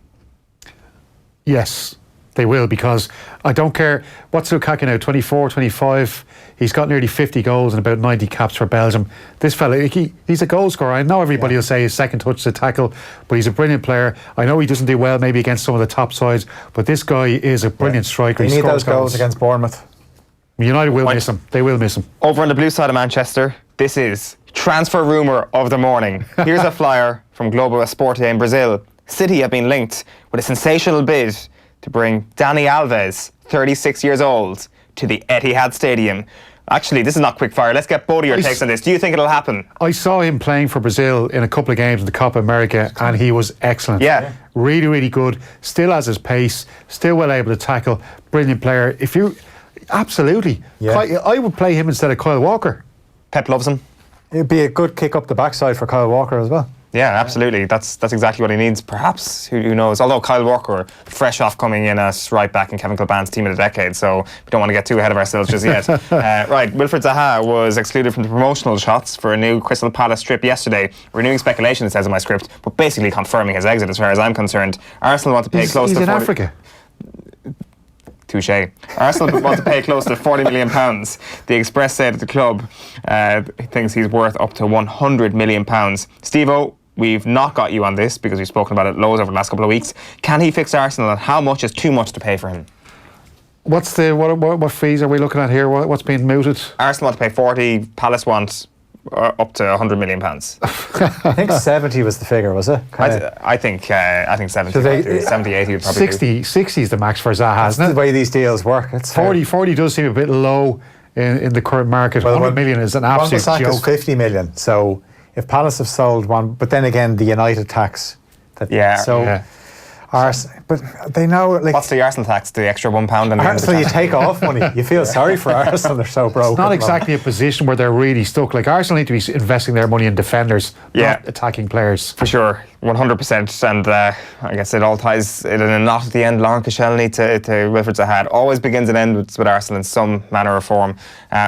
Yes, they will, because I don't care. What's Lukaku now, 24, 25? He's got nearly 50 goals and about 90 caps for Belgium. This fella, he's a goal scorer. I know everybody will say his second touch is a tackle, but he's a brilliant player. I know he doesn't do well maybe against some of the top sides, but this guy is a brilliant striker. He need those goals against Bournemouth. United will miss him. They will miss him. Over on the blue side of Manchester, this is transfer rumour of the morning. Here's a flyer from Globo Esporte in Brazil. City have been linked with a sensational bid to bring Dani Alves, 36 years old, to the Etihad Stadium. Actually, this is not quick fire. Let's get both of your takes on this. Do you think it'll happen? I saw him playing for Brazil in a couple of games in the Copa America, and he was excellent. Yeah. Really, really good. Still has his pace. Still well able to tackle. Brilliant player. Absolutely. Yeah. I would play him instead of Kyle Walker. Pep loves him. It'd be a good kick up the backside for Kyle Walker as well. Yeah, absolutely. That's exactly what he needs, perhaps. Who knows? Although Kyle Walker, fresh off coming in as right back in Kevin Kilban's team of the decade, so we don't want to get too ahead of ourselves just yet. Right, Wilfred Zaha was excluded from the promotional shots for a new Crystal Palace trip yesterday, renewing speculation, it says in my script, but basically confirming his exit as far as I'm concerned. Arsenal want to pay close to... He's in Africa. Touché. Arsenal want to pay close to £40 million. The Express said that the club thinks he's worth up to £100 million. Steve-O, we've not got you on this because we've spoken about it loads over the last couple of weeks. Can he fix Arsenal, and how much is too much to pay for him? What fees are we looking at here? What's being mooted? Arsenal want to pay 40, Palace want up to £100 million. I think 70 was the figure, was it? I think 70, 70, 80 would probably 60 is the max for Zaha, isn't it? The way these deals work. It's 40 does seem a bit low in the current market. Well, 100 million is an absolute joke. Is 50 million. So if Palace have sold one, but then again the United tax. But they know. Like, what's the Arsenal tax? The extra £1 on the Arsenal, you take off money. You feel sorry for Arsenal. They're so broke. It's not exactly a position where they're really stuck. Like Arsenal need to be investing their money in defenders, not attacking players. For sure, 100%. And I guess it all ties in a knot at the end. Lauren Koscielny to Wilfred Zaha. It always begins and ends with Arsenal in some manner or form.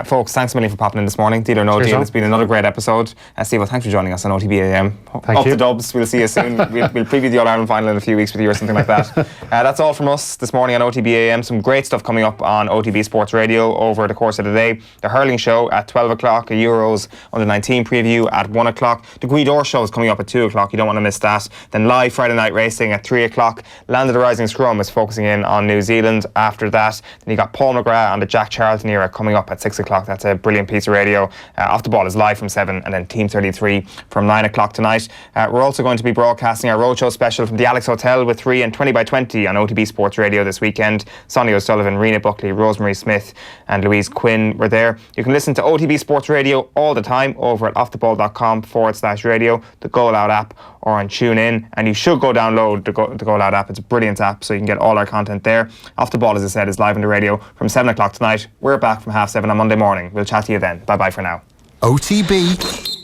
Folks, thanks a million for popping in this morning. Deal or no deal, it's been another great episode. Steve, thanks for joining us on OTB AM. Up the Dubs. We'll see you soon. We'll preview the All-Ireland final in a few weeks with you or something like that. That's all from us this morning on OTB AM. Some great stuff coming up on OTB Sports Radio over the course of the day. The hurling show at 12 o'clock, a Euros Under-19 preview at 1 o'clock. The Guidor show is coming up at 2 o'clock. You don't want to miss that. Then live Friday night racing at 3 o'clock. Land of the Rising Scrum is focusing in on New Zealand after that. Then you got Paul McGrath and the Jack Charlton era coming up at 6 o'clock. That's a brilliant piece of radio. Off the Ball is live from 7, and then Team 33 from 9 o'clock tonight. We're also going to be broadcasting our Roadshow special from the Alex Hotel with 3 and 20 by 20 on OTB Sports Radio this weekend. Sonia O'Sullivan, Rena Buckley, Rosemary Smith and Louise Quinn were there. You can listen to OTB Sports Radio all the time over at offtheball.com/radio, the Go Loud app, or on TuneIn. And you should go download the Go Loud app. It's a brilliant app, so you can get all our content there. Off the Ball, as I said, is live on the radio from 7 o'clock tonight. We're back from 7:30 on Monday morning. We'll chat to you then. Bye-bye for now. OTB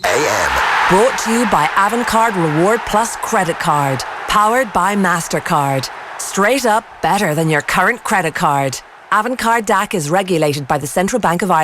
AM. Brought to you by Avantcard Reward Plus Credit Card. Powered by MasterCard. Straight up better than your current credit card. Avantcard DAC is regulated by the Central Bank of Ireland.